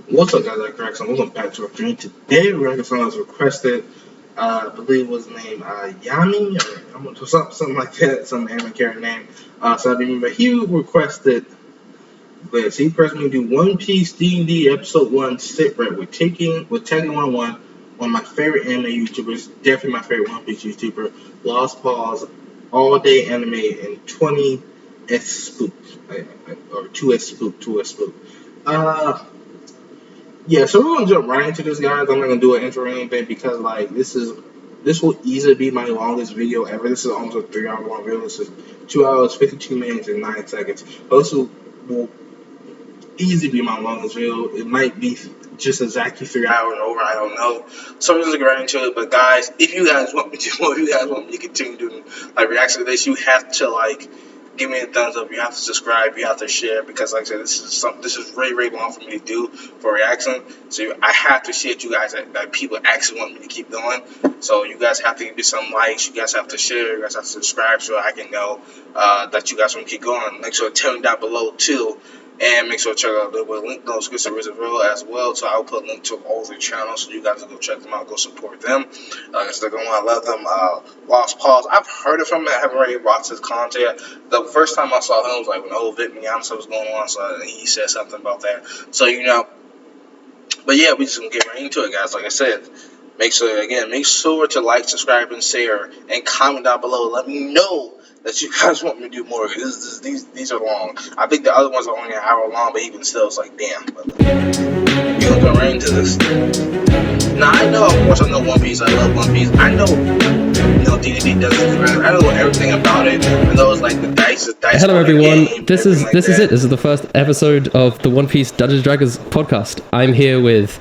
What's up, guys? Like Rex, and welcome back to our stream. Today, Rex was requested, I believe it was named Yami, or something like that, some anime character name. So I remember he requested this. He requested me to do One Piece D&D Episode 1 Shipwrecked with Tekking101, one of my favorite anime YouTubers, definitely my favorite One Piece YouTuber, Lost Pause, AlldayAnime, and 2Spook, or 2Spook. Yeah, so we're gonna jump right into this, guys. I'm not gonna do an intro or anything because like this will easily be my longest video ever. This is almost a 3-hour long video. This is 2 hours, 52 minutes, and 9 seconds. But this will easily be my longest video. It might be just exactly 3 hours and over. I don't know. So we're just gonna get right into it. But guys, if you guys want me to do more, if you guys want me to continue doing like reaction to this, you have to like give me a thumbs up. You have to subscribe. You have to share because, like I said, this is really, really long for me to do for reaction. So I have to share you guys that people actually want me to keep going. So you guys have to give me some likes. You guys have to share. You guys have to subscribe so I can know that you guys want to keep going. Make sure to tell me down below too. And make sure to check out the link those exclusive real as well. So I'll put a link to all their channels so you guys can go check them out, go support them. Because they're gonna love them. Lost Pause. I've heard of him. I haven't already watched his content. The first time I saw him was like when the old Vietnam stuff was going on. So he said something about that. So but yeah, we just gonna get right into it, guys. Like I said, make sure to like, subscribe, and share, and comment down below. Let me know that you guys want me to do more. These are long. I think the other ones are only an hour long, but even still, it's like, damn. But we're gonna go right into this. Now, I know, of course, I know One Piece. I love One Piece. I know, D&D does it. I know everything about it. I know it's like the dice. Hello, everyone. This is it. This is the first episode of the One Piece Dungeons & Dragons podcast. I'm here with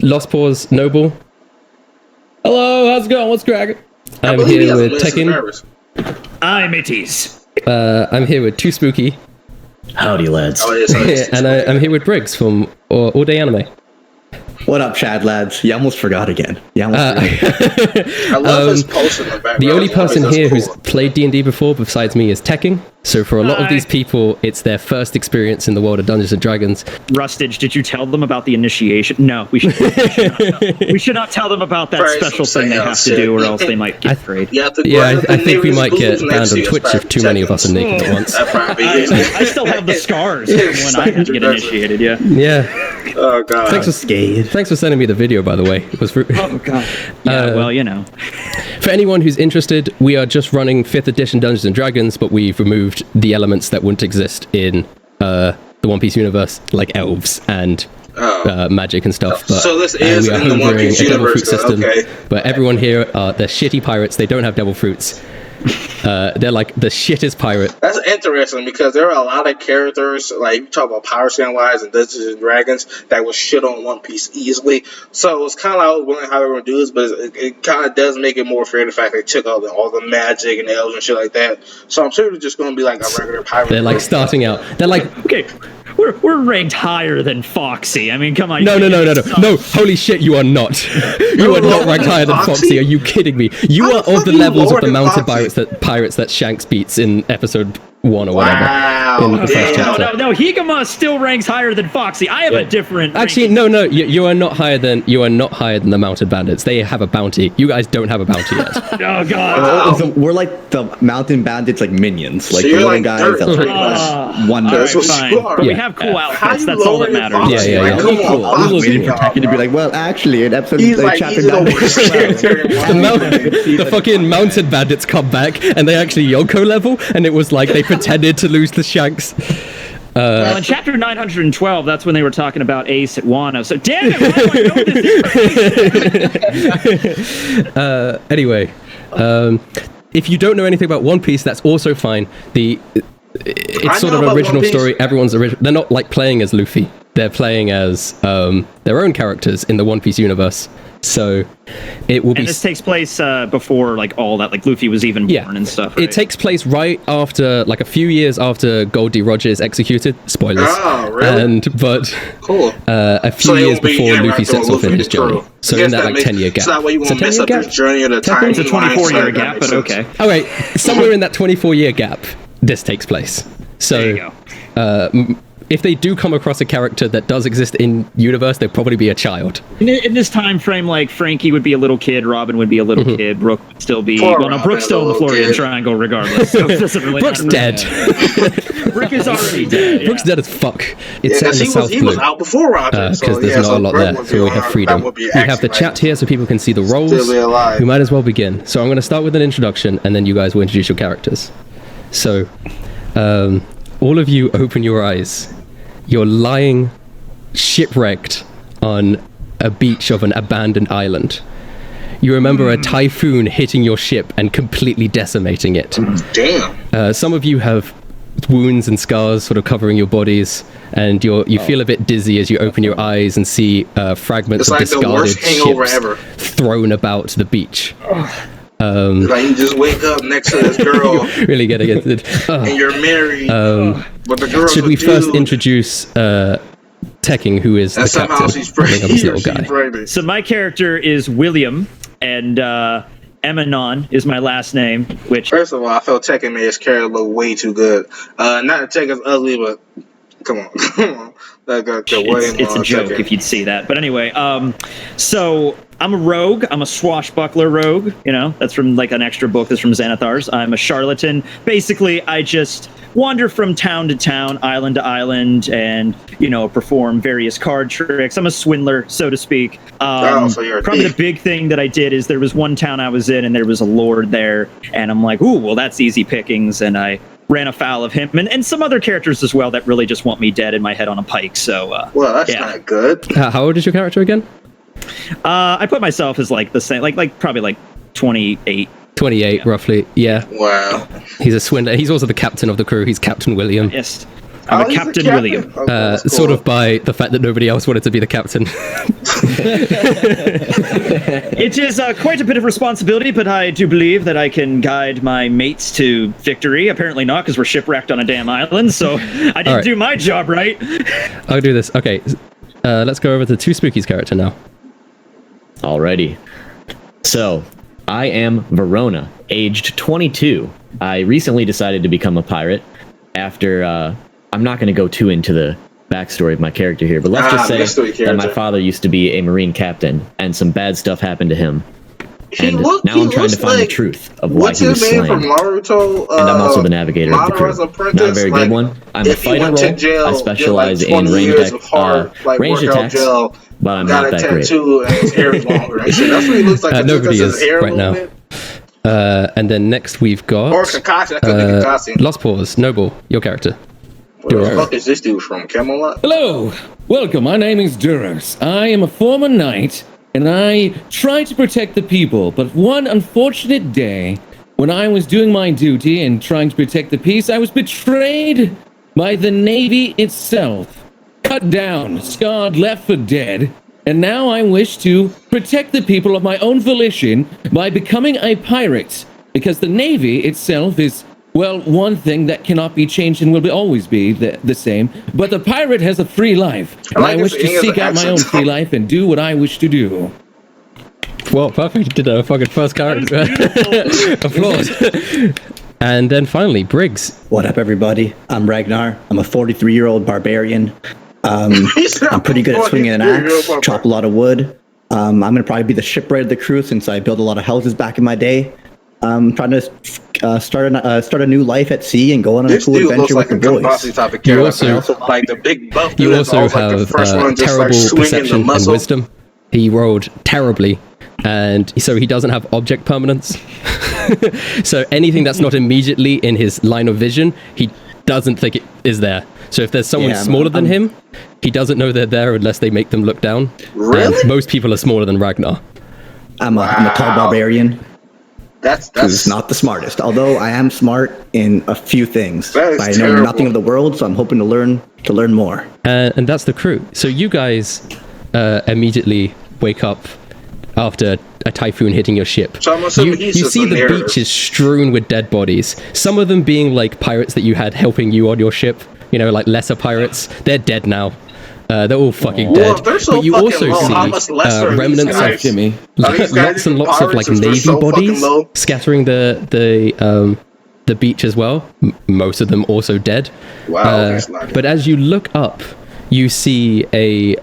Lost Pause Noble. Hello, how's it going? What's cracking? I'm here with Tekking. I'm Itties. I'm here with 2Spooky. Howdy, lads. And I'm here with Briggs from AlldayAnime. What up, Chad lads? You almost forgot again. I love his post in the background. The only person here who's played D&D before besides me is Tekking. So for a lot of these people, it's their first experience in the world of Dungeons & Dragons. Rustage, did you tell them about the initiation? No, we should not tell them about that special thing they have to do, or else they might get afraid. I think we might get banned on Twitch if too many of us are naked at once. I still have the scars from when I had to get initiated, Yeah. Oh, God. Thanks for sending me the video, by the way. It was oh, God. Yeah, well, For anyone who's interested, we are just running 5th edition Dungeons & Dragons, but we've removed the elements that wouldn't exist in the One Piece universe, like elves and magic and stuff. But, so this is in the One Piece universe, okay. But everyone here they're shitty pirates. They don't have devil fruits. They're like the shittest pirate. That's interesting because there are a lot of characters, like you talk about Power Sand-wise and Dungeons & Dragons, that was shit on One Piece easily. So it's kind of like I was wondering how they were going to do this, but it kind of does make it more fair, the fact they took all the magic and elves and shit like that. So I'm sure they're just going to be like a regular pirate. They're like starting out. They're like... Okay. We're ranked higher than Foxy. I mean, come on. No. Holy shit, you are not. You are not ranked higher than Foxy. Are you kidding me? You are of the levels of the mounted pirates that Shanks beats in episode 1 or whatever. Wow. No. Higama still ranks higher than Foxy. I have a different. Actually, no. You are not higher than the mounted bandits. They have a bounty. You guys don't have a bounty yet. Oh, God. So we're like the mountain bandits, like minions, like so the little like guys. One. All right, fine. But we have cool outfits. That's all that matters. Yeah. Cool. I was waiting for Tekking to be like, well, actually, in episode chapter 9, the fucking mounted bandits come back and they actually Yoko level, and it was like they pretended to lose the Shanks. Well, in chapter 912, that's when they were talking about Ace at Wano. So, damn it, why do I know this? Anyway, if you don't know anything about One Piece, that's also fine. It's sort of an original story. Everyone's original. They're not like playing as Luffy. They're playing as their own characters in the One Piece universe. So it will be. And this takes place before like all that, like Luffy was even born and stuff. Right? It takes place right after, like a few years after Goldie Roger is executed. Spoilers. Oh, really? But cool. A few years before Luffy sets off in his journey. So in that like 10-year gap. So that way you won't mess up his journey at a time. It's a 24-year gap, but okay. All right, somewhere in that 24-year gap, this takes place. So there you go. if they do come across a character that does exist in universe, they'd probably be a child. In this time frame, like Frankie would be a little kid, Robin would be a little kid, Brooke would still be. Brooke's still in the Floridian Triangle, regardless. So it doesn't really Brooke's dead. Brooke is already dead. Yeah. Brooke's dead as fuck. It's set in the South he Blue. was out before Roger, because there's not a lot there, so we have freedom. We have the chat here so people can see the roles. We might as well begin. So I'm going to start with an introduction, and then you guys will introduce your characters. So, all of you open your eyes. You're lying shipwrecked on a beach of an abandoned island. You remember a typhoon hitting your ship and completely decimating it. Damn. Some of you have wounds and scars sort of covering your bodies, and you feel a bit dizzy as you open your eyes and see fragments of discarded ships thrown about the beach. Like you just wake up next to this girl, really getting it, and you're married. But the girl. Should we first introduce Tekking, who is the captain? She's pregnant. So my character is William, and Emanon is my last name. Which, first of all, I felt Tekking made his character look way too good. Not that Tekking's ugly, but come on. It's a joke if you'd see that. But anyway, so I'm a rogue. I'm a swashbuckler rogue. You know, that's from like an extra book that's from Xanathar's. I'm a charlatan. Basically, I just wander from town to town, island to island, and, you know, perform various card tricks. I'm a swindler, so to speak. So you're a probably thief. the big thing that I did is there was one town I was in, and there was a lord there, and I'm like, ooh, well, that's easy pickings, and I ran afoul of him, and some other characters as well that really just want me dead in my head on a pike. So, well, that's not good. How old is your character again? I put myself as like the same, like probably like 28. 28, roughly. Yeah. Wow. He's a swindler. He's also the captain of the crew. He's Captain William. Yes. I'm a Captain William. Okay, cool. Sort of by the fact that nobody else wanted to be the captain. It is quite a bit of responsibility, but I do believe that I can guide my mates to victory. Apparently not, because we're shipwrecked on a damn island, so I didn't do my job right. I'll do this. Okay, let's go over to 2Spooky's character now. Alrighty. So, I am Verona, aged 22. I recently decided to become a pirate after, I'm not going to go too into the backstory of my character here, but let's just say that my father used to be a Marine captain, and some bad stuff happened to him. And now I'm trying to find the truth of why he was slain. From Naruto, and I'm also the navigator of the crew. Not a very good one. I'm a fighter role. I specialize in range attacks, but I'm not that great. That's what he looks like. Nobody is right now. And then next we've got Lost Pause. Noble, your character. Where the fuck is this dude from? Camelot? Hello! Welcome, my name is Duros. I am a former knight, and I try to protect the people, but one unfortunate day, when I was doing my duty and trying to protect the peace, I was betrayed by the Navy itself. Cut down, scarred, left for dead, and now I wish to protect the people of my own volition by becoming a pirate, because the Navy itself is, well, one thing that cannot be changed and will always be the same, but the pirate has a free life, and I wish to seek out my own free life and do what I wish to do. Well, perfect. You did a fucking first character. Applause. And then finally, Briggs. What up, everybody? I'm Ragnar. I'm a 43-year-old barbarian. I'm pretty good at swinging an axe, chop a lot of wood. I'm going to probably be the shipwright of the crew since I built a lot of houses back in my day. I'm trying to start a new life at sea and go on a cool adventure with the boys. You also, like the big buff. You also have terrible perception and wisdom. He rolled terribly, and so he doesn't have object permanence. So anything that's not immediately in his line of vision, he doesn't think it is there. So if there's someone smaller than him, he doesn't know they're there unless they make them look down. Really? And most people are smaller than Ragnar. I'm a tall barbarian. That's not the smartest, although I am smart in a few things. That is I know nothing of the world, so I'm hoping to learn more. And that's the crew. So you guys immediately wake up after a typhoon hitting your ship. So I'm assuming you see the beach is strewn with dead bodies. Some of them being like pirates that you had helping you on your ship. You know, like lesser pirates. They're dead now. They're all fucking dead. So but you also see remnants of Jimmy, lots and lots of like navy bodies scattering the the beach as well. Most of them also dead. Wow. But as you look up, you see a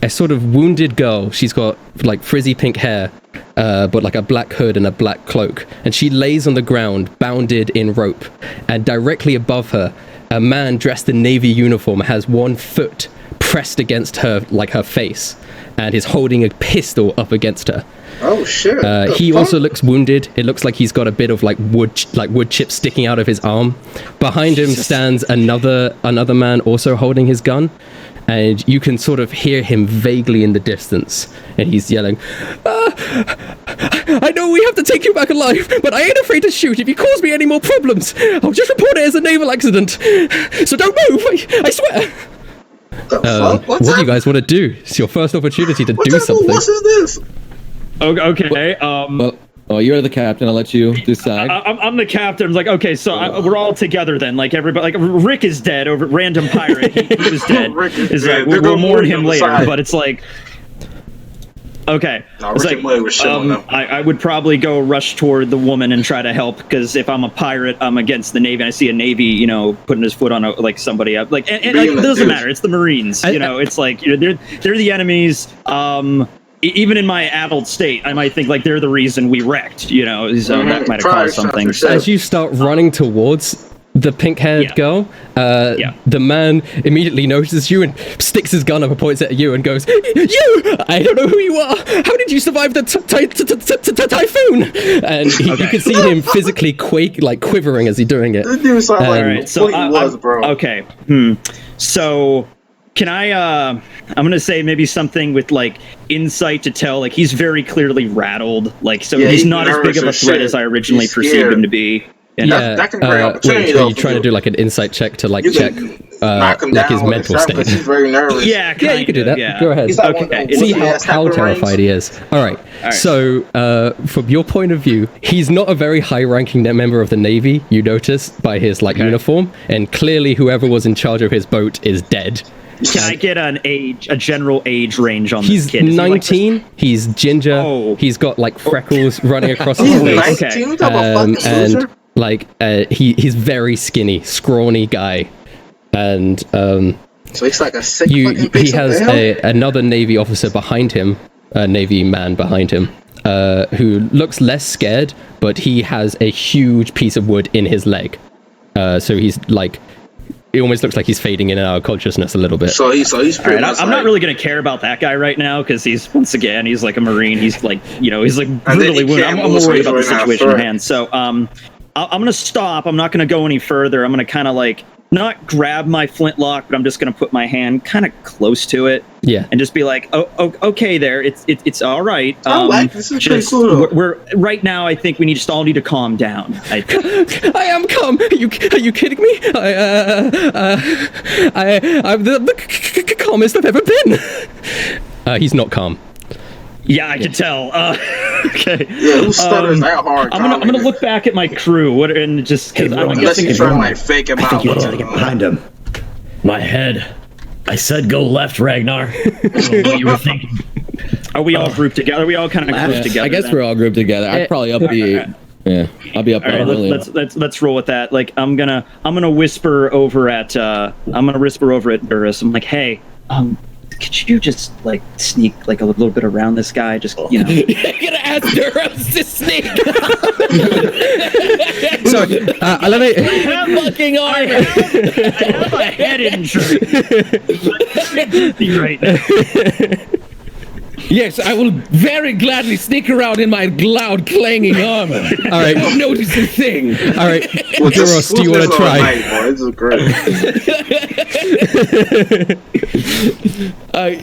sort of wounded girl. She's got like frizzy pink hair, but like a black hood and a black cloak. And she lays on the ground, bounded in rope. And directly above her, a man dressed in navy uniform has one foot pressed against her, like her face, and is holding a pistol up against her. Oh shit! He also looks wounded. It looks like he's got a bit of like wood chips sticking out of his arm. Behind him stands another man also holding his gun, and you can sort of hear him vaguely in the distance, and he's yelling, "I know we have to take you back alive, but I ain't afraid to shoot if you cause me any more problems. I'll just report it as a naval accident. So don't move, I swear." What do you guys want to do? It's your first opportunity to do something. What is this? Okay. Well, you're the captain. I'll let you decide. I'm the captain. I'm like, okay, so we're all together then. Like everybody, like Rick is dead over random pirate. He was dead. We'll mourn him later. But it's like, okay. No, Rick was showing them. I would probably go rush toward the woman and try to help, because if I'm a pirate, I'm against the Navy. I see a Navy, putting his foot on somebody up. Like, and it doesn't matter. It's the Marines. It's like they're the enemies. Even in my adult state, I might think like they're the reason we wrecked, so that might have caused something. As you start running towards the pink-haired girl, the man immediately notices you and sticks his gun up and points at you and goes, "You! I don't know who you are! How did you survive the typhoon?" And you can see him physically quivering as he's doing it. This dude sounds like so he was, bro. Okay. So can I'm gonna say maybe something with like insight to tell, like he's very clearly rattled, like he's not as big of a threat as I originally perceived him to be. That can be a great opportunity. Are you trying to do like an insight check to check like his mental state? He's very nervous. Yeah, you can do that. Yeah. Go ahead. Okay. See how terrified he is. All right. So from your point of view, he's not a very high-ranking member of the Navy. You notice by his uniform, and clearly whoever was in charge of his boat is dead. Can I get a general age range on this kid? He's 19. He's ginger. Oh. He's got like freckles running across his face. 19? Okay. And he's very skinny, scrawny guy, and so he's like a sick. He has another Navy officer behind him, a Navy man behind him, who looks less scared, but he has a huge piece of wood in his leg. So he's like. It almost looks like he's fading in and out of consciousness a little bit. So he's pretty much I'm not really going to care about that guy right now, because he's like a Marine. He's like, he's like brutally wounded. I'm worried about the situation at hand. So I'm going to stop. I'm not going to go any further. I'm going to kind of like not grab my flintlock, but I'm just going to put my hand kind of close to it. Yeah. And just be like, oh okay there. It's all right. This is pretty cool. We're right now, I think we all need to calm down. I am calm. Are you kidding me? I'm the calmest I've ever been. He's not calm. Yeah, I can tell. Okay. Yeah, who stutters that hard? I'm gonna look back at my crew and just because I'm guessing he's trying to fake him out. I think you need to get behind him. My head. I said go left, Ragnar. I don't know what you were thinking. Are we all grouped together? Are we all kind of grouped together? I guess we're all grouped together. I'd probably up the. Yeah, I'll be up. All right, let's roll with that. Like I'm gonna whisper over at Duras. I'm like, hey, could you just like sneak like a little bit around this guy? Just You're gonna ask Duras to sneak. So let me. I have fucking armor. I have a head injury. Right now. Yes, I will very gladly sneak around in my loud clanging armor. All right, don't notice a thing. All right, Duros, do you want to try? This is great.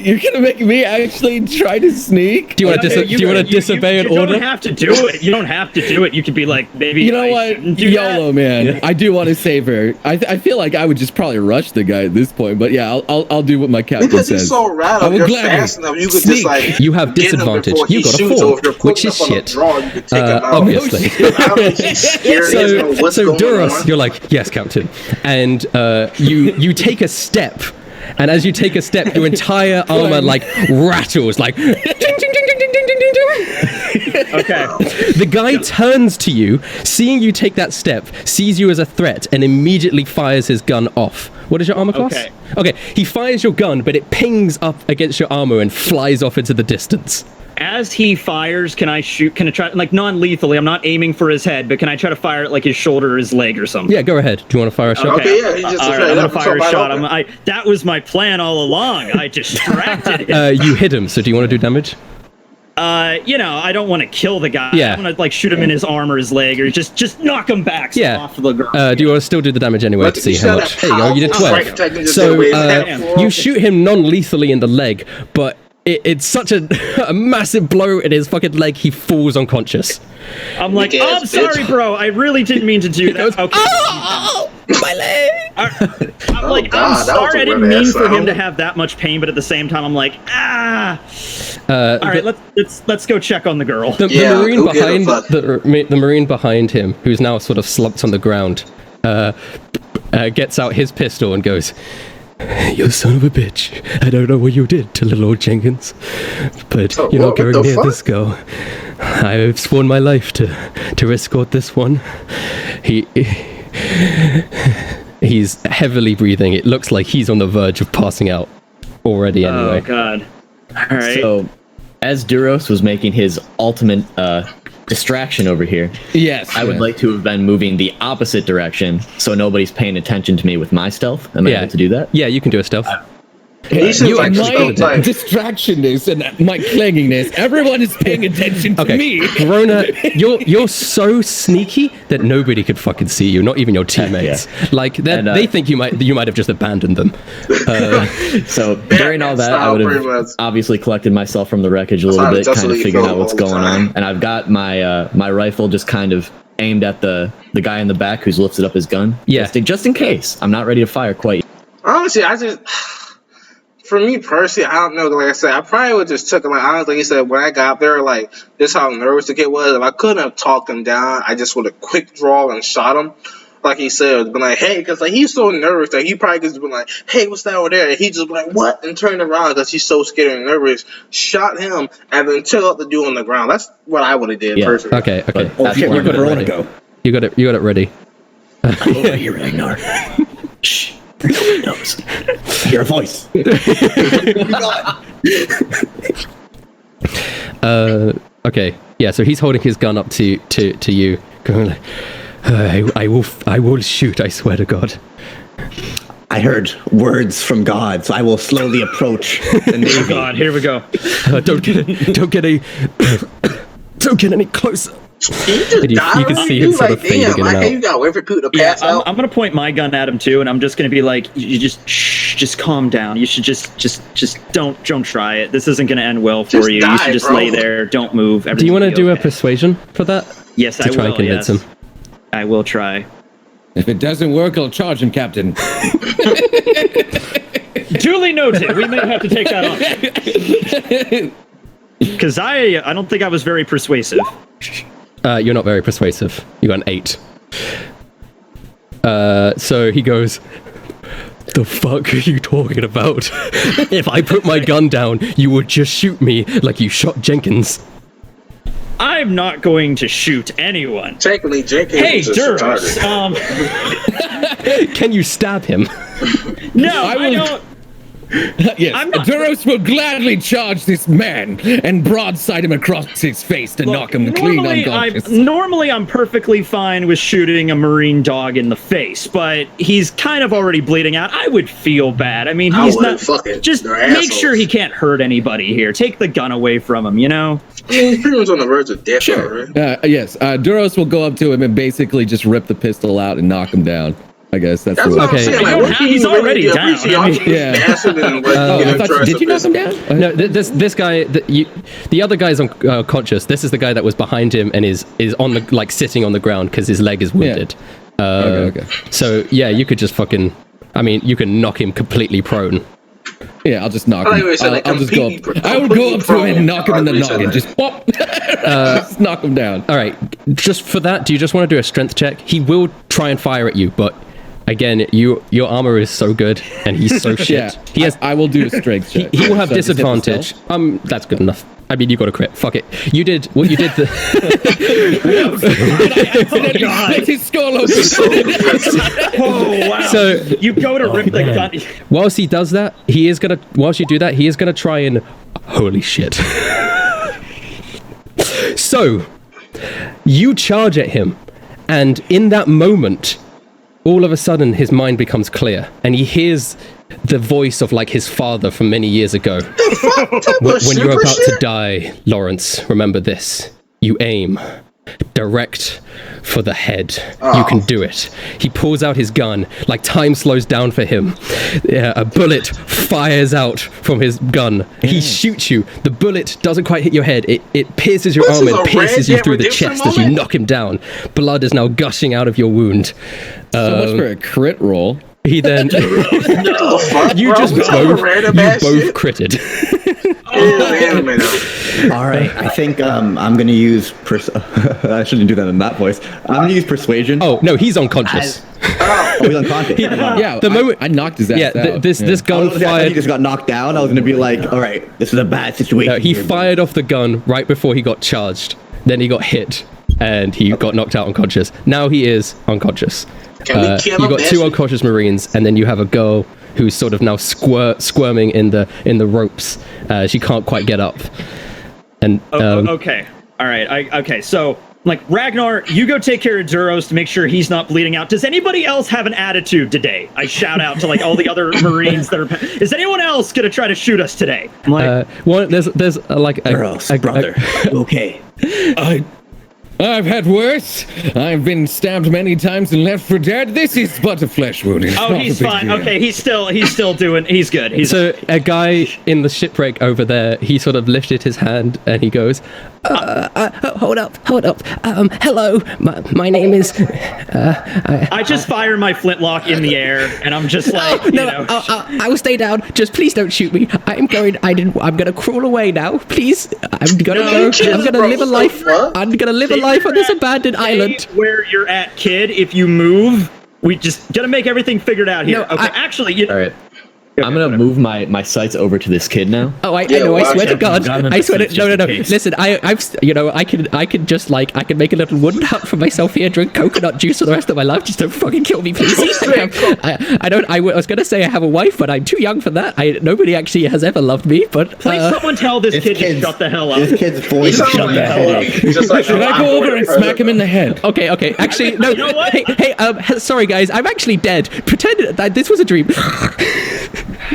You're gonna make me actually try to sneak? Do you want to disobey an order? You don't have to do it. You don't have to do it. You could be like, maybe. You know what? YOLO, man. Yeah. I do want to save her. I feel like I would just probably rush the guy at this point, but yeah, I'll do what my captain says. Because he's so rattled, you're fast enough. You could just like. You have disadvantage. You got a 4, which is shit. Obviously. So Duros, you're like, yes, Captain, and you take a step. And as you take a step, your entire armor like rattles, like ding, ding, ding, ding, ding, ding, ding, ding. Okay. The guy turns to you, seeing you take that step, sees you as a threat, and immediately fires his gun off. What is your armor class? Okay, he fires your gun, but it pings up against your armor and flies off into the distance. As he fires, can I shoot? Can I try, like, non-lethally? I'm not aiming for his head, but can I try to fire at, like, his shoulder or his leg or something? Yeah, go ahead. Do you want to fire a shot? Okay, yeah, he just all right, I'm gonna fire a shot. That was my plan all along. I distracted him. You hit him, so do you want to do damage? You know, I don't want to kill the guy. Yeah. I want to, like, shoot him in his arm or his leg, or just knock him back off the ground. Do you want to still do the damage anyway to see how much? There you go, you did 12. So, you shoot him non-lethally in the leg, but it's such a massive blow in his fucking leg, he falls unconscious. I'm like, I'm sorry, bro. I really didn't mean to do that. Okay. Oh, my leg! I'm like, I'm sorry. I didn't mean for him to have that much pain, but at the same time, I'm like, all right, let's go check on the girl. The Marine behind him, who's now sort of slumped on the ground, gets out his pistol and goes, "You son of a bitch. I don't know what you did to little old Jenkins, but you're not going near this girl. I've sworn my life to escort this one." He's heavily breathing. It looks like he's on the verge of passing out already anyway. Oh, God. All right. So, as Duros was making his ultimate distraction over here, Yes. I would like to have been moving the opposite direction so nobody's paying attention to me with my stealth. Am I able to do that? Yeah, you can do a stealth. My distractionness and my clanginess, everyone is paying attention to me. Verona, you're so sneaky that nobody could fucking see you, not even your teammates. Like they think you might have just abandoned them. So during all that, I would have obviously collected myself from the wreckage a little bit, kind of figuring out what's going on, and I've got my my rifle just kind of aimed at the guy in the back who's lifted up his gun. Yeah, just in case. I'm not ready to fire quite. Honestly, for me personally, I don't know. Like I said, I probably would just took him. Like honestly, like he said, when I got there, like this how nervous the kid was. If I couldn't have talked him down, I just would have quick draw and shot him. Like he said, been like, hey, because like he's so nervous that he probably just been like, hey, what's that over there? And he just been like, what? And turned around because he's so scared and nervous. Shot him and then took out the dude on the ground. That's what I would have did personally. Okay. Oh shit, where did Verona go? You got it ready. Over here, Ragnar. Shh. Knows. Hear a voice. Okay. Yeah. So he's holding his gun up to you, going like, I will shoot. I swear to God. I heard words from God, so I will slowly approach the Navy. Oh God, here we go. Don't get any closer. You can see him sort of fading in and out. You got wait for Putin to pass out. I'm gonna point my gun at him too, and I'm just gonna be like, "You just calm down. You should just don't try it. This isn't gonna end well for you. You should just lay there, don't move." Do you want to do a persuasion for that? Yes, I will. To try and convince him. I will try. If it doesn't work, I'll charge him, Captain. Duly noted. We may have to take that off. Because I don't think I was very persuasive. You're not very persuasive. You got an 8. So he goes, "The fuck are you talking about? If I put my gun down, you would just shoot me like you shot Jenkins." I'm not going to shoot anyone. Technically, Jenkins is just Duros, Can you stab him? No, I don't. Yes, Duros will gladly charge this man and broadside him across his face to knock him clean unconscious. Normally, I'm perfectly fine with shooting a marine dog in the face, but he's kind of already bleeding out. I would feel bad. I mean, he's not. Just make sure he can't hurt anybody here. Take the gun away from him, you know? He's pretty much on the verge of death already. Yes, Duros will go up to him and basically just rip the pistol out and knock him down. I guess that's what I'm saying. Like, he's already down. Yeah. Did you knock him down? No, this guy, the other guy's unconscious. This is the guy that was behind him and is on the sitting on the ground because his leg is wounded. Yeah. Okay. So yeah, you could just fucking. I mean, you can knock him completely prone. Yeah, I'll just knock him. I'll just go up. I will go up to him and knock him in the noggin. Just pop. Just knock him down. All right. Just for that, do you just want to do a strength check? He will try and fire at you, but again, your armor is so good, and he's so shit. Yeah, He has. I will do a strength check. He will have So I just hit the disadvantage. spell? That's good enough. I mean, you got a crit. Fuck it. You did what you did. I accidentally split his skull open. Oh wow! So you go to rip the gun. whilst he does that, whilst you do that, he is gonna try and. Holy shit! So, you charge at him, and in that moment, all of a sudden, his mind becomes clear, and he hears the voice of like his father from many years ago. When you're about to die, Lawrence, remember this. You aim direct for the head. You can do it. He pulls out his gun, like time slows down for him. A bullet fires out from his gun. He shoots you. The bullet doesn't quite hit your head. It pierces your arm and pierces you through the chest as you knock him down. Blood is now gushing out of your wound. So much for a crit roll. He then you both critted. All right, I think I'm gonna use. I shouldn't do that in that voice. I'm gonna use persuasion. Oh no, he's unconscious. Oh, he's unconscious. Yeah, the moment I knocked his ass out. This gun I thought he fired. just got knocked down. I was gonna be like, all right, this is a bad situation. He fired off the gun right before he got charged. Then he got hit, and he got knocked out unconscious. Now he is unconscious. Can we kill you him, got two unconscious Marines, and then you have a girl who's sort of now squirming in the ropes. She can't quite get up. And okay, all right. Okay, so like Ragnar, you go take care of Duros to make sure he's not bleeding out. Does anybody else have an attitude today? I shout out to like all the other Marines that are. Is anyone else gonna try to shoot us today? I'm like, there's like brother. Okay. I've had worse. I've been stabbed many times and left for dead. This is but a flesh wound. It's oh, not a he's big fine. deal. Okay, he's still doing. He's good. So a guy in the shipwreck over there, he sort of lifted his hand and he goes, hold up. Hello, my name is. I just fire my flintlock in the air, and I'm just like, I will stay down. Just please don't shoot me. I'm gonna crawl away now. Please, I'm gonna go. I'm gonna live a life. I'm gonna live a life on this abandoned island. Where you're at, kid. If you move, we just gotta make everything figured out here. No, okay, actually, All right. I'm gonna move my sights over to this kid now. Oh, I know. I swear to God. I swear to no. Listen, I can just like I can make a little wooden hut for myself here, drink coconut juice for the rest of my life. Just don't fucking kill me, please. I was gonna say I have a wife, but I'm too young for that. Nobody actually has ever loved me. But please, someone tell this kid to shut the hell up. This kid's voice is shut the hell up. Should I go over and smack him in the head? Okay. Actually, no. You know what? Hey, sorry guys. I'm actually dead. Pretend that this was a dream.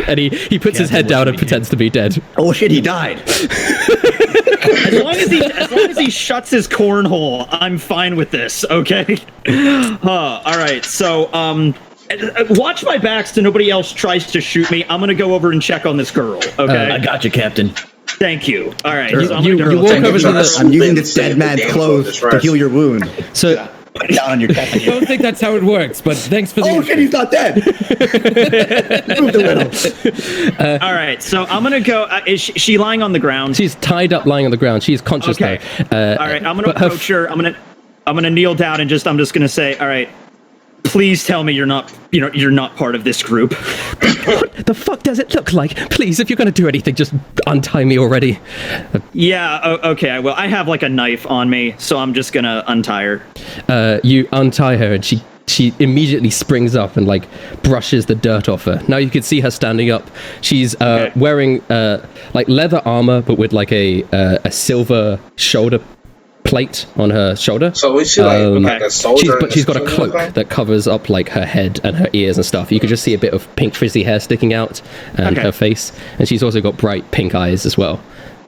And he puts his head down and pretends to be dead. Oh shit, he died. As long as he shuts his cornhole, I'm fine with this. Okay. All right. So watch my backs so nobody else tries to shoot me. I'm gonna go over and check on this girl. Okay. I got you, Captain. Thank you. All right. You walk over to the. I'm using this dead man's clothes to heal your wound. So. Down on your chest. I don't think that's how it works, but thanks for the. Oh shit, he's not dead. Moved a little. All right, so I'm gonna go. Is she lying on the ground? She's tied up, lying on the ground. She's conscious okay. though. All right, I'm gonna approach her. I'm gonna kneel down and I'm just gonna say, all right, please tell me you're not part of this group. What the fuck does it look like? Please, if you're gonna do anything, just untie me already. Yeah, okay, I will. I have like a knife on me, so I'm just gonna untie her. You untie her, and she immediately springs up and like brushes the dirt off her. Now you can see her standing up. She's wearing like leather armor, but with like a silver shoulder plate on her shoulder. So is she like a soldier? But she's got a cloak that covers up like her head and her ears and stuff. You can just see a bit of pink frizzy hair sticking out and her face, and she's also got bright pink eyes as well.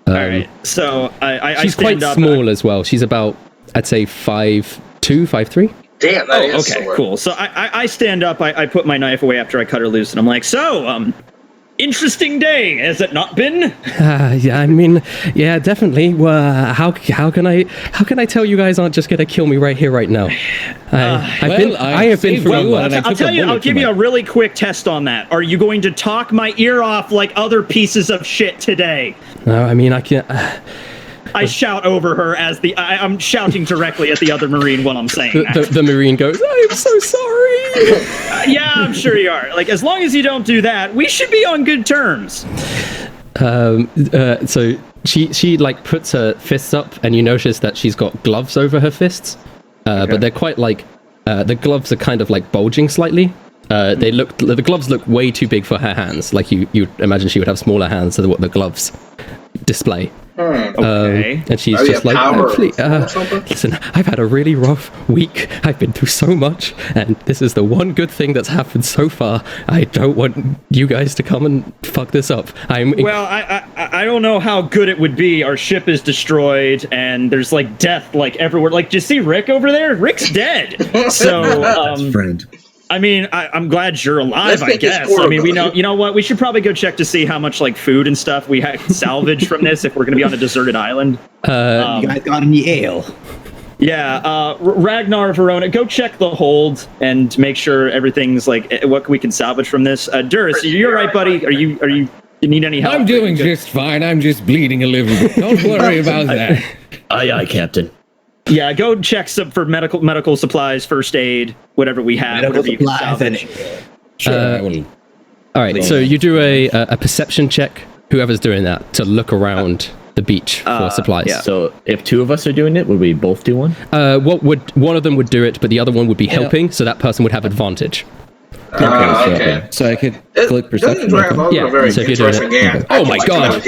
All right, so she's quite small as well. She's about, I'd say 5'2", 5'3". Damn, that is okay, sword. cool. So I stand up, I put my knife away after I cut her loose, and I'm like, so, interesting day, has it not been? Yeah, I mean, yeah, definitely. How can I tell you guys aren't just gonna kill me right here, right now? I have been through a lot. I'll tell you. I'll give you a really quick test on that. Are you going to talk my ear off like other pieces of shit today? No, I mean I can't. I shout over her as I'm shouting directly at the other Marine while I'm saying that. The Marine goes, I'm so sorry. Yeah, I'm sure you are. Like, as long as you don't do that, we should be on good terms. So she like puts her fists up, and you notice that she's got gloves over her fists, but they're quite like the gloves are kind of like bulging slightly. The gloves look way too big for her hands. Like you imagine she would have smaller hands than what the gloves display. Okay. And she's just like, listen, I've had a really rough week. I've been through so much, and this is the one good thing that's happened so far. I don't want you guys to come and fuck this up. Well, I don't know how good it would be. Our ship is destroyed, and there's like death like everywhere. Like, do you see Rick over there? Rick's dead. So, friend. I mean, I'm glad you're alive, I guess. I mean, you know what? We should probably go check to see how much like food and stuff we had salvaged from this if we're going to be on a deserted island. You guys got any ale? Yeah, Ragnar, Verona, go check the hold and make sure everything's like what we can salvage from this. Durus, you're right, buddy. Are you need any help? I'm doing just fine. I'm just bleeding a little bit. Don't worry about that. Aye, Captain. Yeah, go check some for medical supplies, first aid, whatever we have. Medical whatever you can supplies and salvage. Sure, I will. all right, so you do a perception check, whoever's doing that, to look around the beach for supplies. yeah. So if two of us are doing it, would we both do one? One of them would do it, but the other one would be helping, so that person would have advantage. Okay. So I could click perception. Yeah, so if you're doing it. Oh my god!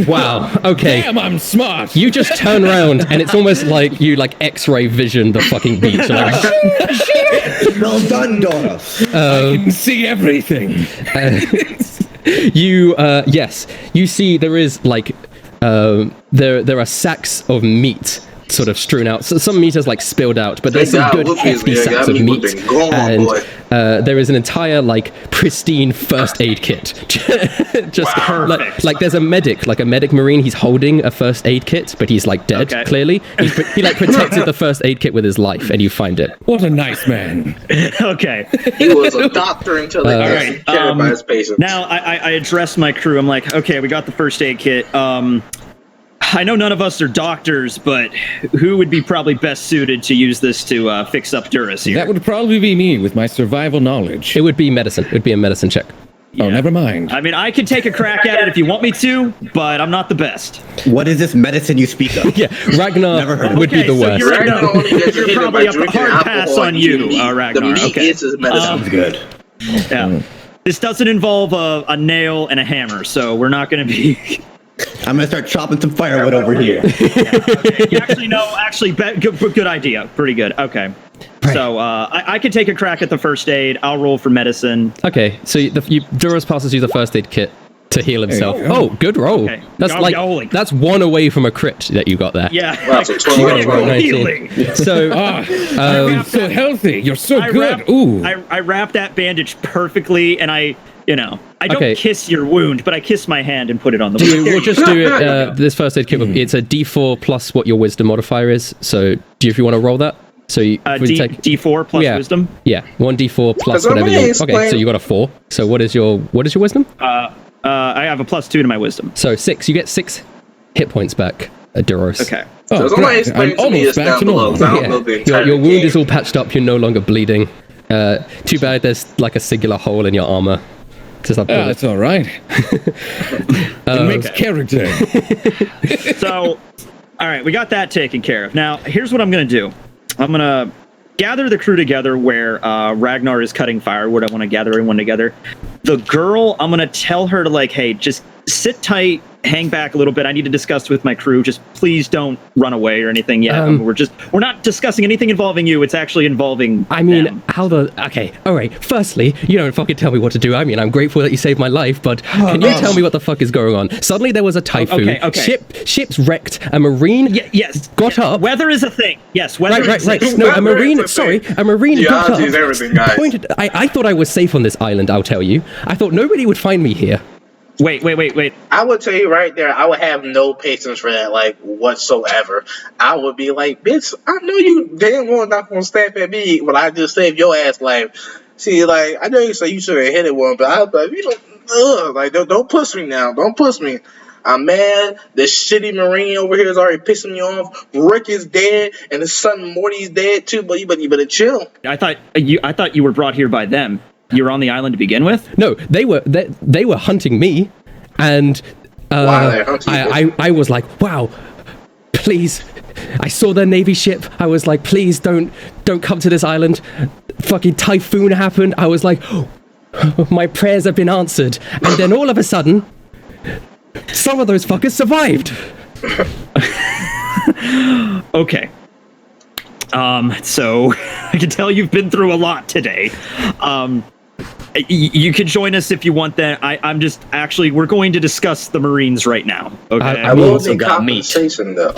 Wow. Okay. Damn, I'm smart. You just turn around, and it's almost like you like X-ray vision the fucking beach. Like, Well done, Doros. I can see everything. Yes, you see there is like there are sacks of meat sort of strewn out. So some meat is like spilled out, but there's some good hefty sacks of meat, and there is an entire like pristine first aid kit. Just like there's a medic marine. He's holding a first aid kit, but he's like dead. Okay. Clearly, he like protected the first aid kit with his life, and you find it. What a nice man. Okay. He was a doctor until they right, cared about his patients. Now I address my crew. I'm like, okay, we got the first aid kit. I know none of us are doctors, but who would be probably best suited to use this to fix up Durus here? That would probably be me with my survival knowledge. It would be medicine. It would be a medicine check. Oh, never mind. I mean, I could take a crack at it if you want me to, but I'm not the best. What is this medicine you speak of? Yeah, Ragnar would be the worst. You're probably up a hard pass on you, Ragnar. The meat Okay. is his medicine. Sounds good. Yeah. This doesn't involve a nail and a hammer, so we're not going to be... I'm gonna start chopping some firewood over here. Actually, good idea. Pretty good. Okay. Right. So I could take a crack at the first aid. I'll roll for medicine. Okay, so Duros passes you the first aid kit to heal himself. Hey, oh, good roll. Okay. That's one away from a crit that you got there. Yeah. Wow, so 12 healing. So, you're so healthy. You're so good. Ooh. I wrap that bandage perfectly, and I don't kiss your wound, but I kiss my hand and put it on the wound. We'll just do it. This first aid kit, it's a D4 plus what your wisdom modifier is. So, if you want to roll that? So you take D4 plus wisdom. Yeah, 1D4 plus whatever. Okay, so you got a 4. So what is your wisdom? I have a +2 to my wisdom. So 6. You get 6 hit points back, Duros. Okay. So somebody explain to me it's down below. Your wound is all patched up. You're no longer bleeding. Too bad there's like a singular hole in your armor. That's all right. It makes character. So, all right, we got that taken care of. Now, here's what I'm going to do. I'm going to gather the crew together where Ragnar is cutting firewood. I want to gather everyone together. The girl, I'm going to tell her to, like, hey, just sit tight, hang back a little bit. I need to discuss with my crew. Just please don't run away or anything yet. We're not discussing anything involving you. It's actually involving them. Okay, all right. Firstly, you don't fucking tell me what to do. I mean, I'm grateful that you saved my life, but can you tell me what the fuck is going on? Suddenly there was a typhoon. Okay. Ship's wrecked. A marine got up. Weather is a thing. Yes, weather is a thing. No, a marine got up. Everything, guys. I thought I was safe on this island, I'll tell you. I thought nobody would find me here. Wait. I would tell you right there, I would have no patience for that, like, whatsoever. I would be like, bitch, I know you damn well not gonna snap at me when I just saved your ass life. See, like, I know you say you should have hit it one, but I was like, don't push me now. Don't push me. I'm mad. This shitty Marine over here is already pissing me off. Rick is dead, and his son Morty's dead too. But you better chill. I thought you were brought here by them. You were on the island to begin with? No, they were hunting me, and I was like, wow, please. I saw their Navy ship. I was like, please don't come to this island. Fucking typhoon happened. I was like, my prayers have been answered. And then all of a sudden, some of those fuckers survived. Okay. So I can tell you've been through a lot today. You can join us if you want that. I'm just actually, we're going to discuss the Marines right now. Okay. I also got compensation though.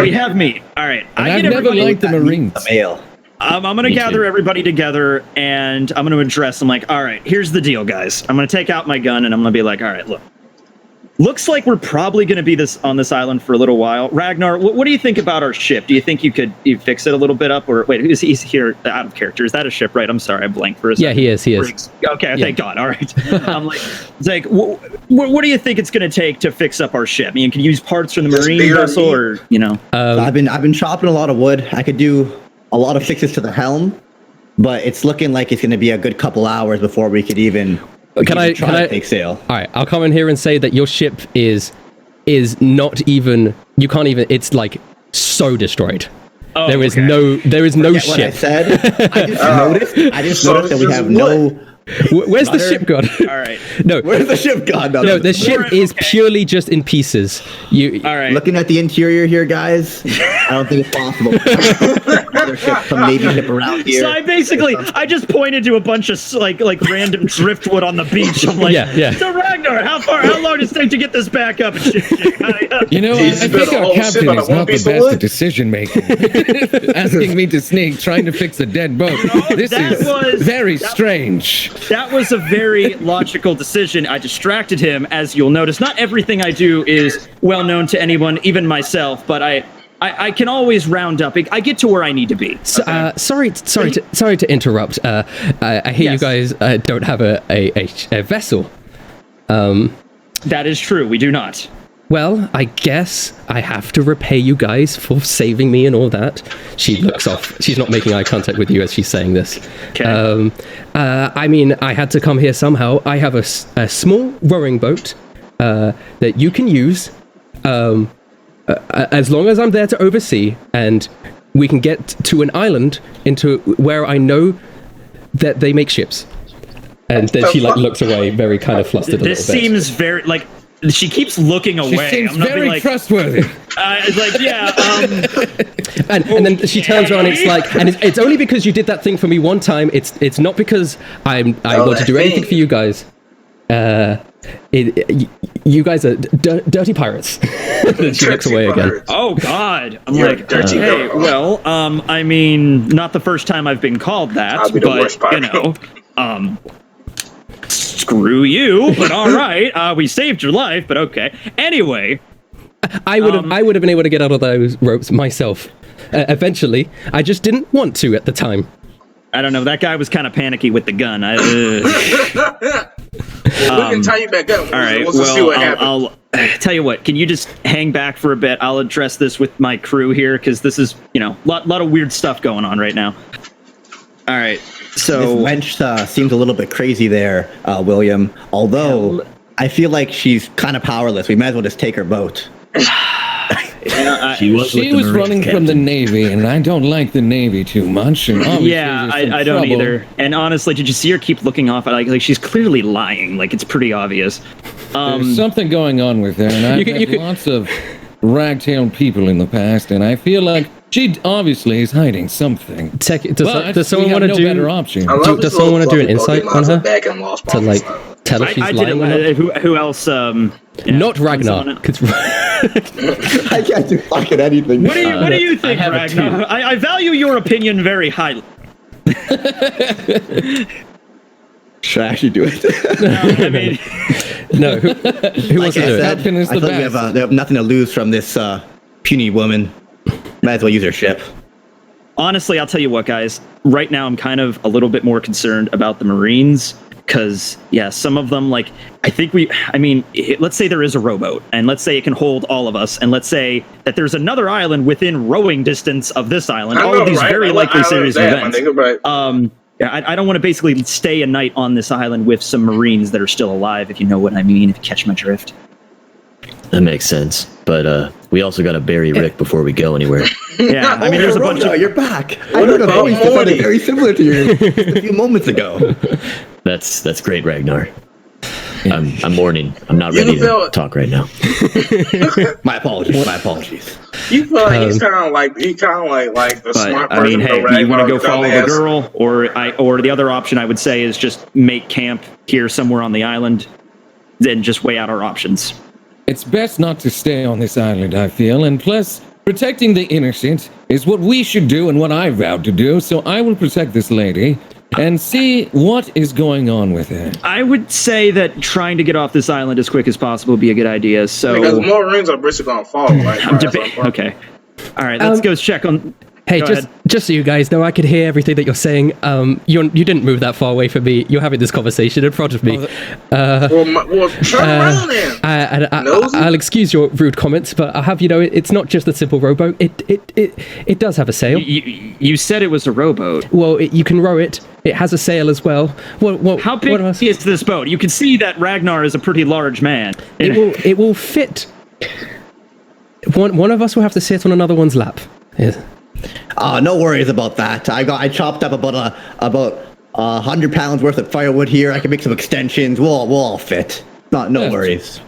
We have meat. All right. I've never liked the Marines. I'm going to gather everybody together and I'm going to address them like, all right, here's the deal, guys. I'm going to take out my gun and I'm going to be like, all right, look. Looks like we're probably going to be on this island for a little while. Ragnar, what do you think about our ship? Do you think you could fix it a little bit up? Or wait, he's here out of character. Is that a ship, right? I'm sorry, I blanked for a second. Yeah, he is. Okay, yeah. Thank God. All right. I'm like, it's like, what do you think it's going to take to fix up our ship? I mean, can you use parts from the Marine vessel, or you know? I've been chopping a lot of wood. I could do a lot of fixes to the helm, but it's looking like it's going to be a good couple hours before we could even. Can I take sail? All right, I'll come in here and say that your ship is not even. You can't even. It's like so destroyed. Oh, there is no ship. What I said. I just noticed that we have no. Where's the ship gone? All right. No. Where's the ship gone? No, the ship is purely just in pieces. All right. Looking at the interior here, guys, I don't think it's possible. Other ships, some Navy ship around here. So I just pointed to a bunch of like random driftwood on the beach. I'm like, yeah. So Ragnar, how long does it take to get this back up? You know, I think our captain is not the best at decision making. Asking me to sneak, trying to fix a dead boat. This is very strange. That was a very logical decision. I distracted him, as you'll notice. Not everything I do is well known to anyone, even myself, but I can always round up. I get to where I need to be. So, sorry to interrupt. I hear you guys don't have a vessel. That is true. We do not. Well, I guess I have to repay you guys for saving me and all that. She looks off. She's not making eye contact with you as she's saying this. Okay. I mean, I had to come here somehow. I have a small rowing boat that you can use as long as I'm there to oversee, and we can get to an island into where I know that they make ships. And then she looks away, very kind of flustered. This seems very she keeps looking away. She seems very trustworthy. It's like, yeah. And then she turns around. It's like, and it's only because you did that thing for me one time. It's not because I want to do anything for you guys. You guys are dirty pirates. Then she looks away again. Oh God! I'm like, dirty. Hey, well, I mean, not the first time I've been called that, but you know, screw you. But all right, we saved your life. But okay. Anyway, I would have been able to get out of those ropes myself. Eventually, I just didn't want to at the time. I don't know. That guy was kind of panicky with the gun. We can tie you back up. All right. I'll tell you what. Can you just hang back for a bit? I'll address this with my crew here because this is, you know, lot of weird stuff going on right now. All right. So this wench seems a little bit crazy there, William. Although I feel like she's kind of powerless. We might as well just take her boat. She was running from the Navy, and I don't like the Navy too much. And yeah, I don't either. And honestly, did you see her keep looking off? Like she's clearly lying. Like it's pretty obvious. There's something going on with her, and I've had lots of ragtail people in the past, and I feel like she obviously is hiding something. Does someone want to do better option? Does someone want to do an insight on her to like tell if she's lying or not? Who else? Not Ragnar. I can't do fucking anything. What do you think, Ragnar? I value your opinion very highly. Should I actually do it? No, I mean, no. Who wants to do it? I thought they have nothing to lose from this puny woman. Might as well use her ship. Honestly, I'll tell you what, guys. Right now, I'm kind of a little bit more concerned about the Marines because some of them, like, let's say there is a rowboat, and let's say it can hold all of us, and let's say that there's another island within rowing distance of this island. All of these very likely series of events. I don't want to basically stay a night on this island with some Marines that are still alive, if you know what I mean, if you catch my drift. That makes sense, but we also got to bury Rick before we go anywhere. Yeah, I mean, there's a bunch of... You're back. I heard a voice that sounded very similar to yours a few moments ago. That's great, Ragnar. I'm mourning. I'm not ready to talk right now. My apologies. You feel like he's kind of like the smart person. I mean, hey, you want to go follow the girl, or the other option I would say is just make camp here somewhere on the island, then just weigh out our options. It's best not to stay on this island, I feel, and plus, protecting the innocent is what we should do and what I vowed to do, so I will protect this lady and see what is going on with her. I would say that trying to get off this island as quick as possible would be a good idea, so... Because more rings are basically going to fall, right? Okay. All right, let's go check on... Hey, just so you guys know, I could hear everything that you're saying. You didn't move that far away from me. You're having this conversation in front of me. Turn around then. I'll excuse your rude comments, but I'll have you know, it's not just a simple rowboat. It does have a sail. You said it was a rowboat. Well, you can row it. It has a sail as well. How big is this boat? You can see that Ragnar is a pretty large man. It will fit. One of us will have to sit on another one's lap. Yes. No worries about that. I chopped up about 100 pounds worth of firewood here. I can make some extensions. We'll all fit. No worries.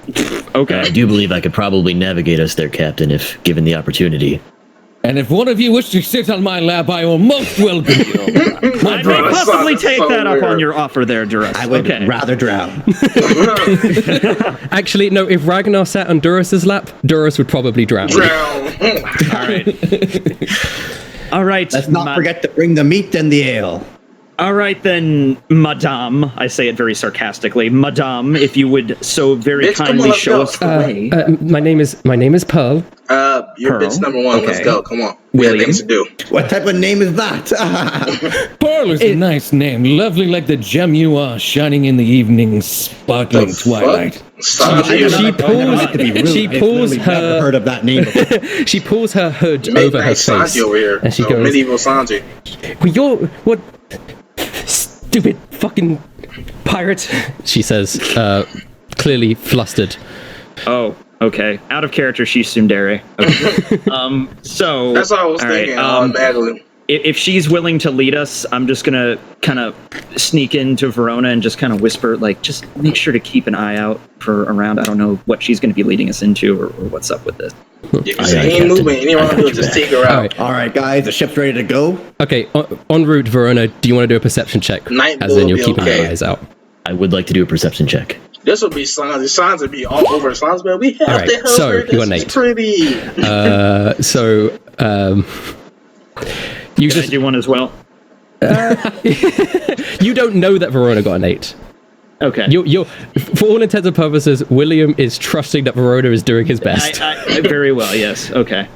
Okay. I do believe I could probably navigate us there, Captain, if given the opportunity. And if one of you wish to sit on my lap, I will most welcome you. I may possibly take that up on your offer there, Duras. I would rather drown. Actually, no, if Ragnar sat on Duras's lap, Duras would probably drown. All right. Let's not forget to bring the meat and the ale. All right, then, Madame. I say it very sarcastically. Madame, if you would so very kindly show us the way. My name is Pearl. You're bitch number one. Okay. Let's go. Come on. William. Things to do. What type of name is that? Pearl is a nice name. Lovely like the gem you are, shining in the evening, sparkling twilight. She pulls her... Never heard of that name before. She pulls her hood over her face. Over here. And she goes... Medieval Sanji. Well, you're... What... Stupid fucking pirate, she says, clearly flustered. Oh, okay. Out of character, she's tsundere. Okay. So... That's what I was thinking, badly. If she's willing to lead us, I'm just going to kind of sneak into Verona and just kind of whisper, like, just make sure to keep an eye out for around. I don't know what she's going to be leading us into or what's up with this. If you see any movement, anyone will just take her out. All right, guys, the ship's ready to go. Okay, en route, Verona, do you want to do a perception check? As in you're keeping your eyes out. I would like to do a perception check. This would be Sanji. Sanji would be all over Sanji, but we have to help her. So, you got an 8. Pretty. You just do one as well. You don't know that Verona got an 8. Okay. You're, for all intents and purposes, William is trusting that Verona is doing his best. Very well, yes. Okay.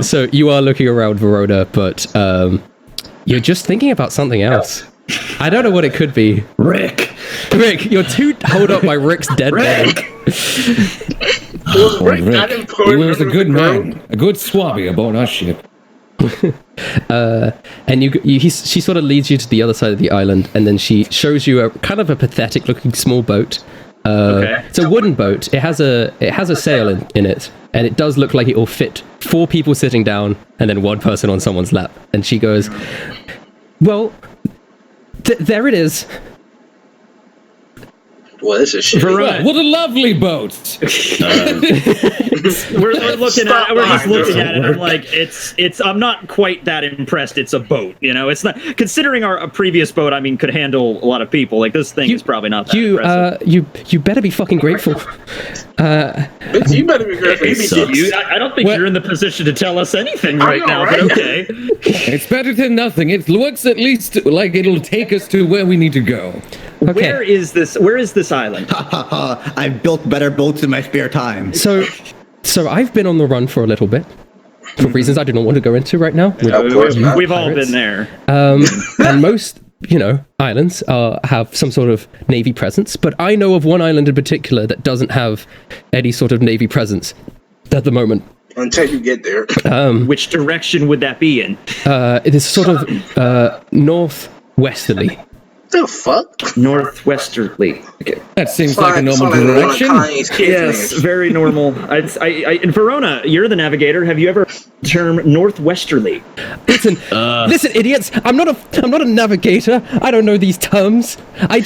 So you are looking around Verona, but you're just thinking about something else. I don't know what it could be. Rick, you're too hold up by Rick's dead body. Rick, he was a good man, a good swabby aboard our ship. And she sort of leads you to the other side of the island, and then she shows you a kind of a pathetic looking small boat. It's a wooden boat. It has a sail in it, and it does look like it will fit 4 people sitting down and then 1 person on someone's lap. And she goes, well, there it is. Well, this is shit. What a lovely boat! We're looking at it. We're just looking at it. I'm like, it's. I'm not quite that impressed. It's a boat, you know. It's not considering our previous boat. I mean, could handle a lot of people. Like this thing is probably not that impressive. You better be fucking grateful. You better be grateful. I don't think you're in the position to tell us anything right now. But okay, it's better than nothing. It looks at least like it'll take us to where we need to go. Okay. Where is this island? I've built better boats in my spare time. So I've been on the run for a little bit, for reasons I do not want to go into right now. We've all been there. And islands have some sort of Navy presence, but I know of one island in particular that doesn't have any sort of Navy presence at the moment. Until you get there. Which direction would that be in? It is sort of northwesterly. The fuck? Northwesterly. Okay. That seems like a normal direction. Yes, very normal. In Verona, you're the navigator. Have you ever term northwesterly? Listen, idiots! I'm not a navigator. I don't know these terms. I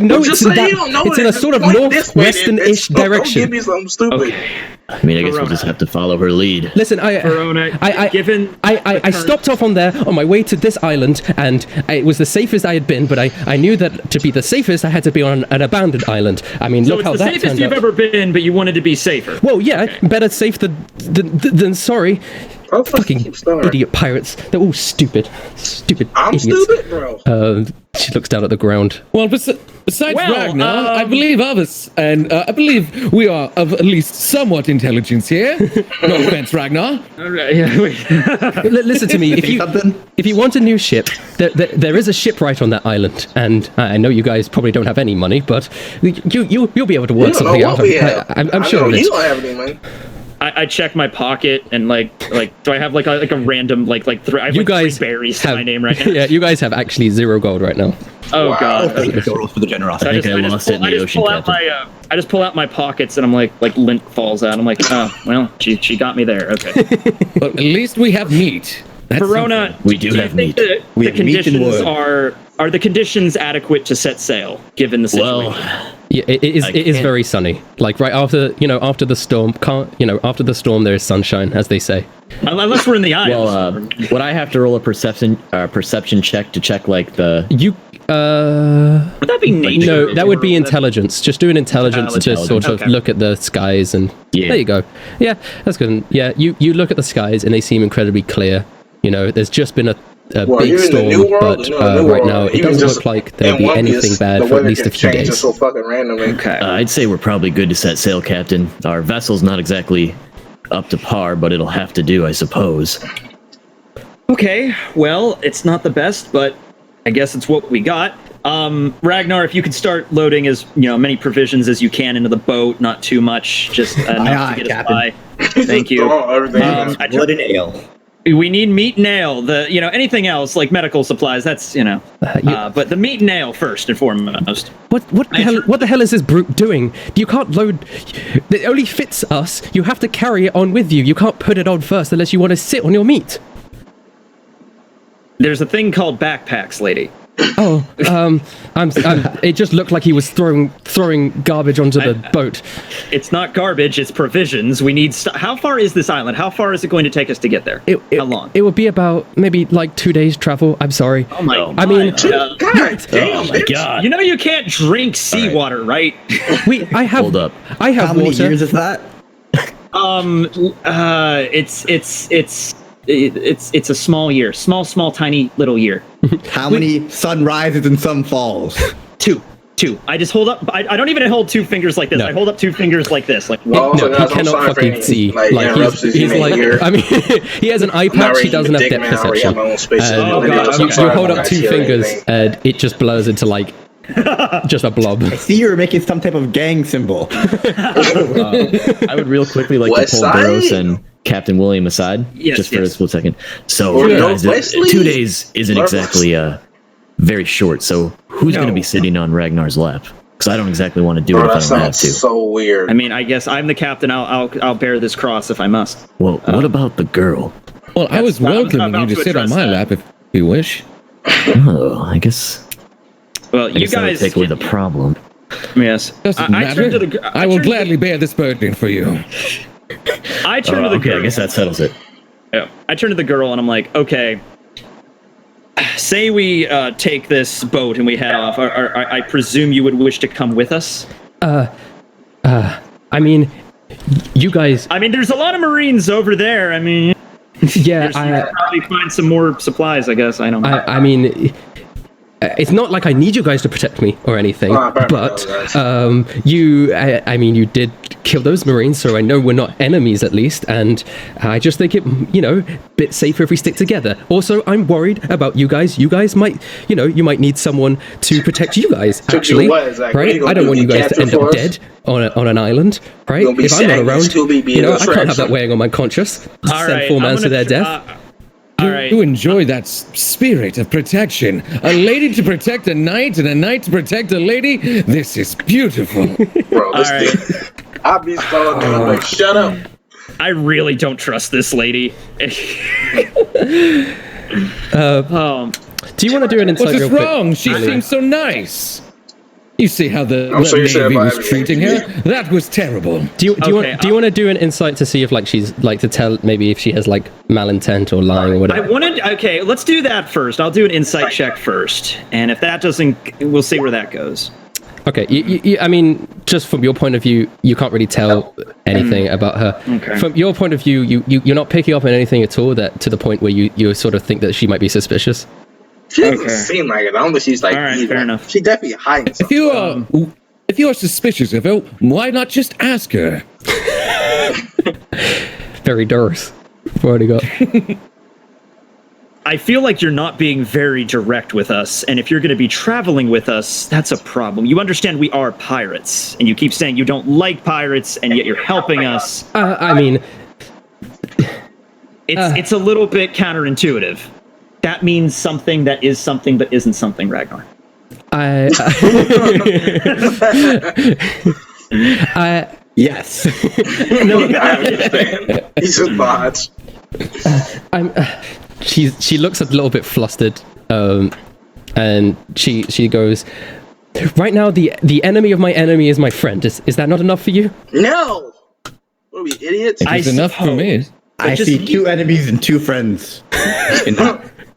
know it's in a sort of northwestern-ish direction. Don't give me something stupid. Okay. I mean, I guess we'll just have to follow her lead. Listen, Verona, I stopped off on there on my way to this island, and it was the safest I had been, but I knew that to be the safest, I had to be on an abandoned island. I mean, look how that turned out. So it's the safest you've ever been, but you wanted to be safer. Well, yeah, okay. Better safe than sorry. Fucking idiot pirates. They're all stupid. Stupid I'm idiots. stupid, bro. She looks down at the ground. Well, besides Ragnar, I believe others, and I believe we are of at least somewhat intelligence here. No offense, Ragnar. All right, yeah, listen to me. If you want a new ship, there is a shipwright on that island, and I know you guys probably don't have any money, but you'll be able to work something out. I'm sure of it. You don't have any money. I check my pocket and like do I have like a random I have you guys 3 berries to my name right now? Yeah, you guys have actually 0 gold right now. Oh wow. God! Thank you for the generosity. I just pull out my pockets and I'm like lint falls out. I'm like, oh well, she got me there. Okay. But at least we have meat. Verona, we do have meat. The conditions are the conditions adequate to set sail given the situation? Well, yeah, it is very sunny. Like right after the storm, after the storm there is sunshine, as they say. Unless we're in the Isles. Well, would I have to roll a perception check to check like the? Would that be nature? No, that would be intelligence. Just do an intelligence to sort of look at the skies and there you go. Yeah, that's good. Yeah, you look at the skies and they seem incredibly clear. There's just been a big storm, but right now it doesn't look like there'll be anything bad for at least a few days. So fucking randomly. Okay. I'd say we're probably good to set sail, Captain. Our vessel's not exactly up to par, but it'll have to do, I suppose. Okay, well, it's not the best, but I guess it's what we got. Ragnar, if you could start loading as many provisions as you can into the boat, not too much, just enough to get us by. Thank you. Blood and ale. We need meat and ale. Anything else like medical supplies. That's but the meat and ale first and foremost. What the hell is this brute doing? You can't load. It only fits us. You have to carry it on with you. You can't put it on first unless you want to sit on your meat. There's a thing called backpacks, lady. Oh, it just looked like he was throwing garbage onto the boat. It's not garbage, it's provisions. We need how far is this island? How far is it going to take us to get there? How long? It would be about maybe like 2 days travel. I'm sorry. Oh my god. I mean, God damn. Oh my god. You can't drink seawater, right? Hold up. I have How many water. years is that? It's a small year. Small, tiny little year. How many sunrises and sun falls? Two. I just hold up. I don't even hold 2 fingers like this. No. I hold up 2 fingers like this. Like No, he cannot fucking see. He's like, I mean, he has an eye patch. He doesn't have depth perception. You hold up 2 fingers, and it just blurs into like just a blob. I see you're making some type of gang symbol. I would real quickly like to pull Burroughs and Captain William aside, just for a split second. So, guys, 2 days isn't exactly very short. So, who's going to be sitting on Ragnar's lap? Because I don't exactly want to do it if I don't have to. So weird. I mean, I guess I'm the captain. I'll bear this cross if I must. Well, what about the girl? Well, I was welcoming you to sit on my lap if you wish. Oh, I guess. Well, you guys take away the problem. Yes. Doesn't matter. I will gladly bear this burden for you. I turn to the girl. I guess that settles it. Yeah. I turn to the girl and I'm like, okay, say we take this boat and we head off. I presume you would wish to come with us? I mean, you guys... I mean, there's a lot of Marines over there. I mean... Yeah, I probably find some more supplies, I guess. I don't know. I mean... It's not like I need you guys to protect me or anything, but you did kill those Marines, so I know we're not enemies at least, and I just think it, a bit safer if we stick together. Also, I'm worried about you guys. You guys might, you might need someone to protect you guys, actually, right? I don't want you guys to end up dead on an island, right? If I'm not around, I can't have that weighing on my conscience. Send 4 men to their death. All right. You enjoy that spirit of protection. A lady to protect a knight and a knight to protect a lady. This is beautiful. Bro, I'll be so like, shut up. I really don't trust this lady. Do you want to do an insight? What's wrong? She seems so nice. You see how the Navy was treating her? That was terrible. Do you want to do an insight to see if she's to tell maybe if she has malintent or lying or whatever? Okay, let's do that first. I'll do an insight check first, and if that doesn't, we'll see where that goes. Okay, I mean, just from your point of view, you can't really tell anything about her. Okay. From your point of view, you're not picking up on anything at all that to the point where you sort of think that she might be suspicious. She doesn't seem like it. I don't think she's like. All right, fair enough. She definitely hiding something. If you are suspicious of her, why not just ask her? Very Doris. Already got. I feel like you're not being very direct with us, and if you're going to be traveling with us, that's a problem. You understand we are pirates, and you keep saying you don't like pirates, and yet you're helping us. I mean, it's a little bit counterintuitive. That means something that is something but isn't something, Ragnar. Yes. No, I understand. He's just bots. She looks a little bit flustered, and she goes, right now the enemy of my enemy is my friend. Is that not enough for you? No. What are we, idiots? It's enough for me. I see 2 enemies and 2 friends.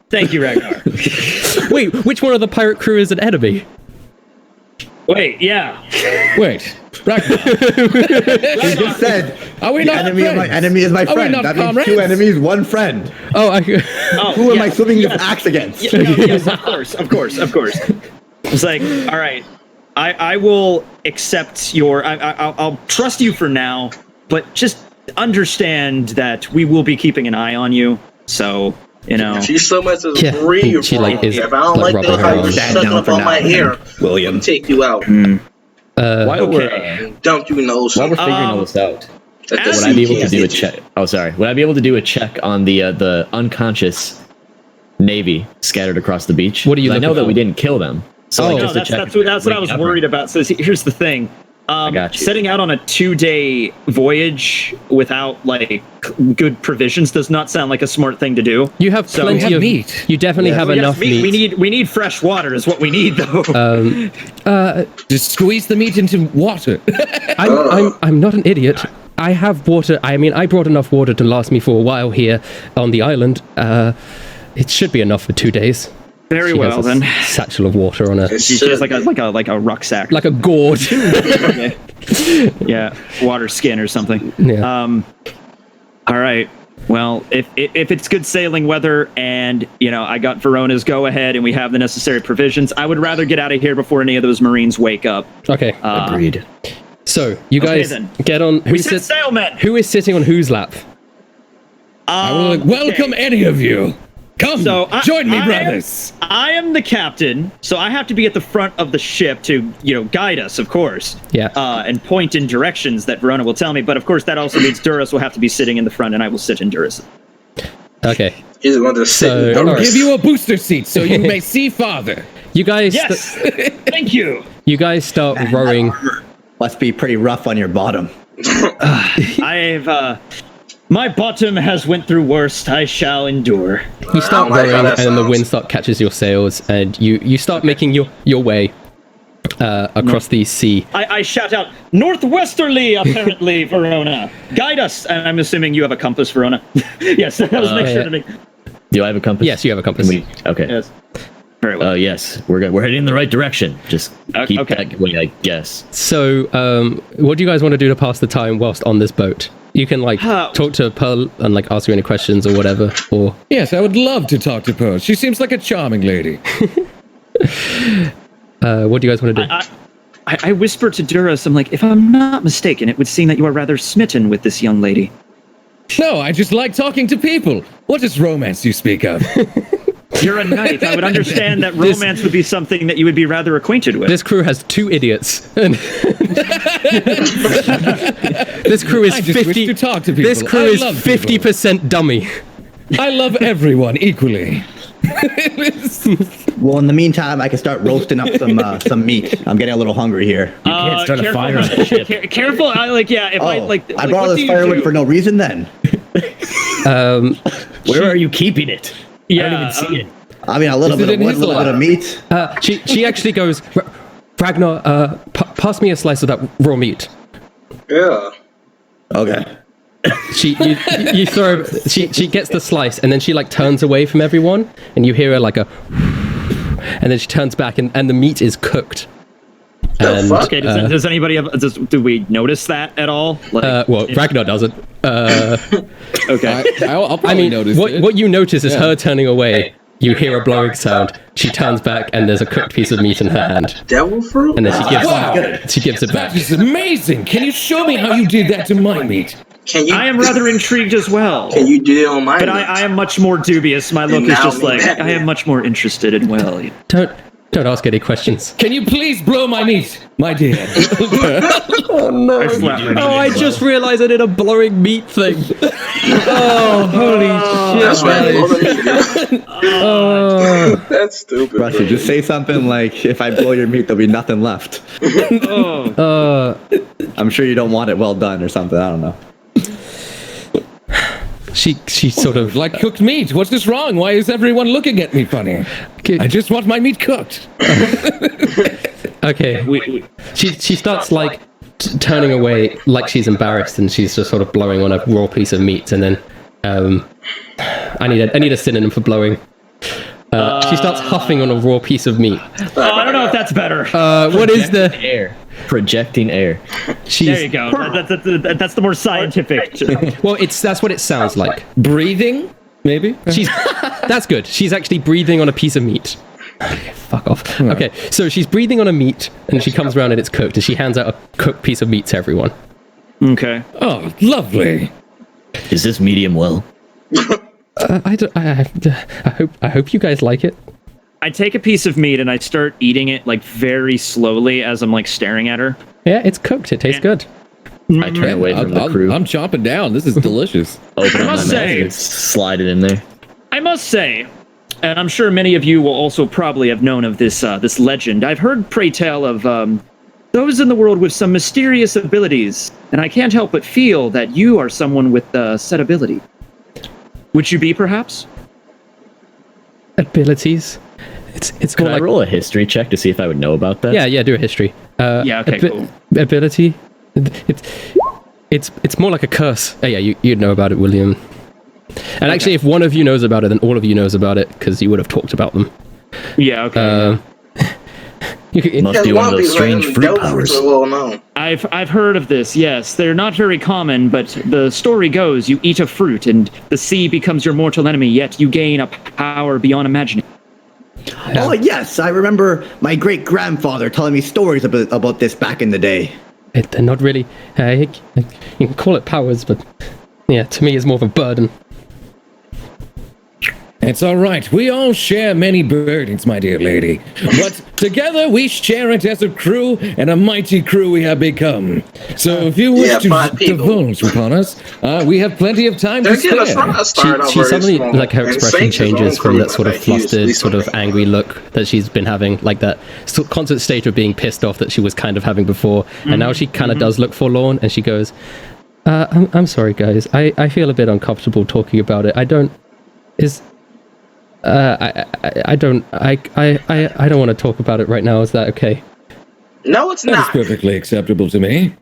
Thank you, Ragnar. Wait, which one of the pirate crew is an enemy? Wait, yeah. Wait, Ragnar. He just said, are we not enemy friends? of my enemy is my friend. That means 2 enemies, 1 friend. Who am I swinging this axe against? Yes, of course. It's like, all right, I will accept your. I'll trust you for now, but just understand that we will be keeping an eye on you. So. She's so much as breathe. She is if I don't like the how you're sucking up on my hair, William, take you out. Don't you know? While we're figuring all this out, would I be able to do a check? Oh, sorry. Would I be able to do a check on the unconscious Navy scattered across the beach? What do you? I know that we didn't kill them. So that's what I was worried about. So here's the thing. Setting out on a 2-day voyage without good provisions does not sound like a smart thing to do. You have plenty of meat. You definitely have enough meat. We need fresh water is what we need though. Just squeeze the meat into water. I'm not an idiot. I have water. I mean, I brought enough water to last me for a while here on the island. It should be enough for 2 days. Very well then. Satchel of water on her. She has like a rucksack, like a gourd. Yeah, water skin or something. Yeah. All right. Well, if it's good sailing weather and I got Verona's go ahead and we have the necessary provisions, I would rather get out of here before any of those Marines wake up. Okay. Agreed. So you guys get on. Who is sitting on whose lap? I will welcome any of you. Come, join me, brothers. I am the captain, so I have to be at the front of the ship to, guide us, of course. Yeah. And point in directions that Verona will tell me. But of course, that also means Duras will have to be sitting in the front, and I will sit in Duras. Okay. He's going to sit. I will give you a booster seat so you may see farther. You guys. Yes. Thank you. You guys start rowing. Must be pretty rough on your bottom. My bottom has went through worst. I shall endure. You start rowing, and then the wind catches your sails, and you start making your way across the sea. I shout out, northwesterly, apparently, Verona. Guide us. And I'm assuming you have a compass, Verona. Yes, that was make sure to make. Do I have a compass? Yes, you have a compass. Okay. Yes. Very well. Yes, we're heading in the right direction. Just keep that way, I guess. So, what do you guys want to do to pass the time whilst on this boat? You can talk to Pearl and ask her any questions or whatever. Or yes, I would love to talk to Pearl. She seems like a charming lady. What do you guys want to do? I whisper to Duras, I'm like, if I'm not mistaken, it would seem that you are rather smitten with this young lady. No, I just like talking to people. What is romance you speak of? You're a knight. I would understand that romance would be something that you would be rather acquainted with. This crew has 2 idiots. And this crew is I just 50. wish to talk to people. This crew I is love 50% dummy. I love everyone equally. Well, in the meantime, I can start roasting up some meat. I'm getting a little hungry here. You can't start a fire on the ship. Careful! I brought all this firewood for no reason then. Where are you keeping it? I don't even see it. I mean, a little bit of wood, a little bit of meat. She actually goes, Ragnar, pass me a slice of that raw meat. Yeah. Okay. She gets the slice, and then she like turns away from everyone, and you hear her like a, and then she turns back, and the meat is cooked. And, okay, does anybody have? Do we notice that at all? Like, well, Ragnar doesn't. Okay. I'll probably notice it. What you notice is her turning away. You hear a blowing sound. She turns back, and there's a cooked piece of meat in her hand. Devil fruit? And then she gives it back. That is amazing. Can you show me how you did that to my meat? I am rather intrigued as well. Can you do it on my But I am much more dubious. My look is just like, I am much more interested in, well... Don't ask any questions. Can you please blow my meat, my dear? Oh no! I just realized I did a blowing meat thing. Oh, holy shit! That's right. That's stupid. Rusty, just say something like, "If I blow your meat, there'll be nothing left." I'm sure you don't want it well done or something. I don't know. She sort of Like cooked meat. What's this wrong? Why is everyone looking at me funny? I just want my meat cooked. Okay. She starts like turning away, like she's embarrassed, and she's just sort of blowing on a raw piece of meat, and then I need a synonym for blowing. She starts huffing on a raw piece of meat. I don't know if that's better. What is the air? Projecting air. There you go. That's the more scientific. Well, that's what it sounds like. Breathing, maybe. That's good. She's actually breathing on a piece of meat. Fuck off. Okay, so she's breathing on a meat, and she comes around and it's cooked, and she hands out a cooked piece of meat to everyone. Okay. Oh, lovely. Is this medium well? I hope you guys like it. I take a piece of meat and I start eating it like very slowly as I'm like staring at her. Yeah, it's cooked. It tastes good. I turn away from the crew. I'm chomping down. This is delicious. Open up my must mouth say- and slide it in there. I must say, and I'm sure many of you will also probably have known of this this legend. I've heard pray tell of those in the world with some mysterious abilities, and I can't help but feel that you are someone with said ability. Would you be, perhaps? Abilities. It's Could more I like roll a history check to see if I would know about that? yeah, do a history. Yeah, okay, cool. Ability. It's more like a curse. Oh, yeah, you'd know about it, William. And actually, if one of you knows about it, then all of you knows about it because you would have talked about them. Yeah, okay. Must be one of those strange fruit powers. I've heard of this, yes. They're not very common, but the story goes you eat a fruit and the sea becomes your mortal enemy, yet you gain a power beyond imagining. Oh yes, I remember my great grandfather telling me stories about this back in the day. They're not really. You can call it powers, but yeah, to me, it's more of a burden. It's all right. We all share many burdens, my dear lady. But together we share it as a crew, and a mighty crew we have become. So if you wish to divulge upon us, we have plenty of time to spare. She suddenly, like, her expression changes from that sort of flustered, sort of angry look that she's been having, like that constant state of being pissed off that she was kind of having before. And now she kind of does look forlorn, and she goes, I'm sorry, guys. I feel a bit uncomfortable talking about it. I don't want to talk about it right now. Is that okay? No, it's not. That's perfectly acceptable to me.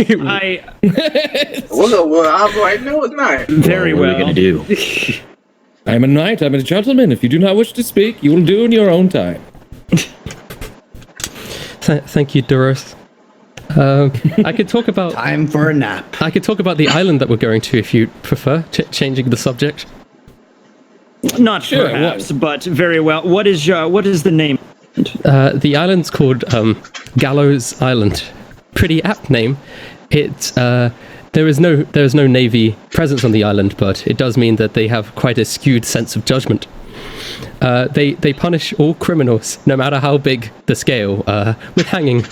Well, I'm like, no, it's not. Very well. What are we gonna do? I'm a knight. I'm a gentleman. If you do not wish to speak, you will do in your own time. Thank you, Duros. I could talk about time for a nap. I could talk about the island that we're going to if you prefer, changing the subject. Not sure, perhaps, but very well. What is the name? The island's called Gallows Island. Pretty apt name. There is no Navy presence on the island, but it does mean that they have quite a skewed sense of judgment. They punish all criminals, no matter how big the scale, with hanging.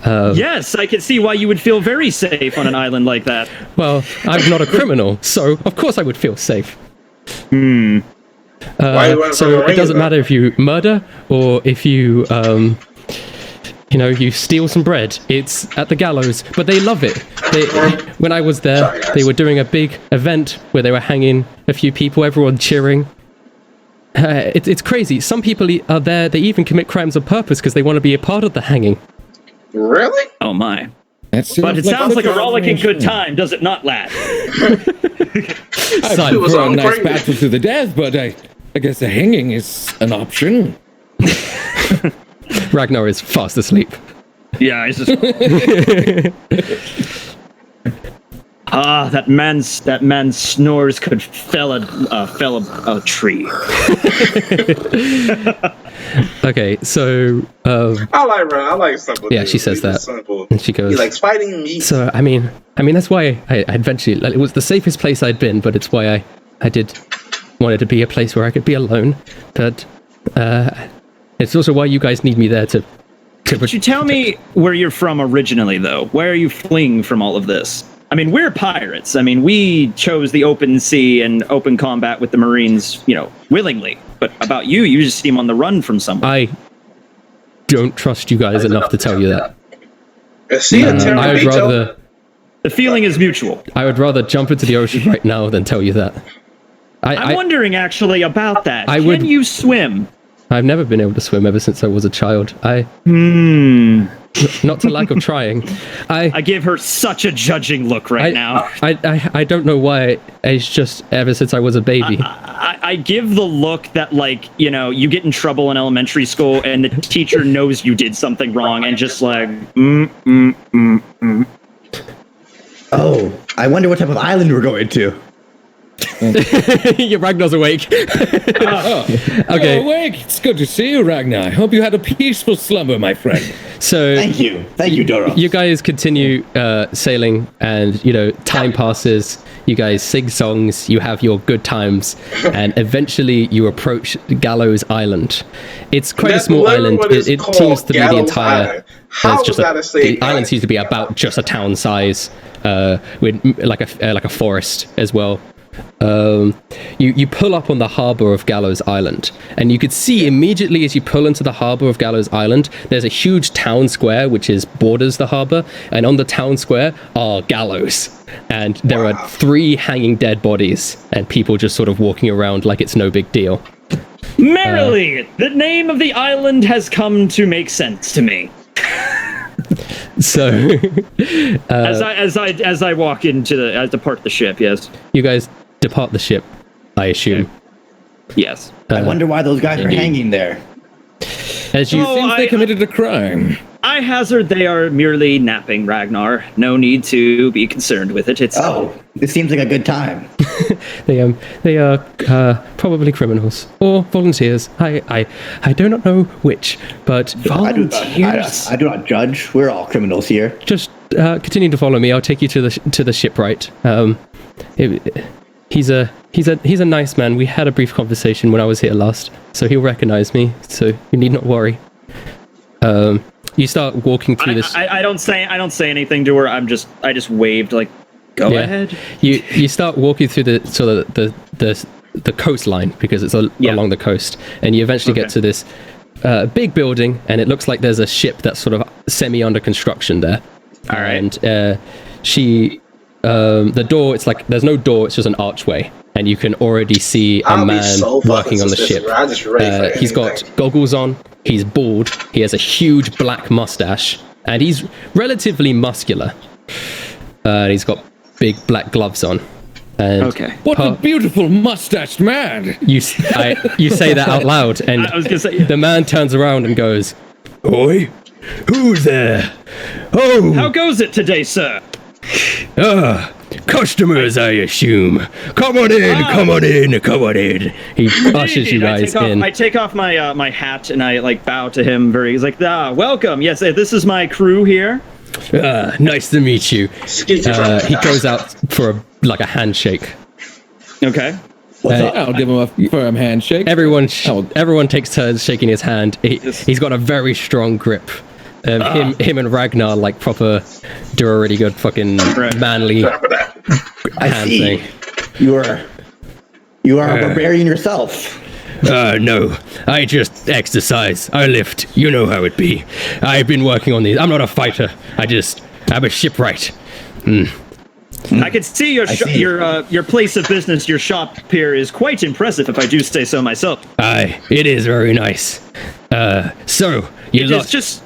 Yes, I can see why you would feel very safe on an island like that. Well, I'm not a criminal, so of course I would feel safe. So it doesn't matter if you murder or if you, you steal some bread. It's at the gallows, but they love it. When I was there, they were doing a big event where they were hanging a few people, everyone cheering. It's crazy. Some people are there, they even commit crimes on purpose because they want to be a part of the hanging. Really? Oh my. But it sounds like a rollicking good time, does it not, lad? I've a nice battle to the death, but I guess the hanging is an option. Ragnar is fast asleep. Yeah, he's just... that man's snores could fell a tree. Okay, so I like simple. Yeah, dude. she says that, simple. and she goes, He likes fighting meat. So I mean that's why I eventually, it was the safest place I'd been, but it's why I wanted to be a place where I could be alone. But it's also why you guys need me there to. Could you tell me where you're from originally, though? Where are you fleeing from all of this? I mean, we're pirates. I mean, we chose the open sea and open combat with the Marines, willingly. But about you just seem on the run from somewhere. I don't trust you guys enough to tell you that. I would rather... The feeling is mutual. I would rather jump into the ocean right now than tell you that. I'm wondering, actually, about that. Can you swim? I've never been able to swim ever since I was a child. Not to lack of trying. I give her such a judging look now. I don't know why. It's just ever since I was a baby. I give the look that, you get in trouble in elementary school and the teacher knows you did something wrong and just Oh, I wonder what type of island we're going to. Your Ragnar's awake. Okay. Awake. It's good to see you, Ragnar. I hope you had a peaceful slumber, my friend. So thank you, Doro. You guys continue sailing, and time passes. You guys sing songs. You have your good times, and eventually you approach Gallows Island. It's quite a small island. It seems to be the entire. The island seems to be about just a town size, with like a forest as well. You pull up on the harbor of Gallows Island, and you could see immediately as you pull into the harbor of Gallows Island, there's a huge town square which borders the harbor, and on the town square are gallows, and there are 3 hanging dead bodies, and people just sort of walking around like it's no big deal. Merrily, the name of the island has come to make sense to me. So, as I walk as depart the ship, yes. You guys depart the ship, I assume. Okay. Yes. I wonder why those guys are hanging there. As you think they committed a crime. I hazard they are merely napping, Ragnar. No need to be concerned with it. It seems like a good time. They are probably criminals or volunteers. I do not know which, but volunteers. I do not judge. We're all criminals here. Just continue to follow me. I'll take you to the shipwright. He's a nice man. We had a brief conversation when I was here last, so he'll recognize me. So you need not worry. You start walking through this. I don't say anything to her. I just waved go ahead. You start walking through the coastline because it's along the coast, and you eventually get to this big building, and it looks like there's a ship that's sort of semi under construction there. All right. And the door, it's like there's no door, it's just an archway, and you can already see a man working on the ship. He's got goggles on, he's bald, he has a huge black mustache, and he's relatively muscular. He's got big black gloves on. And what a beautiful mustached man! You say that out loud, and I was gonna say, the man turns around and goes, "Oi, who's there? Oh, how goes it today, sir?" Customers, I assume. Come on in, come on in, come on in. He ushers you guys in. I take off my my hat and I like bow to him. He's like, welcome. Yes, this is my crew here. Nice to meet you. He goes out for a handshake. Okay. I'll give him a firm handshake. Everyone takes turns shaking his hand. He's got a very strong grip. Him and Ragnar like proper do a really good fucking manly hand thing. You are a barbarian yourself. No, I just exercise. I lift. You know how it be. I've been working on these. I'm not a fighter. I'm a shipwright. I can see your place of business, your shop here is quite impressive, if I do say so myself. Aye, it is very nice. So you lost.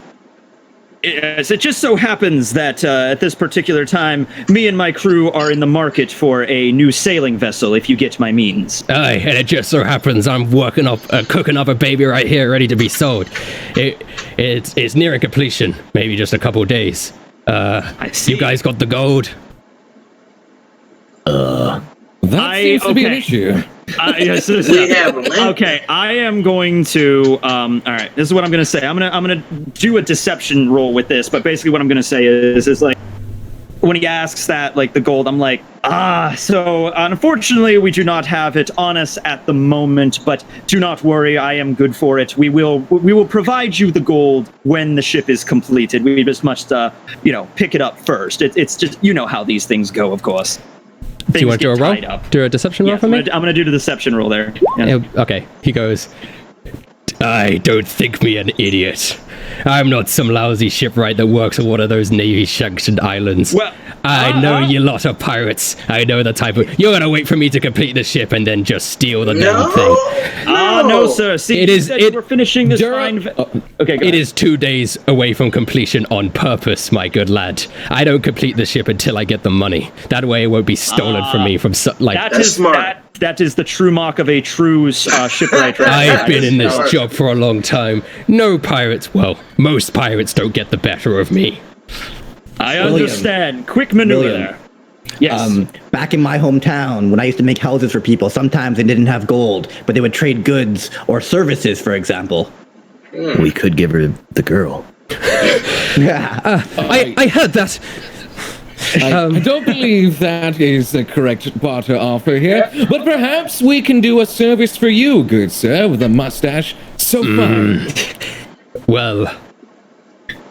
It just so happens that at this particular time, me and my crew are in the market for a new sailing vessel, if you get my means. Aye, and it just so happens I'm cooking up a baby right here, ready to be sold. It's nearing completion, maybe just a couple days. I see. You guys got the gold? That seems to be an issue. Okay, I am going to. All right, this is what I'm going to say. I'm gonna do a deception roll with this, but basically what I'm going to say is like when he asks that like the gold, I'm like, so unfortunately we do not have it on us at the moment, but do not worry, I am good for it. We will provide you the gold when the ship is completed. We just must pick it up first. It's just how these things go, of course. Do you want to do a roll? Do a deception roll for me? I'm going to do the deception roll there. Yeah. Okay, he goes, I don't think me an idiot. I'm not some lousy shipwright that works on one of those Navy-sanctioned islands. Well, I know you lot of pirates. I know the type of... You're going to wait for me to complete the ship and then just steal the damn thing. No, sir. See, we're finishing this fine... Okay, it is 2 days away from completion on purpose, my good lad. I don't complete the ship until I get the money. That way it won't be stolen from me from... That's smart. That is the true mark of a true shipwright. I've been in this job for a long time. No pirates, well, most pirates don't get the better of me. I understand. Quick maneuver there. Yes. Back in my hometown, when I used to make houses for people, sometimes they didn't have gold, but they would trade goods or services, for example. We could give her the girl. I heard that. I don't believe that is the correct barter offer here, but perhaps we can do a service for you, good sir, with a mustache so fine. Well,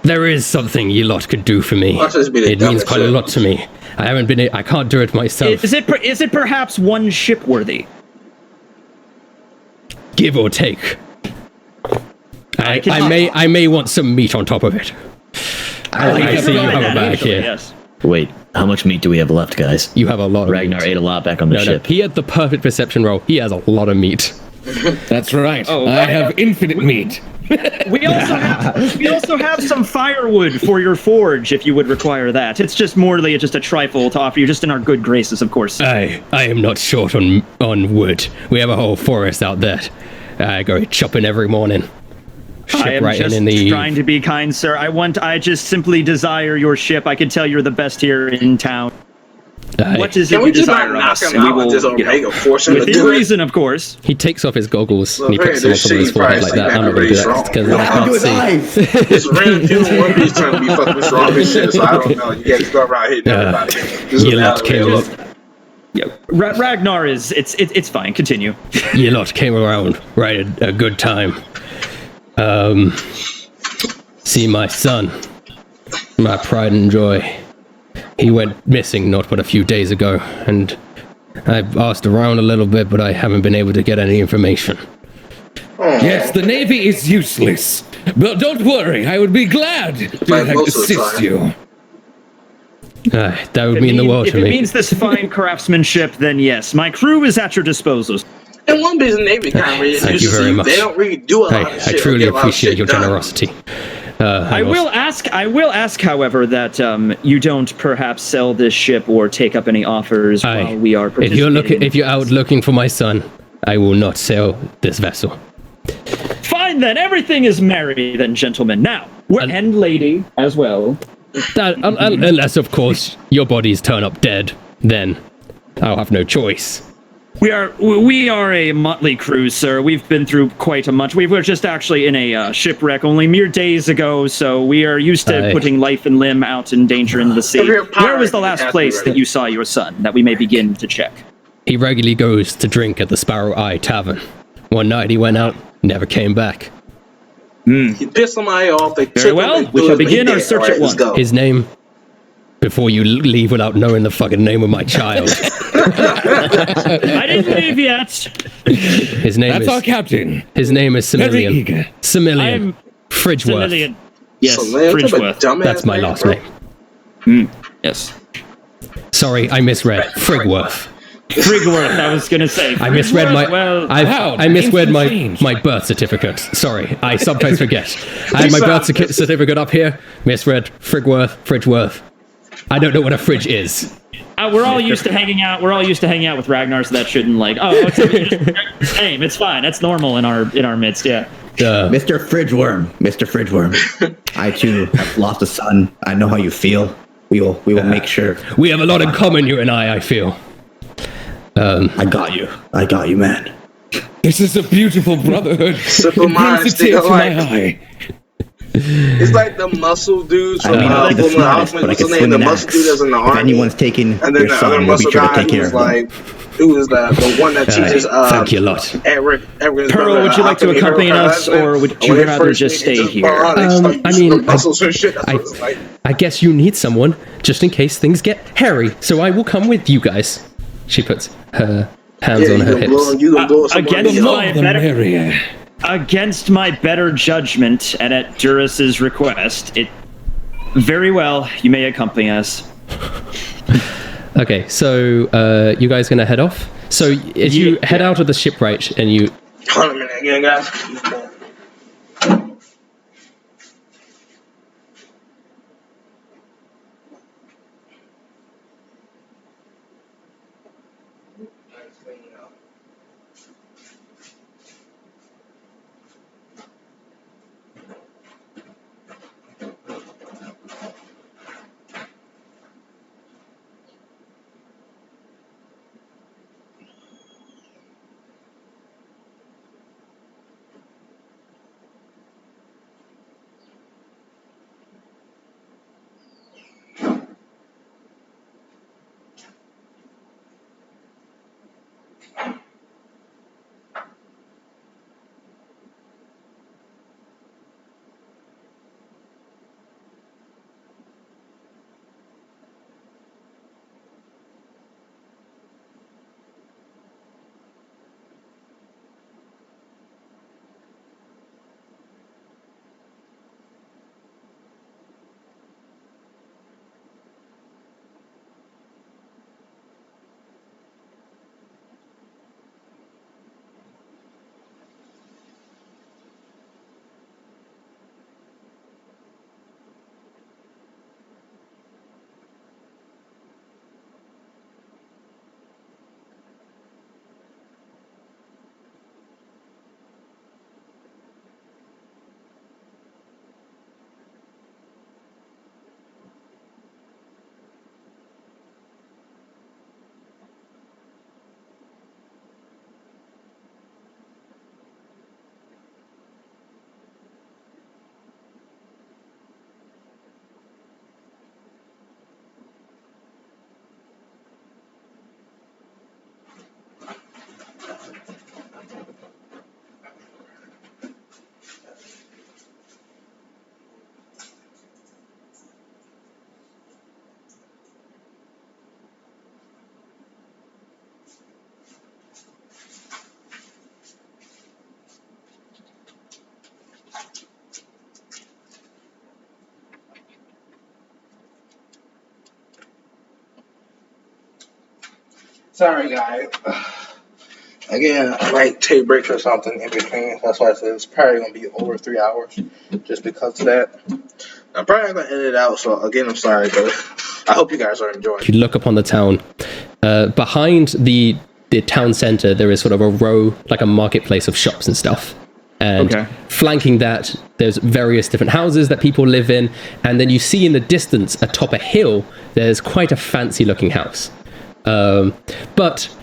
there is something you lot could do for me. It means quite a lot to me. I can't do it myself. Is it perhaps one shipworthy? Give or take. I may want some meat on top of it. I see you have a bag here. Yes. Wait, how much meat do we have left, guys? You have a lot of Ragnar ate a lot back on the ship. He had the perfect perception roll. He has a lot of meat. That's right. I have infinite meat. We also have some firewood for your forge if you would require that. It's just morally just a trifle to offer you, just in our good graces, of course. I am not short on wood. We have a whole forest out there. I go chopping every morning. I am just trying to be kind, sir. I just simply desire your ship. I can tell you're the best here in town. What is it you desire of us? And we will, with your reason, of course. He takes off his goggles and he puts them on top of his forehead like that. I'm not going to do that because I can't see. It's random people One Piece trying to be fucking strong and shit, so I don't know. You guys go around hitting everybody. You lot came up. Yeah, Ragnar is. It's fine. Continue. You lot came around right at a good time. See my son, my pride and joy. He went missing not but a few days ago, and I've asked around a little bit, but I haven't been able to get any information. Yes, the Navy is useless, but don't worry, I would be glad to assist you. That would mean the world to me. If it means this fine craftsmanship, then yes, my crew is at your disposal. And One Piece Navy kind of Thank you very much. They don't really do a lot of shit. I truly appreciate your generosity. I will ask, however, that you don't perhaps sell this ship or take up any offers while we are participating. If you're out looking for my son, I will not sell this vessel. Fine then, everything is merry then, gentlemen. Now, and lady as well. Unless, of course, your bodies turn up dead, then I'll have no choice. We are a motley crew, sir. We've been through quite a much. We were just actually in a shipwreck only mere days ago, so we are used to putting life and limb out in danger in the sea. Where was the last place that you saw your son, that we may begin to check? He regularly goes to drink at the Sparrow Eye Tavern. One night he went out, never came back. He pissed somebody off. Very well, we shall begin our search at once. His name, before you leave without knowing the fucking name of my child. I didn't leave yet. His name That's our captain. His name is Similian. Similian. Fridgeworth. Similian. Yes, Fridgeworth. That's my last name. Yes. Sorry, I misread. Frigworth. Frigworth, I was gonna say. I misread my. I misread change. my birth certificate. Sorry, I sometimes forget. I had my birth certificate up here. Misread Fridgeworth. I don't know what a fridge is. We're all used to hanging out. We're all used to hanging out with Ragnar, so that shouldn't it's name. It's fine. That's normal in our midst. Yeah. Mr. Fridgeworm. Mr. Fridgeworm. I too have lost a son. I know how you feel. We will make sure. We have a lot in common, you and I feel. I got you, man. This is a beautiful brotherhood. Simple minds think alike. It's like the muscle dudes from the muscle dude that's in the army. If anyone's taking and then your the son, other we'll be muscle sure to guy take care who's of him. like, who is the one that teaches Thank you a lot. Eric Pearl, would you like to accompany us, or would you rather just stay here? I guess you need someone just in case things get hairy, so I will come with you guys. She puts her hands on her hips. Against my better judgment and at Duras's request, very well, you may accompany us. Okay, so you guys gonna head off? So as you head out of the shipwreck and you... Hold on a minute again, guys. Sorry, guys. Again, I might take breaks or something in between. That's why I said it's probably going to be over 3 hours just because of that. I'm probably going to edit it out, so again, I'm sorry, but I hope you guys are enjoying. If you look upon the town, behind the town center, there is sort of a row, like a marketplace of shops and stuff. And flanking that, there's various different houses that people live in. And then you see in the distance, atop a hill, there's quite a fancy looking house. But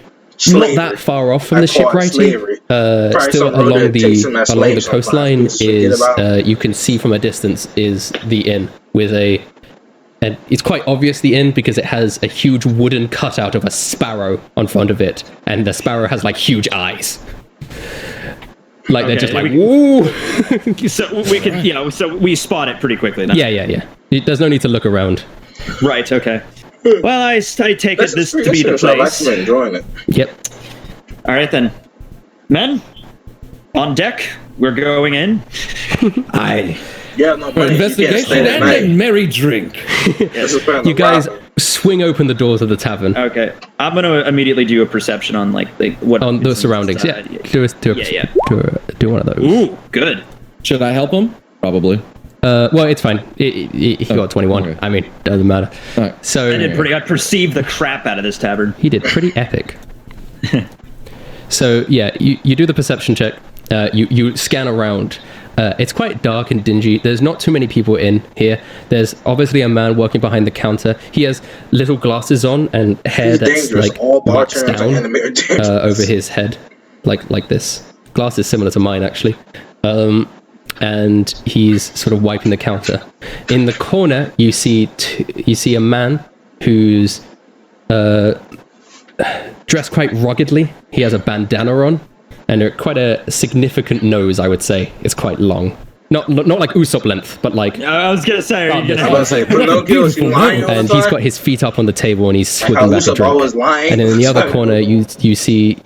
not that far off from the shipwrighting. Still along the coastline is, you can see from a distance, is the inn with and it's quite obvious the inn because it has a huge wooden cutout of a sparrow on front of it, and the sparrow has like huge eyes. Like they're just like, woo! So we can, so we spot it pretty quickly. Then. Yeah. There's no need to look around. Right. Okay. Well, I take it this to be the place. I'm enjoying it. Yep. All right then, men, on deck. We're going in. Investigation and a merry drink. You guys swing open the doors of the tavern. Okay, I'm gonna immediately do a perception on what on the surroundings. Yeah, do one of those. Ooh, good. Should I help him? Probably. Well, it's fine. He got 21. Okay. I mean, doesn't matter. Right. So I perceived the crap out of this tavern. He did pretty epic. So yeah, you do the perception check. You scan around. It's quite dark and dingy. There's not too many people in here. There's obviously a man working behind the counter. He has little glasses on and hair that's like waxed down over his head, like this. Glasses similar to mine actually. And he's sort of wiping the counter. In the corner, you see a man who's dressed quite ruggedly. He has a bandana on. And quite a significant nose, I would say. It's quite long. Not like Usopp length, but like... I was going to say... And he's got his feet up on the table and he's swigging back a drink. And in the other corner, you see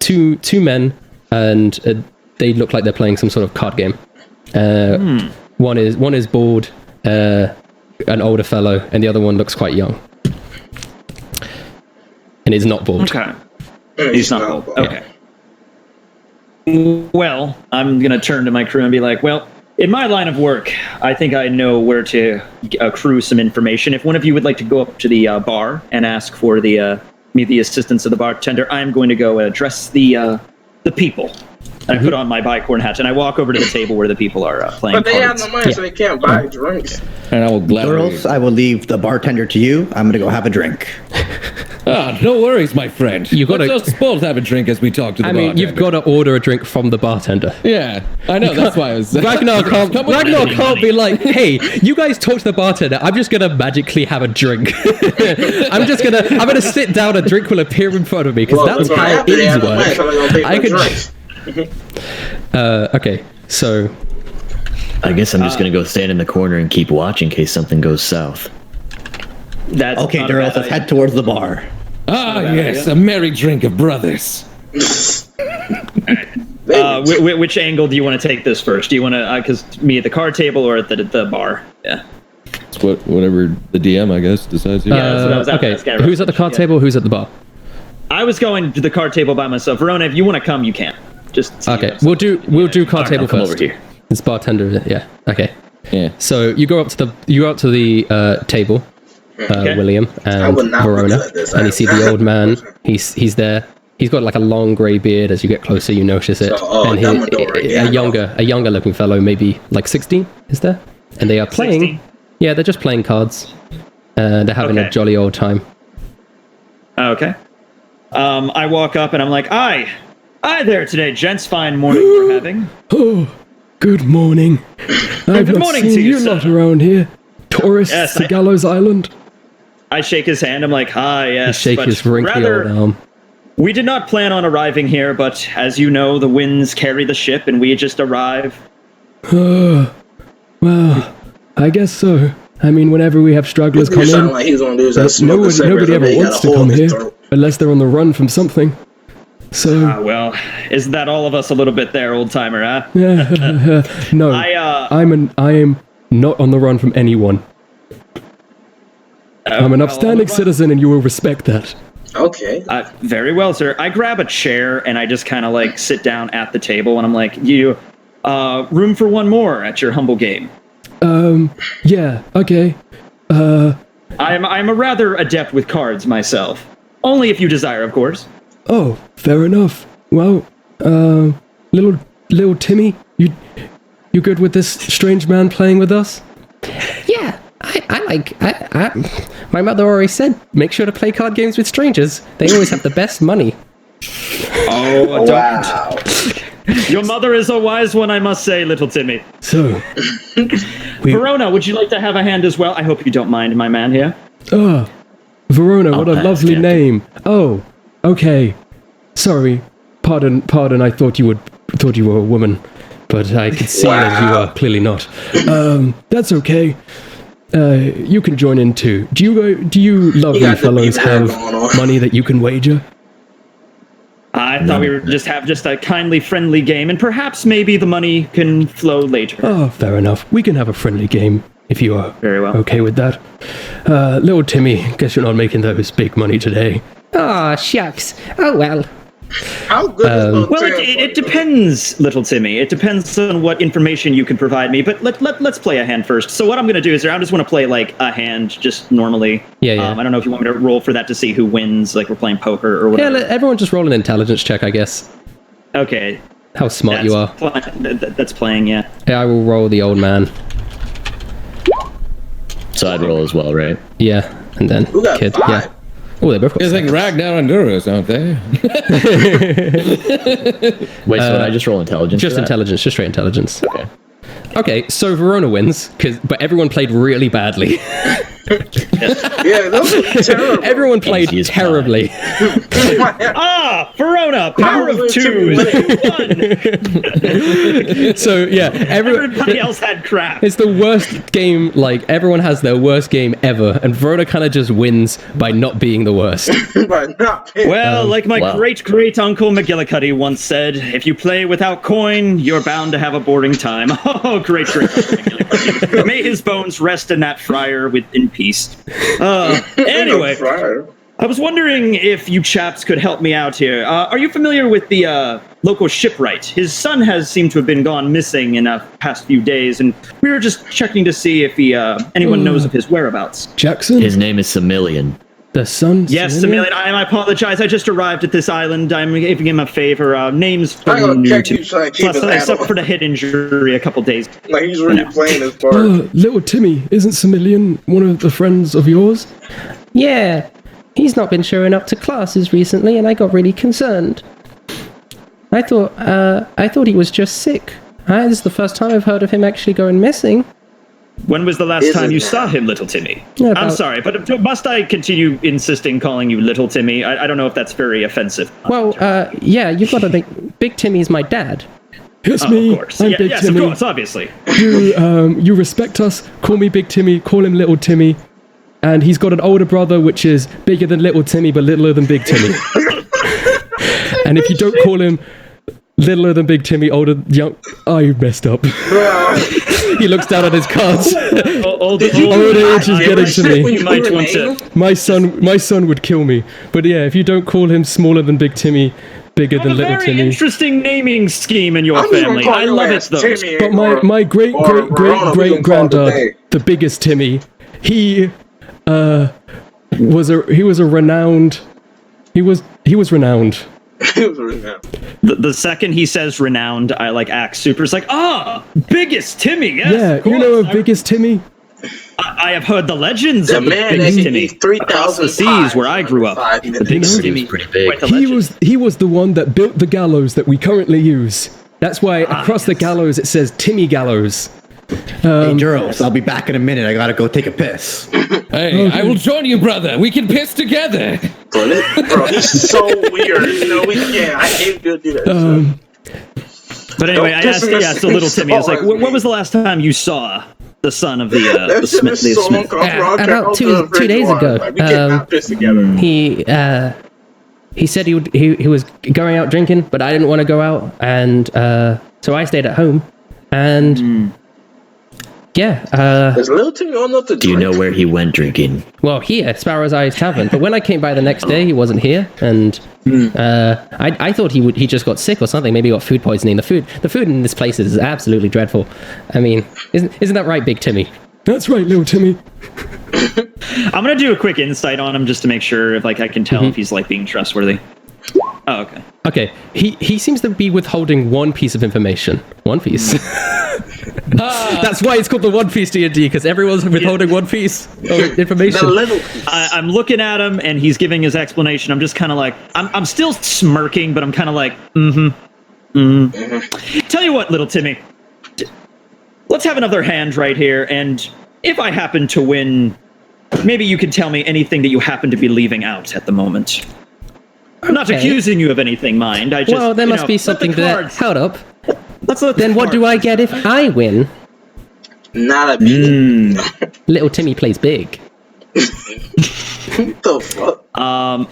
two men, and they look like they're playing some sort of card game. One is bald, an older fellow, and the other one looks quite young. And he's not bald. Okay. He's not bald. Okay. Well, I'm going to turn to my crew and be like, well, in my line of work, I think I know where to accrue some information. If one of you would like to go up to the bar and ask for the assistance of the bartender, I'm going to go address the people. And I put on my bicorn hat and I walk over to the table where the people are playing cards. But they have no money, so they can't buy drinks. And I will gladly... Girls, I will leave the bartender to you. I'm going to go have a drink. No worries, my friend. Let's both have a drink as we talk to the bartender. I mean, you've got to order a drink from the bartender. Yeah, I know. That's why I was... Ragnar can't be like, hey, you guys talk to the bartender. I'm just going to magically have a drink. I'm going to sit down. A drink will appear in front of me because that's how easy works. I could... okay, so... I guess I'm just going to go stand in the corner and keep watch in case something goes south. That's okay, Duros, let's head towards the bar. Yes, a merry drink of brothers. Which angle do you want to take this first? Do you want to, because me at the card table or at the bar? Yeah. It's whatever the DM, I guess, decides. Okay, who's at the card table? Who's at the bar? I was going to the card table by myself. Verona, if you want to come, you can. Just okay. We'll do card table first. Over here. It's bartender. Yeah. Okay. Yeah. So you go up to the table, William and Verona, and you see the old man. He's there. He's got like a long grey beard. As you get closer, you notice it. And a younger looking fellow, maybe like 16, is there? And they are playing. 16? Yeah, they're just playing cards. They're having a jolly old time. Okay. I walk up and I'm like, Hi there today, gents. Fine morning we're having. Oh, good morning. I've not seen you lot around here. Tourists to Gallows Island. I shake his hand. I'm like, hi, yes. You shake his wrinkly old arm. We did not plan on arriving here, but as you know, the winds carry the ship and we just arrive. Well, I guess so. I mean, whenever we have stragglers come in, like nobody ever wants to come here unless they're on the run from something. So well, isn't that all of us a little bit there, old timer, huh? No, I am not on the run from anyone. I'm an upstanding citizen, and you will respect that. Okay. Very well, sir. I grab a chair and I just kind of like sit down at the table, and I'm like, "You, room for one more at your humble game." Yeah. Okay. I'm a rather adept with cards myself. Only if you desire, of course. Oh, fair enough. Well, little little Timmy, you good with this strange man playing with us? Yeah, my mother always said, make sure to play card games with strangers. They always have the best money. Oh, wow. Your mother is a wise one, I must say, little Timmy. So, Verona, would you like to have a hand as well? I hope you don't mind, my man here. Oh, Verona, what a lovely name. Oh, okay. Sorry. Pardon, I thought you were a woman, but I could see that you are clearly not. That's okay. You can join in too. Do you lovely fellows have money that you can wager? I thought we would just have a kindly, friendly game, and perhaps maybe the money can flow later. Oh, fair enough. We can have a friendly game if you are very well okay with that. Little Timmy, guess you're not making those big money today. Aw, shucks. Oh well. How good is well, it depends, little Timmy. It depends on what information you can provide me. But let's play a hand first. So what I'm going to do is I just want to play like a hand just normally. Yeah. I don't know if you want me to roll for that to see who wins, like we're playing poker or whatever. Yeah, everyone just roll an intelligence check, I guess. Okay. How smart you are. That's playing, yeah. Yeah, I will roll the old man. So I'd roll as well, right? Yeah, and then kid. 5? Yeah. Oh, they both got It's like Ragnar and Duros, aren't they? Wait, so did I just roll intelligence? Just intelligence, just straight intelligence. Okay. Okay, so Verona wins, but everyone played really badly. Yeah, that was terrible. Everyone played terribly. Verona, power of 2. So yeah, everybody else had crap. It's the worst game. Like everyone has their worst game ever, and Verona kind of just wins by not being the worst. Well, like my great uncle McGillicuddy once said, if you play without coin, you're bound to have a boring time. Oh, great uncle McGillicuddy. May his bones rest in that friar in peace. Anyway, I was wondering if you chaps could help me out here. Are you familiar with the local shipwright? His son has seemed to have been gone missing in the past few days, and we were just checking to see if anyone knows of his whereabouts. Jackson? His name is Similian. The son? Yes, Similian. I apologize. I just arrived at this island. I'm giving him a favor. Name's new to me. Plus, I suffered a head injury a couple days. Like he's really playing his part. Little Timmy, isn't Similian one of the friends of yours? Yeah. He's not been showing up to classes recently, and I got really concerned. I thought he was just sick. This is the first time I've heard of him actually going missing. When was the last time you saw him, little Timmy? Yeah, I'm sorry, but must I continue insisting calling you little Timmy? I don't know if that's very offensive. Well, yeah, you've got to think, Big Timmy's my dad. It's me. Of course. I'm Big yes, Timmy. of course, obviously. You respect us. Call me Big Timmy. Call him Little Timmy. And he's got an older brother, which is bigger than Little Timmy, but littler than Big Timmy. And if you don't call him littler than Big Timmy, young, I messed up. He looks down at his cards. Old age is getting to me. You might want to. My son would kill me. But yeah, if you don't call him smaller than Big Timmy, bigger than Little Timmy. Very interesting naming scheme in your family. I love it though. But my great granddad, the biggest Timmy, he was renowned. The second he says renowned, I act super. It's like, biggest Timmy. Yes, yeah, you know of biggest Timmy. I have heard the legends of the biggest Timmy across the seas where I grew up. The biggest Timmy, pretty big. He was the one that built the gallows that we currently use. That's why across the gallows it says Timmy Gallows. Hey, Duros, I'll be back in a minute. I gotta go take a piss. Hey, I will join you, brother. We can piss together. Bro, he's so weird. You know, we can't. I hate to do that. But anyway, I asked little Timmy. I was like, when was the last time you saw the son of the Smith? About two days ago. Like, we cannot piss together. He said he was going out drinking, but I didn't want to go out, and so I stayed at home. And yeah, Does little Timmy know enough to do you know where he went drinking? well, here, Sparrow's Eyes Tavern. But when I came by the next day, he wasn't here, and I thought he just got sick or something. Maybe he got food poisoning. The food in this place is absolutely dreadful. I mean, isn't that right, Big Timmy? That's right, Little Timmy. I'm gonna do a quick insight on him just to make sure if I can tell if he's being trustworthy. Oh, okay. Okay, he seems to be withholding one piece of information. One piece. That's why it's called the One Piece D&D, because everyone's withholding one piece of information. The little piece. I'm looking at him, and he's giving his explanation. I'm just kind of like, I'm still smirking, but I'm kind of like, Tell you what, little Timmy, let's have another hand right here, and if I happen to win, maybe you can tell me anything that you happen to be leaving out at the moment. I'm not accusing you of anything, mind. I just, well, there must be something there. Hold up. Then what do I get if I win? Not a beat. Little Timmy plays big. What the fuck?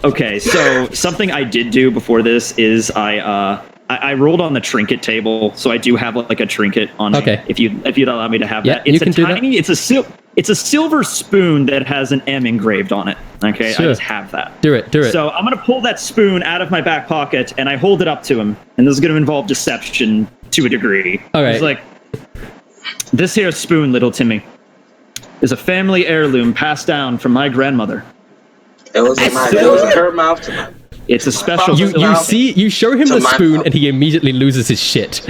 Okay, so something I did do before this is I rolled on the trinket table, so I do have like a trinket on me. Okay. If you'd allow me to have Yeah, that. you It's can a do that. tiny, it's a silver spoon that has an M engraved on it. Okay, Sure. I just have that. Do it. So I'm gonna pull that spoon out of my back pocket and I hold it up to him, and this is gonna involve deception to a degree. All right. It's like, this here spoon, little Timmy, is a family heirloom passed down from my grandmother. It was in her mouth to my. It's a special. You show him the spoon and he immediately loses his shit.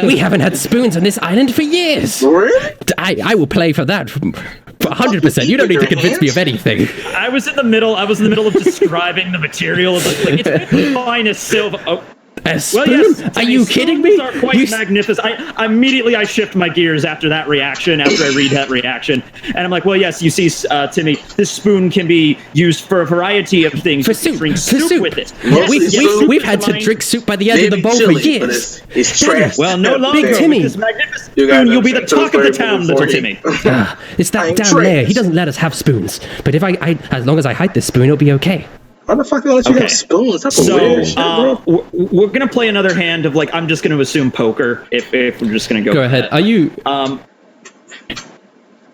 We haven't had spoons on this island for years. Really? I will play for that. For 100%. You don't need to convince me of anything. I was in the middle of describing the material of the, like, it's the finest silver. Oh. A spoon? Well, yes, Are you kidding me? Are quite magnificent. I immediately shift my gears after that reaction. After I read that reaction, and I'm like, well, yes, you see, Timmy, this spoon can be used for a variety of things. For soup. Drink For soup soup. with it. We've had to drink soup by the end of the bowl for years. It's trash. Well, no longer. Big Timmy. With this magnificent spoon, you'll be the talk of the town, little Timmy. It's that I'm damn trash. mayor. He doesn't let us have spoons. But if I as long as I hide this spoon, it'll be okay. Why the fuck they let you have spoons? That's a weird shit, bro. We're gonna play another hand of, like, I'm just gonna assume poker if we're just gonna go. Go with ahead. that. Are you?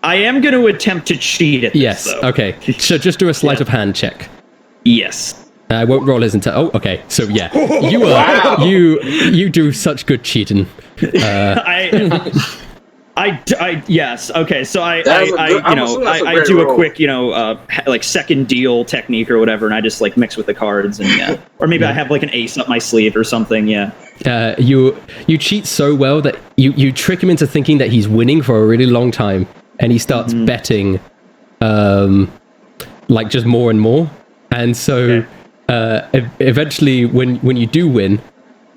I am going to attempt to cheat at Yes. this, though. Okay. So just do a sleight of hand check. Yes. I won't roll his entire. Oh, okay. So yeah, you are you do such good cheating. Yes. Okay. So I great do a roll. quick, like second deal technique or whatever, and I just like mix with the cards and or maybe I have like an ace up my sleeve or something. Yeah. You cheat so well that you trick him into thinking that he's winning for a really long time, and he starts betting, like just more and more, and so eventually when you do win.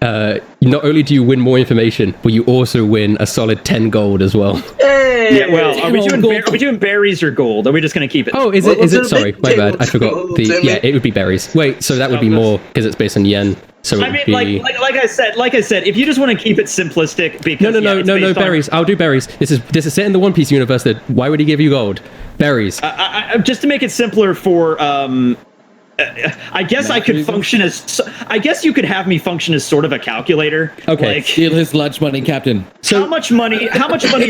Not only do you win more information, but you also win a solid 10 gold as well. Hey! Yeah. Well, are we doing berries or gold? Are we just gonna keep it? Oh, is What it? was Is it? it? Sorry, my bad. I forgot. Yeah, it would be berries. Wait, so that would be more because it's based on yen. So it I would mean, be. like I said, if you just want to keep it simplistic, because No, it's based on- berries. I'll do berries. This is set in the One Piece universe. That why would he give you gold? Berries. Just to make it simpler for I guess I could function as. I guess you could have me function as sort of a calculator. Okay. Like, Steal his lunch money, Captain. So how much money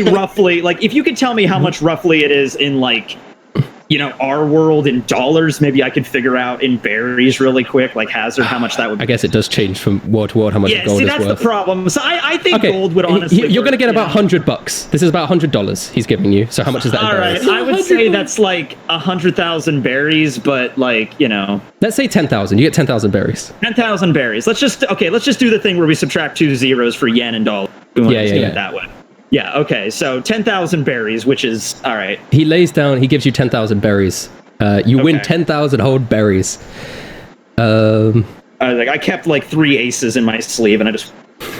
roughly? Like, if you could tell me how much roughly it is in, like, our world in dollars, maybe I could figure out in berries really quick, like Hazard, how much that would be. I guess it does change from world to world how much gold see, is that's worth. the problem. So I think Okay, gold would honestly. you're going to get about $100. This is about $100 he's giving you. So how much is that? in All right, berries? I would say that's like 100,000 berries, but like Let's say 10,000. You get 10,000 berries. 10,000 berries. Let's just do the thing where we subtract 2 zeros for yen and dollar. We want to do it that way. Yeah. Okay. So 10,000 berries, which is all right. He lays down. He gives you 10,000 berries. You win Okay. 10,000 whole berries. I kept like 3 aces in my sleeve, and I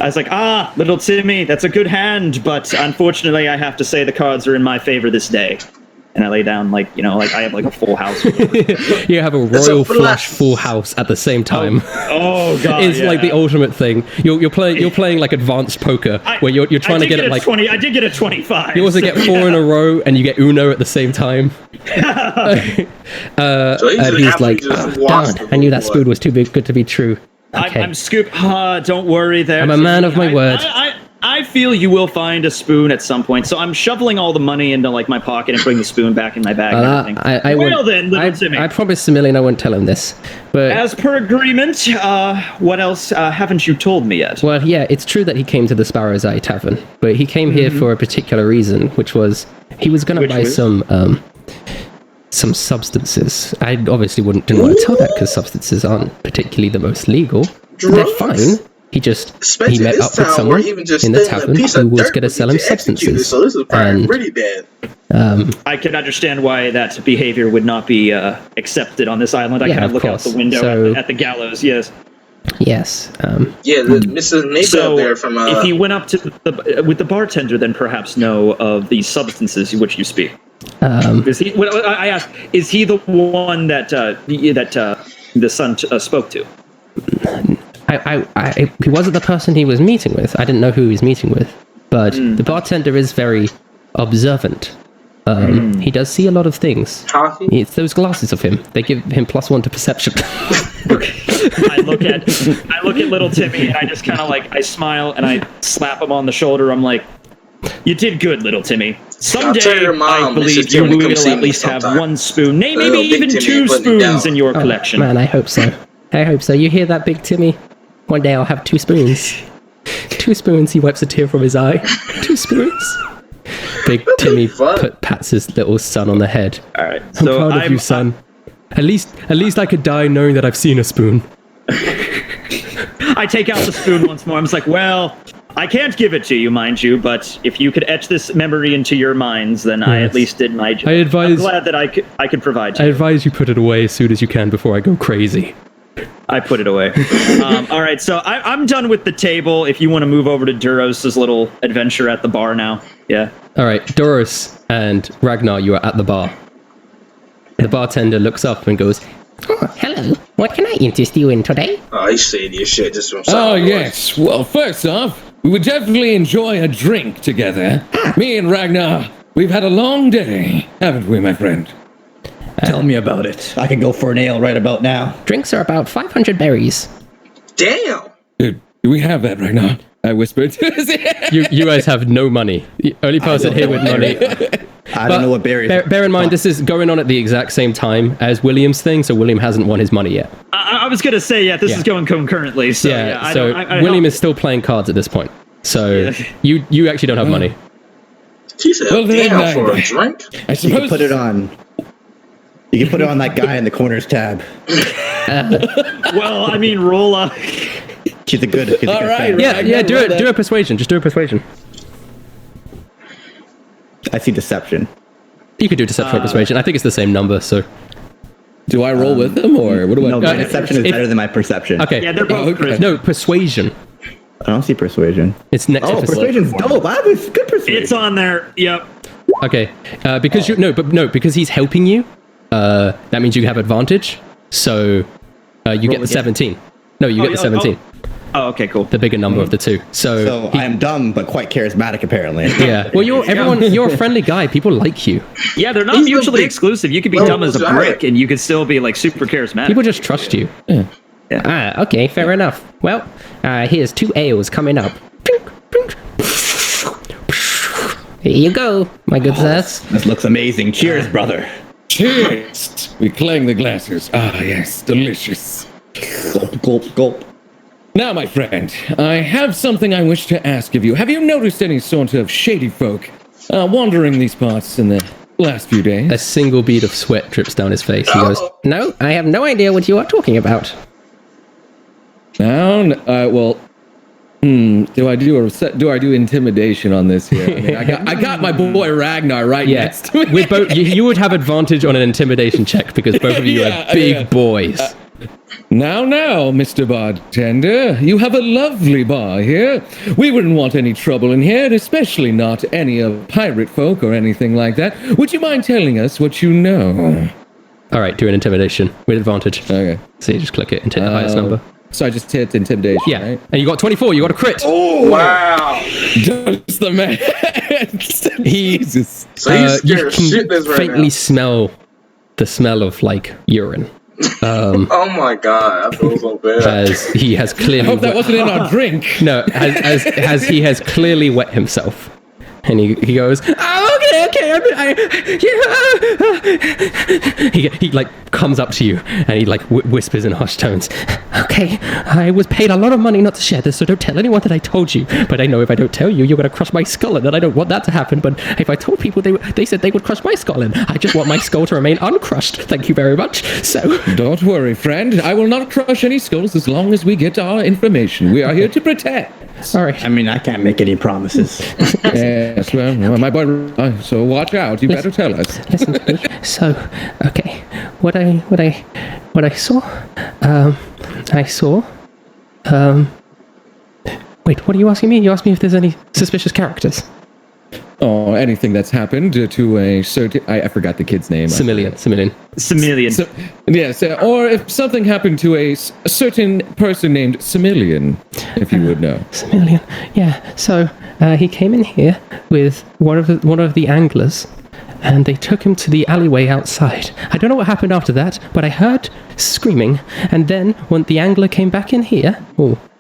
was like, little Timmy, that's a good hand, but unfortunately, I have to say the cards are in my favor this day. And I lay down like I have like a full house. You have a royal flush full house at the same time. Oh god! It's like the ultimate thing. You're playing like advanced poker where you're trying to get it like 20. I did get a 25. you also get 4 in a row and you get Uno at the same time. So And he's like, darn, I knew that spoon was too good to be true. Okay. I'm scoop. Don't worry there. I'm a man of my word. I feel you will find a spoon at some point, so I'm shoveling all the money into like my pocket and putting the spoon back in my bag. And everything. I promised Similian I won't tell him this. But as per agreement, what else haven't you told me yet? well, yeah, it's true that he came to the Sparrow's Eye Tavern, but he came here for a particular reason, which was he was going to buy some some substances. I obviously didn't want to tell that because substances aren't particularly the most legal. They're fine. He met up with someone in the tavern who was going to sell him substances. So this is probably really bad. I can understand why that behavior would not be accepted on this island. I kind of look out the window at the gallows. Yes. Yes. Mrs. Neighbor there from. If he went up to with the bartender, then perhaps know of these substances which you speak. Is he? I asked. Is he the one that the son spoke to? He wasn't the person he was meeting with. I didn't know who he was meeting with, but the bartender is very observant. He does see a lot of things. It's those glasses of him. They give him +1 to perception. I look at little Timmy and I just kind of I smile and I slap him on the shoulder. I'm like, you did good, little Timmy. Someday, I believe you will at least have one spoon, maybe even 2 spoons in your collection. Man, I hope so. You hear that, Big Timmy? One day I'll have 2 spoons. 2 spoons. He wipes a tear from his eye. 2 spoons. Big Timmy pats his little son on the head. All right, I'm proud of you, son. At least I could die knowing that I've seen a spoon. I take out the spoon once more. I'm just like, well, I can't give it to you, mind you, but if you could etch this memory into your minds, then I at least did my job. I'm glad that I could provide you. I advise you put it away as soon as you can before I go crazy. I put it away. All right, so I'm done with the table. If you want to move over to Duros' little adventure at the bar now. Yeah. All right, Duros and Ragnar, you are at the bar. The bartender looks up and goes, "Oh, hello. What can I interest you in today?" Oh, he's saying your shit just from Oh, yes. Well, first off, we would definitely enjoy a drink together. Me and Ragnar, we've had a long day, haven't we, my friend? Tell me about it. I could go for an ale right about now. Drinks are about 500 berries. Damn! Dude, do we have that right now? I whispered. you guys have no money. The only person here with money. I don't know what berries are. Bear in mind, this is going on at the exact same time as William's thing, so William hasn't won his money yet. I was going to say, this is going concurrently. So, William is still playing cards at this point. So you actually don't have money. She said, damn, for a drink? I suppose you can put it on. You can put it on that guy in the corners tab. Well, I mean, Rolla. She's a good. All right. Yeah. Do it. Do a persuasion. Just do a persuasion. I see deception. You could do deception or persuasion. I think it's the same number. So, do I roll with them or what do I? No, my deception is better than my perception. Okay. Yeah, they're both. Okay. No, persuasion. I don't see persuasion. It's next. Oh, persuasion's dope. I have good persuasion. It's on there. Yep. Okay. Because because he's helping you. That means you have advantage. So, you get the 17. No, you get the 17. Oh, okay, cool. The bigger number of the two. So I am dumb, but quite charismatic, apparently. Yeah. Well, you're a friendly guy. People like you. Yeah, they're not mutually exclusive. You could be dumb as a brick, and you could still be super charismatic. People just trust you. Yeah. Okay, fair enough. Well, here's 2 ales coming up. Here you go, my good sirs. This looks amazing. Cheers, brother. Cheers! We clang the glasses. Ah, yes, delicious. Gulp, gulp, gulp. Now, my friend, I have something I wish to ask of you. Have you noticed any sort of shady folk wandering these parts in the last few days? A single bead of sweat drips down his face. He goes, No, I have no idea what you are talking about. Well, do I do intimidation on this here? I mean, I got my boy Ragnar right next to me. With both, you would have advantage on an intimidation check because both of you are big boys. Now, Mr. Bartender, you have a lovely bar here. We wouldn't want any trouble in here, especially not any of pirate folk or anything like that. Would you mind telling us what you know? All right, do an intimidation with advantage. Okay. So you just click it and take the highest number. So I just hit intimidation, right? And you got 24. You got a crit. Oh, wow. Just the man. Jesus. So he's scared shitless right faintly now. smell the smell of urine. Oh my god, I feel so bad. As he has clearly. I hope that wasn't in our drink. No, as he has clearly wet himself, and he goes, "Oh, okay, he like comes up to you and he like whispers in hushed tones, "Okay, I was paid a lot of money not to share this, so don't tell anyone that I told you. But I know if I don't tell you, you're gonna crush my skull, and I don't want that to happen. But if I told people, they said they would crush my skull, and I just want my skull to remain uncrushed. Thank you very much. So Don't worry, friend. I will not crush any skulls as long as we get our information. We are here to protect. all right." I mean, I can't make any promises. Yes, well, my boy. So watch out. You better tell us. Listen to me. So, okay, what I saw, I saw. Wait, what are you asking me? You asked me if there's any suspicious characters. Oh, anything that's happened to a certain... I forgot the kid's name. Similian. So, yes, or if something happened to a certain person named Similian, if you would know. Similian. Yeah. So he came in here with one of the anglers, and they took him to the alleyway outside. I don't know what happened after that, but I heard screaming, and then when the angler came back in here,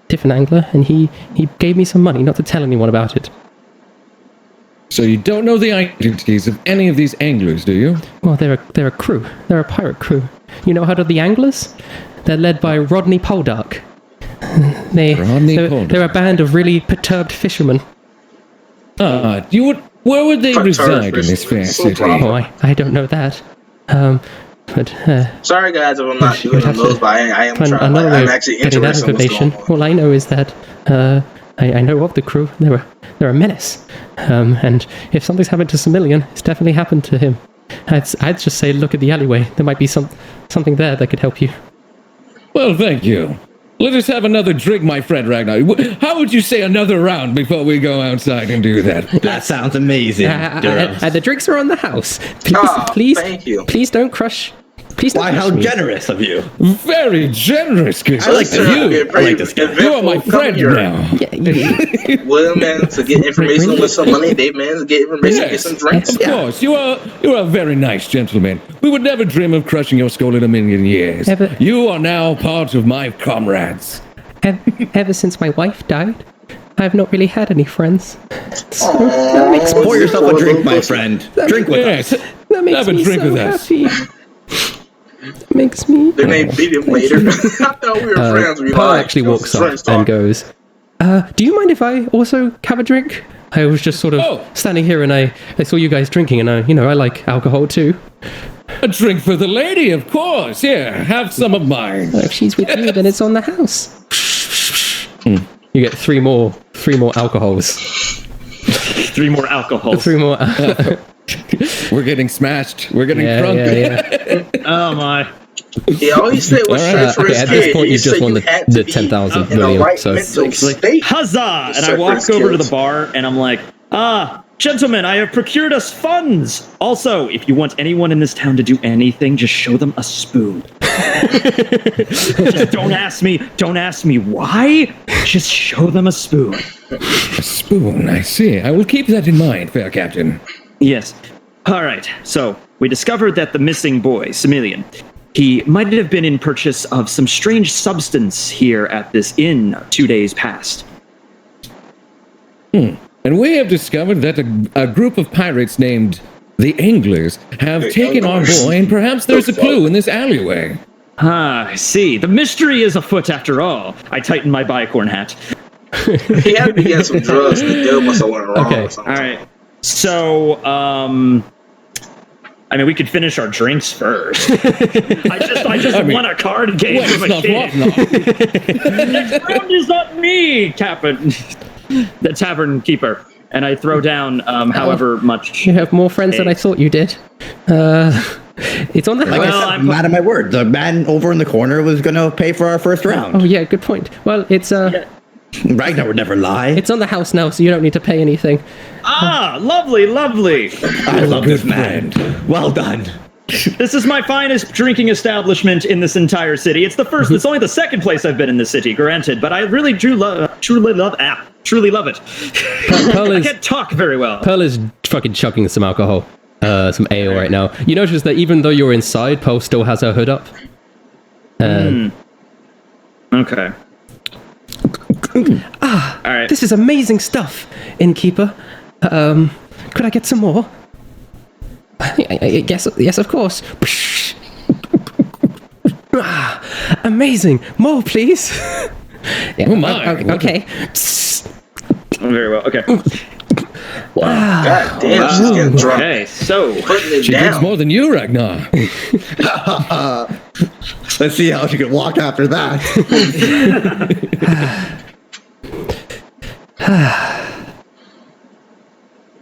different angler, and he gave me some money not to tell anyone about it. So you don't know the identities of any of these anglers, do you? Well, they're a crew. They're a pirate crew. You know how to the anglers? They're led by Rodney Poldark. They're a band of really perturbed fishermen. Where would they reside in this fair city? Oh, I don't know that. But sorry guys if I'm not doing those, but I am trying. Another way I'm of actually getting that interested in what's information. going on. All I know is that I know of the crew. They're a menace. And if something's happened to Similian, it's definitely happened to him. I'd just say look at the alleyway. There might be something there that could help you. Well, thank you. Let us have another drink, my friend Ragnar. How would you say another round before we go outside and do that? That sounds amazing. The drinks are on the house. Please, thank you. Please don't crush. Please don't Why, crush how me. generous of you. Very generous, kid. I like this guy. You are my friend now. Yeah, William man to get information with some money, Dave man to get information, get some drinks. Of course, you are a very nice gentleman. We would never dream of crushing your skull in a million years. You are now part of my comrades. Ever since my wife died, I've not really had any friends. So that makes me Pour yourself a drink, my friend. Drink with us. That makes Have a me drink so with us. happy. That makes me. Then they beat him later. I thought we were friends. We Paul actually walks up and goes, "Do you mind if I also have a drink? I was just sort of standing here and I saw you guys drinking, and I like alcohol too." A drink for the lady, of course. Here, have some of mine. Well, if she's with you, then it's on the house. You get three more alcohols. 3 more alcohols. 3 more. We're getting smashed. We're getting drunk. Yeah. Oh my. He always said was straight for his at this kid. point, He you just said won you the had to be 10,000 in the million. right So mental state. Huzzah! And I Except for walk his over to kids. the bar and I'm like, gentlemen, I have procured us funds. Also, if you want anyone in this town to do anything, just show them a spoon. Just don't ask me why. Just show them a spoon. A spoon, I see. I will keep that in mind, fair captain. Yes. All right. So we discovered that the missing boy, Similian, he might have been in purchase of some strange substance here at this inn 2 days past. And we have discovered that a group of pirates named the Anglers have taken our boy, and perhaps there's a clue in this alleyway. I see. The mystery is afoot after all. I tighten my bicorn hat. He had to be getting some drugs. The deal must have went wrong. Okay. Or something. All right. So, I mean, we could finish our drinks first. I just won a card game Well, with a it's kid. not The next round is not me, Captain. The tavern keeper. And I throw down however much. you have more friends than I thought you did. It's on the house. Like I said, I'm mad at my word. The man over in the corner was going to pay for our first round. Oh yeah, good point. Well, it's Ragnar would never lie. it's on the house now, so you don't need to pay anything. Lovely, lovely. I love this man. Well done. This is my finest drinking establishment in this entire city. It's it's only the second place I've been in this city, granted, but I really truly love it. Pearl I is, can't talk very well. Pearl is fucking chugging some alcohol, some ale right now. You notice that even though you're inside, Pearl still has her hood up. Okay. All right. This is amazing stuff, innkeeper. Could I get some more? I guess, yes, of course. Amazing. More, please. Yeah, Oh my. Okay. Very well. Okay. Wow. God damn, she's getting drunk. Okay. So Putting it She drinks down. more than you, Ragnar. Let's see how she can walk after that.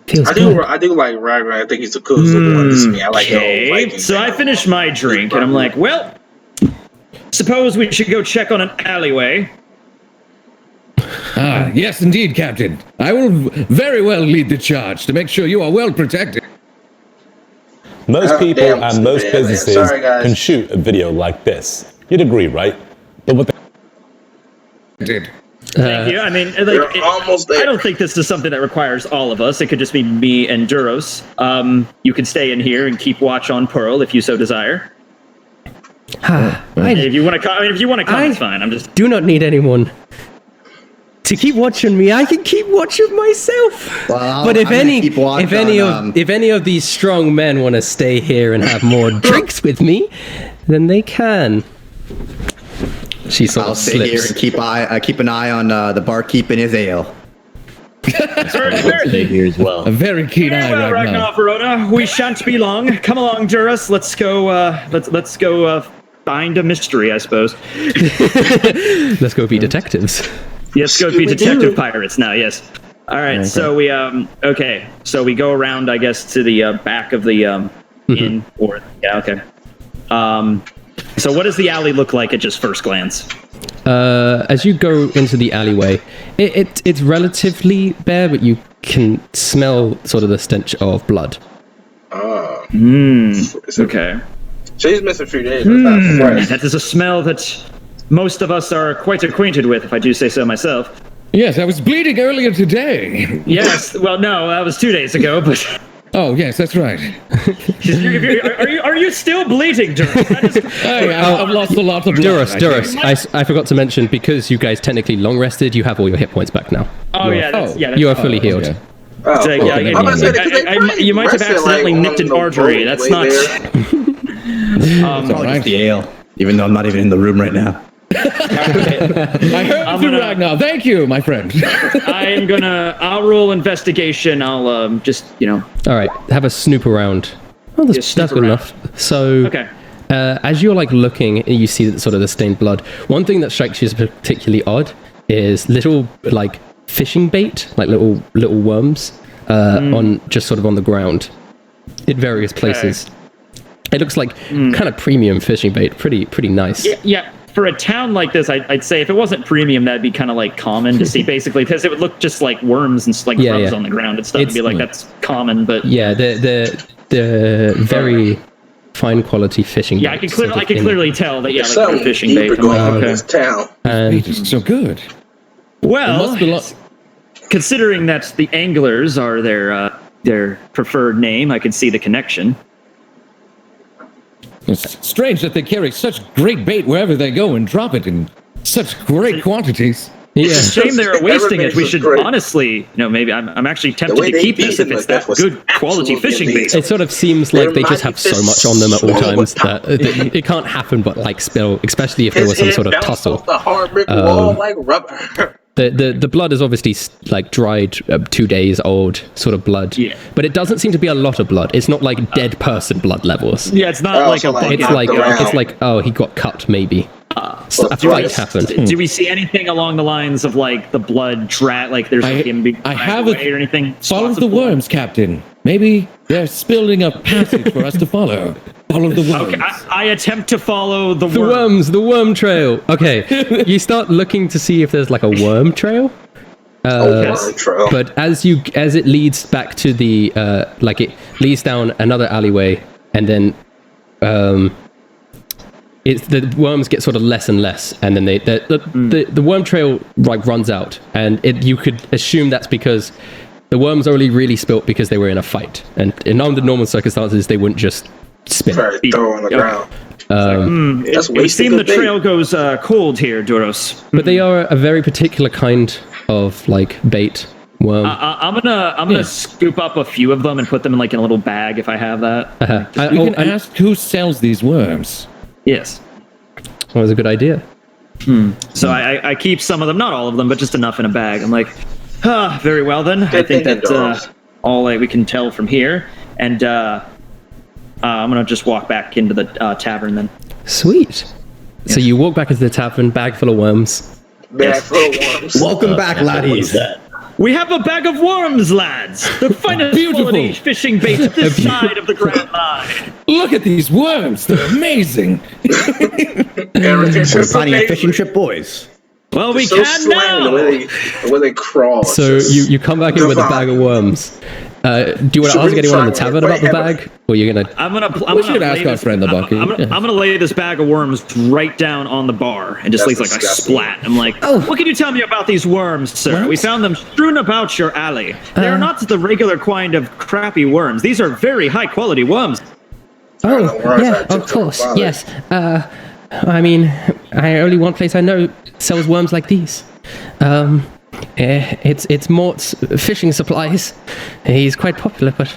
Feels I do like Ragnar. I think he's the coolest looking one. This is me. I like okay. So I finished my drink, and I'm like, well, suppose we should go check on an alleyway. Ah, yes, indeed, Captain. I will very well lead the charge to make sure you are well protected. Most people damn, and most man. businesses Sorry, guys. can shoot a video like this. You'd agree, right? But what Did. Thank you. I mean, like, You're almost there. I don't think this is something that requires all of us. It could just be me and Duros. You can stay in here and keep watch on Pearl if you so desire. If you want to come, it's fine. I'm just. do not need anyone to keep watching me. I can keep watching myself. Well, But if I'm gonna any, keep watch if any on, of, if any of these strong men want to stay here and have more drinks with me, then they can. She sort I'll of stay here slips. and keep an eye on the barkeep and his ale. Stay here as well. A very keen eye, Well, Ragnar. Ragnar Verona, we shan't be long. Come along, Duros. Let's go. Let's go find a mystery, I suppose. Let's go be detectives. Yes, go be detective pirates now. Yes. All right. So we okay. So we go around, I guess, to the back of the inn. Or yeah. Okay. So what does the alley look like at just first glance? As you go into the alleyway, it's relatively bare, but you can smell sort of the stench of blood. Okay. She's missing a few days. That's not surprising. That is a smell that most of us are quite acquainted with, if I do say so myself. Yes, I was bleeding earlier today. Yes. Well, no, that was 2 days ago, but. Oh, yes, that's right. Are you still bleeding, Duros? Hey, I've lost a lot of blood. Duros, I forgot to mention, because you guys technically long rested, you have all your hit points back now. Oh yeah, that's, yeah. That's, You are fully healed. Okay. Oh, so, cool. yeah, I'm about to say, 'cause they probably you might have rested, accidentally like, nicked on an the artery. road That's way not. there. It's probably just the ale, even though I'm not even in the room right now. I heard through Ragnar. Thank you, my friend. I'll roll investigation. I'll just, All right, have a snoop around. Oh, that's snoop good around. enough. So, Okay. as you're like looking, you see that sort of the stained blood. One thing that strikes you as particularly odd is little like fishing bait, like little worms, on just sort of on the ground, in various places. It looks like kind of premium fishing bait. Pretty nice. Yeah. For a town like this, I'd say if it wasn't premium, that'd be kind of like common to see, basically, because it would look just like worms and like grubs on the ground and stuff. It'd be like that's common, but yeah, they're very fine quality fishing. yeah, I bait, can clearly tell that There's like something fishing bait. deeper going on in this town. It is so good. Well, must be considering that the anglers are their preferred name, I can see the connection. It's strange that they carry such great bait wherever they go and drop it in such great quantities. It's a shame they're wasting it. We Everything's should great. honestly, maybe I'm actually tempted way to they keep this if beat it's them, that that was good quality absolutely fishing bait. amazing. It sort of seems like they just have so much on them at all Their times mighty that it can't happen but like spill, especially if there was some sort of bounced tussle. off the hard brick wall like rubber. The blood is obviously like dried, 2 days old sort of blood. Yeah. But it doesn't seem to be a lot of blood. It's not like dead person blood levels. Yeah, it's not like so a like- bucket. It's like around. Oh, he got cut maybe. A do fight I- happened. Do we see anything along the lines of like the blood like there's like him being I dragged have away or anything? Follow Spots the of blood? worms, Captain. Maybe they're spilling a passage for us to follow. Follow the worms. Okay, I attempt to follow the The worm. the worm trail. Okay, you start looking to see if there's like a worm trail. Worm trail. But as it leads back to the like it leads down another alleyway, and then the worms get sort of less and less, and then the worm trail like runs out, and you could assume that's because the worms only really spilt because they were in a fight, and in under normal circumstances they wouldn't just spit. Sorry, throw on the ground. That's It would wasting seem the the bait. trail goes cold here, Duros. But they are a very particular kind of like bait. worm. I'm gonna scoop up a few of them and put them in like in a little bag if I have that. We can ask who sells these worms. Yes. That was a good idea. So I keep some of them, not all of them, but just enough in a bag. I'm like, very well then. I think that's all we can tell from here. And I'm gonna just walk back into the tavern then. Sweet. So you walk back into the tavern, bag full of worms. Bag full of worms. Welcome back, laddies. We have a bag of worms, lads. The finest quality fishing bait this side of the Grand Line. Look at these worms. They're amazing. We're planning a fishing trip, boys. Well, we so can now. The way they crawl. So you come back in with a bag of worms. Do you want to ask anyone in the tavern about the bag? Or you're gonna... We should ask our friend the Bucky. I'm gonna lay this bag of worms right down on the bar and just leave like a splat. I'm like, what can you tell me about these worms, sir? Worms? We found them strewn about your alley. They are not the regular kind of crappy worms. These are very high quality worms. Oh, yeah, of course, yes. I mean, only one place I know sells worms like these. It's Mort's fishing supplies. He's quite popular, but...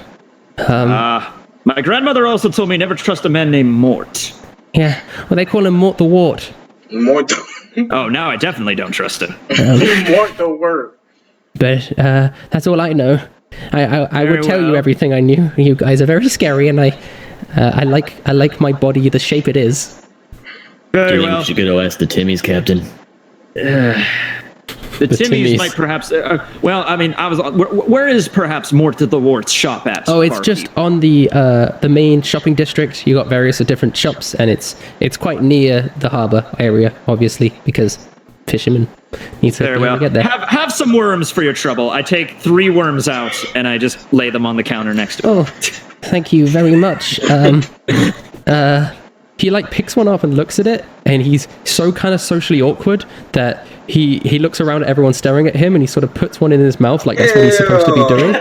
My grandmother also told me never trust a man named Mort. Yeah, well, they call him Mort the Wart. Mort. Oh, now I definitely don't trust him. Mort the word. But that's all I know. I would tell you well. everything I knew. You guys are very scary, and I like my body the shape it is. Very You well. should go ask the Timmies, Captain. The Timmies Timmies. might perhaps. Well, I mean, I was. Where is perhaps Mort the Wart's shop at? Oh, it's barkeep? just on the main shopping district. You got various different shops, and it's quite near the harbor area, obviously, because fishermen need to be Very able well. to get there. Have some worms for your trouble. I take 3 worms out and I just lay them on the counter next to it. Oh, thank you very much. He like picks one up and looks at it, and he's so kind of socially awkward that he looks around at everyone staring at him, and he sort of puts one in his mouth like that's what he's supposed to be doing.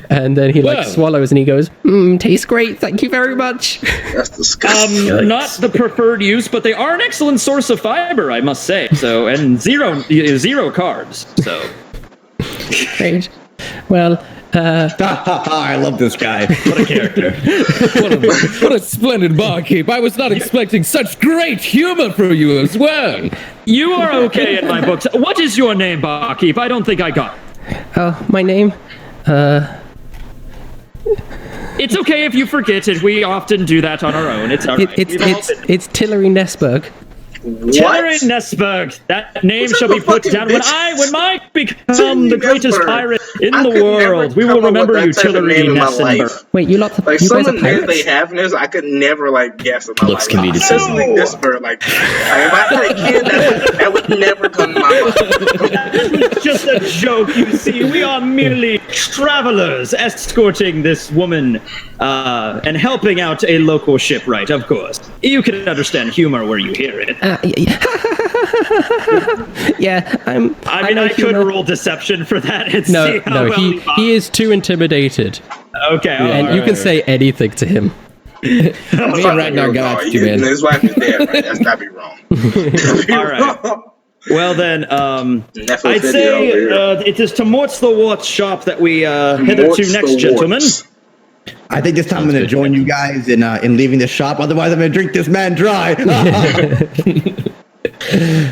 And then he like swallows and he goes, tastes great, thank you very much. That's disgusting. Not the preferred use, but they are an excellent source of fiber, I must say. So, and zero carbs. So, Great. Well, I love this guy. What a character. What a splendid barkeep. I was not expecting such great humor from you as well. you are okay in my books. What is your name, barkeep? I don't think I got it. oh, my name, It's okay if you forget it. We often do that on our own. It's all right. it's Tillery Nesberg. Tillery Nesberg. That name shall be put down when I become the greatest pirate in the world. We will remember you, Tillery Nesberg. Wait, you lot, Like you some guys of are the names they pirates? have in this, I could never like guess in my Looks life. can be deceiving. Especially this bird, like if I had a kid, that would never come to my mind. It's just a joke, you see. We are merely travelers escorting this woman and helping out a local shipwright, of course. You can understand humor where you hear it. Yeah, I mean, I could roll deception for that and see how well he is too intimidated, Okay, and you can say anything to him. Me and Ragnar got you, man. His wife is dead, right? That's gotta be wrong. All right. Well then, Netflix I'd video say over here. it is to Mort's the Wart's shop that we headed Mort's to the next, gentlemen. Warts. I think this time I'm going to join you guys in leaving the shop. Otherwise, I'm going to drink this man dry.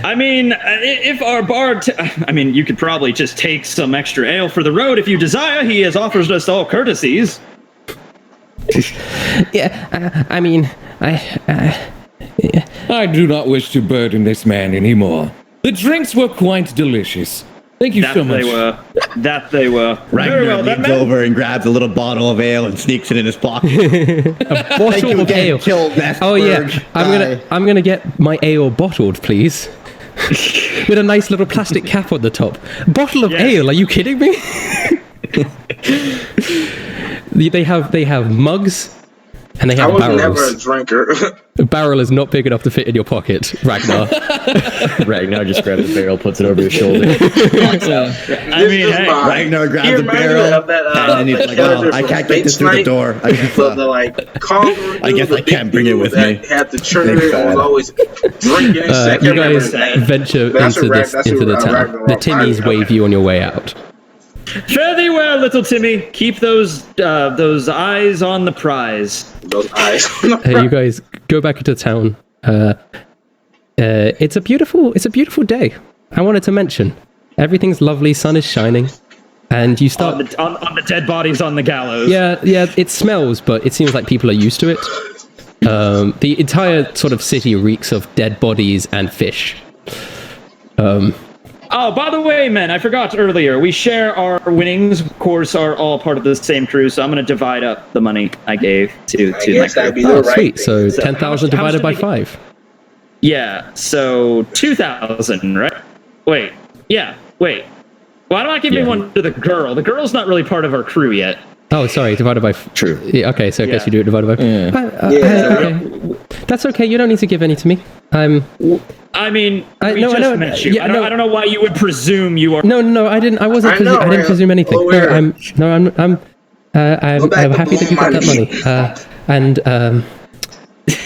I mean, if our bard, I mean, you could probably just take some extra ale for the road if you desire. He has offered us all courtesies. Yeah, I mean, I do not wish to burden this man anymore. The drinks were quite delicious. Thank you so much. That they were. Very well, Ragnar that leans man. over and grabs a little bottle of ale and sneaks it in his pocket. Thank Bottle you of again, ale. Kill Nesberg. Oh yeah, I'm gonna get my ale bottled, please, with a nice little plastic cap on the top. Bottle of ale? Are you kidding me? They have mugs and they I have was barrels. never a drinker. The barrel is not big enough to fit in your pocket, Ragnar. Ragnar just grabs the barrel, puts it over his shoulder. I mean, hey, Ragnar grabs the barrel, and he's like, "Oh, I can't get this through the door. I guess, I guess I can't bring it with me." Had the trigger was always drinking. You guys venture into the town. The Timmies wave you on your way out. Fare thee well, little Timmy. Keep those eyes on the prize. Those eyes. You guys go back into town. It's a beautiful day. I wanted to mention everything's lovely. Sun is shining, and you start on the dead bodies on the gallows. Yeah. It smells, but it seems like people are used to it. The entire sort of city reeks of dead bodies and fish. Oh, by the way, men, I forgot earlier. We share our winnings. Of course, are all part of the same crew. So I'm going to divide up the money I gave to my crew. Oh, sweet. So 10,000 divided by 5. Yeah. So 2,000, right? Wait. Yeah. Wait. Why don't I give me one to the girl? The girl's not really part of our crew yet. Oh, sorry. Divided by... True. Yeah, okay, so I guess you do it divided by... Yeah. Okay. That's okay. You don't need to give any to me. I mean, I met you. I don't know why you would presume you are... No, I didn't. I didn't presume anything. I'm happy that you got that money.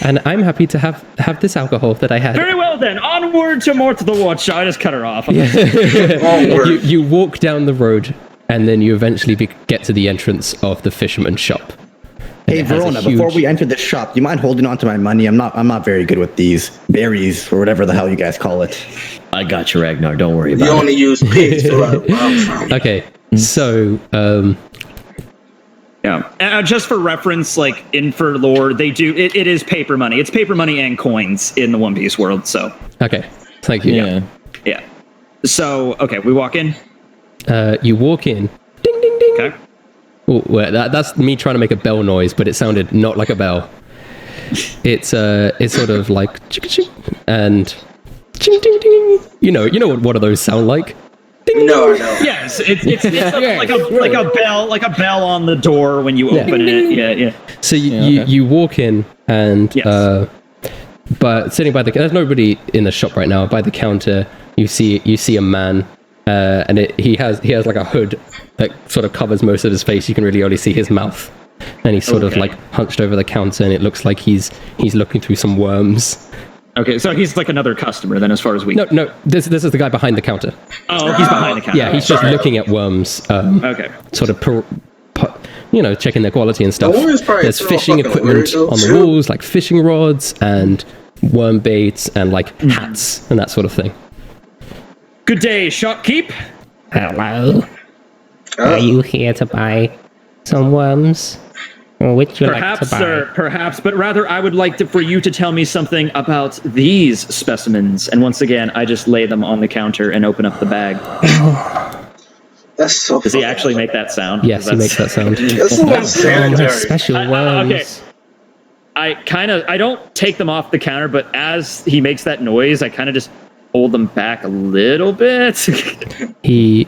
And I'm happy to have this alcohol that I had. Very well then. Onward to more to the watch. I just cut her off. You walk down the road, and then you eventually get to the entrance of the fisherman's shop. Hey Verona, before we enter the shop, do you mind holding on to my money? I'm not very good with these berries or whatever the hell you guys call it. I got you, Ragnar. Don't worry about it. You only use pigs. Okay, so yeah. Just for reference, like for lore, they do it is paper money. It's paper money and coins in the One Piece world. So okay, thank you. Yeah. So okay, we walk in. You walk in. Ding ding ding. Okay. Oh, well, that's me trying to make a bell noise, but it sounded not like a bell. It's sort of like chicka ching and ching ding ding. You know what one of those sound like? Ding, no. Yes, it's like a bell on the door when you open it. Yeah. So you walk in and but sitting by there's nobody in the shop right now. By the counter, you see a man. And he has like a hood that sort of covers most of his face. You can really only see his mouth, and he's sort of like hunched over the counter, and it looks like he's looking through some worms. Okay, so he's like another customer then, as far as we. No. This is the guy behind the counter. Oh, he's behind the counter. Yeah, he's just looking at worms. Okay. Sort of checking their quality and stuff. There's fishing equipment on the walls, like fishing rods and worm baits and like hats and that sort of thing. Good day, shopkeep. Hello. Are you here to buy some worms? Or would you like to buy? Sir, perhaps, but rather I would like for you to tell me something about these specimens. And once again, I just lay them on the counter and open up the bag. That's so. Does he actually make that sound? Yes, he makes that sound. That's special worms. Okay. I don't take them off the counter, but as he makes that noise, I kind of just hold them back a little bit. He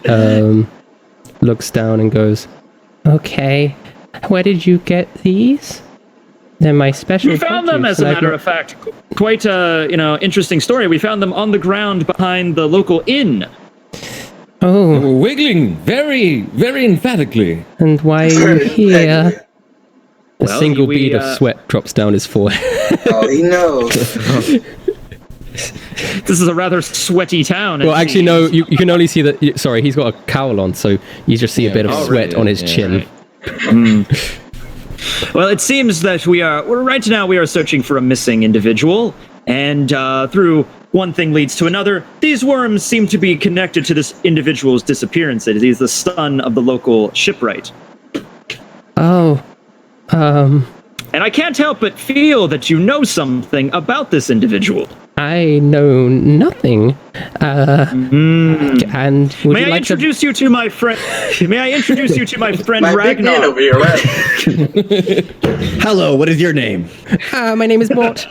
looks down and goes, "Okay, where did you get these? They're my special. We found them, as a matter of fact. Quite a interesting story. We found them on the ground behind the local inn. Oh, they were wiggling very, very emphatically. And why are you here? A single bead of sweat drops down his forehead. Oh, he knows. This is a rather sweaty town. Well, actually, no. You can only see that. Sorry, he's got a cowl on, so you just see a bit of sweat on his chin. Right. Well, it seems that we are searching for a missing individual, and through one thing leads to another, these worms seem to be connected to this individual's disappearance. He's the son of the local shipwright. Oh, and I can't help but feel that you know something about this individual. I know nothing. And may I introduce you to my friend? May I introduce you to my friend Ragnar? Over here, right? Hello, what is your name? my name is Mort.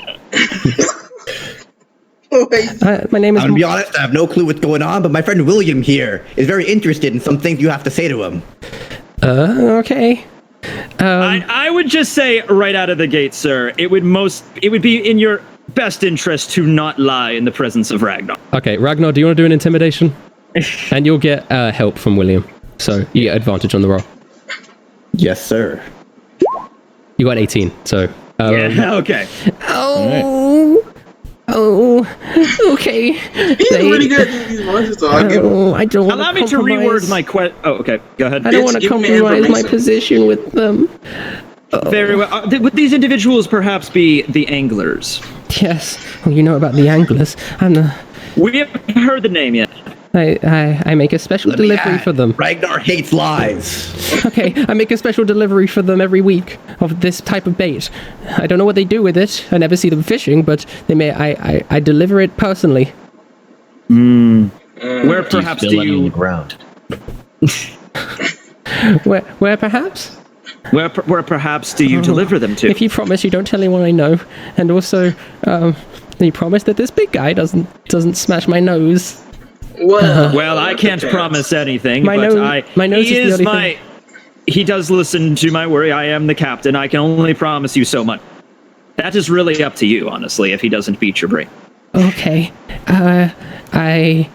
My name is. I'm gonna be honest, I have no clue what's going on, but my friend William here is very interested in some things you have to say to him. Okay. I would just say right out of the gate, sir, it would be in your best interest to not lie in the presence of Ragnar. Okay, Ragnar, do you want to do an intimidation? And you'll get help from William, so you get advantage on the roll. Yes, sir. You got 18, so... yeah, okay. Okay. He's really good at these voices, so I'll give him. I don't want Allow me to reword my question. Oh, okay. Go ahead. I don't want to compromise my position with them. Very well. Would these individuals perhaps be the anglers? Yes. Well, you know about the anglers. We haven't heard the name yet. I make a special delivery for them. Ragnar hates lies. Okay, I make a special delivery for them every week of this type of bait. I don't know what they do with it. I never see them fishing, but they may. I deliver it personally. Where perhaps do on the you? ground? Where perhaps? Where perhaps do you deliver them to? If you promise you don't tell anyone I know, and also you promise that this big guy doesn't smash my nose. Well, I can't promise anything. My nose is the only thing. He does listen to my worry. I am the captain. I can only promise you so much. That is really up to you, honestly, if he doesn't beat your brain. Okay. I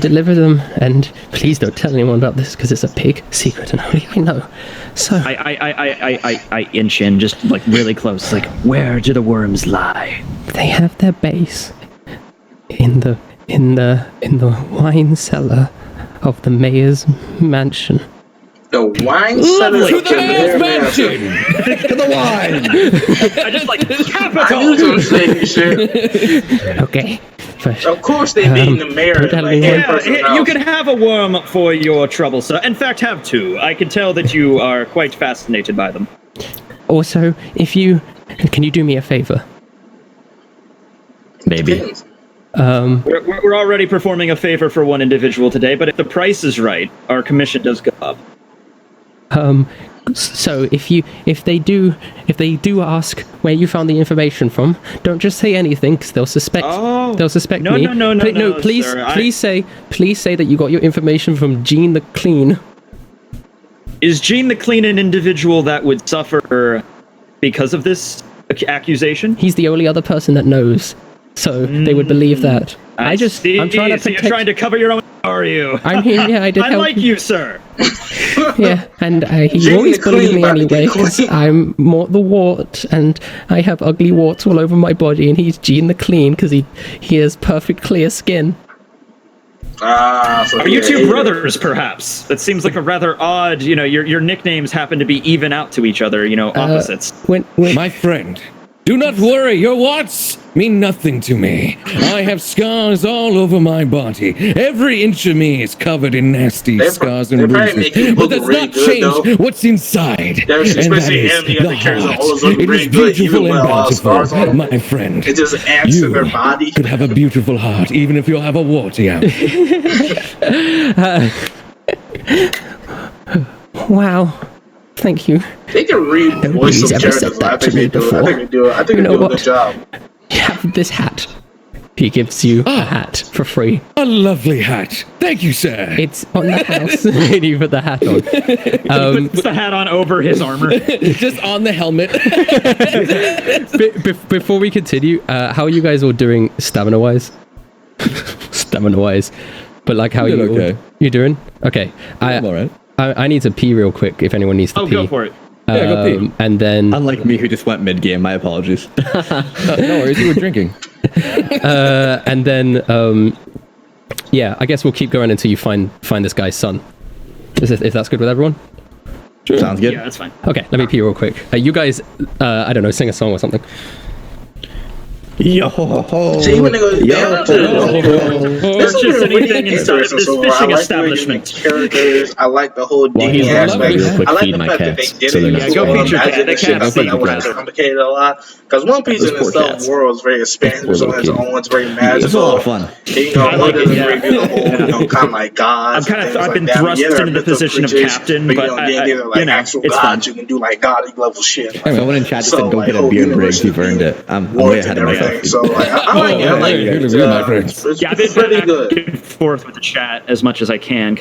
deliver them, and please don't tell anyone about this because it's a big secret, and only I know. So I inch in just like really close. Like, where do the worms lie? they have their base in the wine cellar of the mayor's mansion. The wine cellar To of the the mayor's mayor mansion! To the wine. I just like I capital. knew you were saying shit. Okay. But, Of course they beat the mayor don't tell like anyone. in person's You house. can have a worm for your trouble, sir. In fact, have two. I can tell that you are quite fascinated by them. also, can you do me a favor? Maybe. We're already performing a favor for one individual today, but if the price is right, our commission does go up. So if they do ask where you found the information from, don't just say anything because they'll suspect. Oh. They'll suspect No, me. no, Please, sir, please say that you got your information from Gene the Clean. Is Gene the Clean an individual that would suffer because of this accusation? He's the only other person that knows, so they would believe that. I'm trying to So protect. you're trying to cover your own, are you? I'm here. Yeah, I did I help. like you, sir. Yeah, and he Gene always the bullied Clean me by the anyway because Clean. I'm the wart, and I have ugly warts all over my body, and he's Gene the Clean because he has perfect clear skin. So Are you yeah, two yeah. brothers, perhaps? That seems like a rather odd, your nicknames happen to be even out to each other, opposites. When My friend, do not worry, your warts mean nothing to me. I have scars all over my body. Every inch of me is covered in nasty scars and they probably bruises. make you But look does really not good, change though. what's inside. There's And that especially is him, you the have to carry heart. always look It really is good, even beautiful and with all the scars bountiful, on it. my friend. It just adds to their body. Could have a beautiful heart, even if you have a warty out. wow, thank you. They can read voice Nobody's some ever characters. said I that think to me they do. I before. think they do. I think You they know do a what? good job. You have this hat. He gives you a hat for free. A lovely hat. Thank you, sir. It's on the house. And you put the hat on. Puts the hat on over his armor. Just on the helmet. Before we continue, how are you guys all doing stamina-wise? Stamina-wise. But like, how are you okay. you doing? Okay. I'm alright. I need to pee real quick if anyone needs to pee. Go for it. Yeah, go pee. And then... Unlike me, who just went mid-game, my apologies. No worries, you were drinking. and then, yeah, I guess we'll keep going until you find this guy's son. If that's good with everyone? Sure. Sounds good. Yeah, that's fine. Okay, let me pee real quick. You guys, I don't know, sing a song or something. Yo ho ho. See, when they go down to Purchase anything inside of this so fishing I like the way you establishment. make characters. I like the whole Well, digging he's aspect. gonna real quick I like feed the my fact that they cats, did so it. they're not as go well. feed your cat. Imagine The this shit. I cats think feed that would you have guys. complicated a lot. Because One Piece in poor itself cats. world is very expansive. Poor So little its kid. own, it's very It's a magical. lot of fun. I like it, yeah. Really do the whole, kind of like gods. I've and things been like that. thrust Yeah, there are into the mythical position of creatures, captain, but but they're like actual it's gods. fun. You can do like god level shit. Someone in chat just So, said, "Go like, get a whole beer, universe Briggs. You've earned it." I'm way Wards ahead and of myself. everything. So like, I like it. I like Here it. to be my friends. It's Yeah, I've been pretty back good. and forth with the chat as much as I can.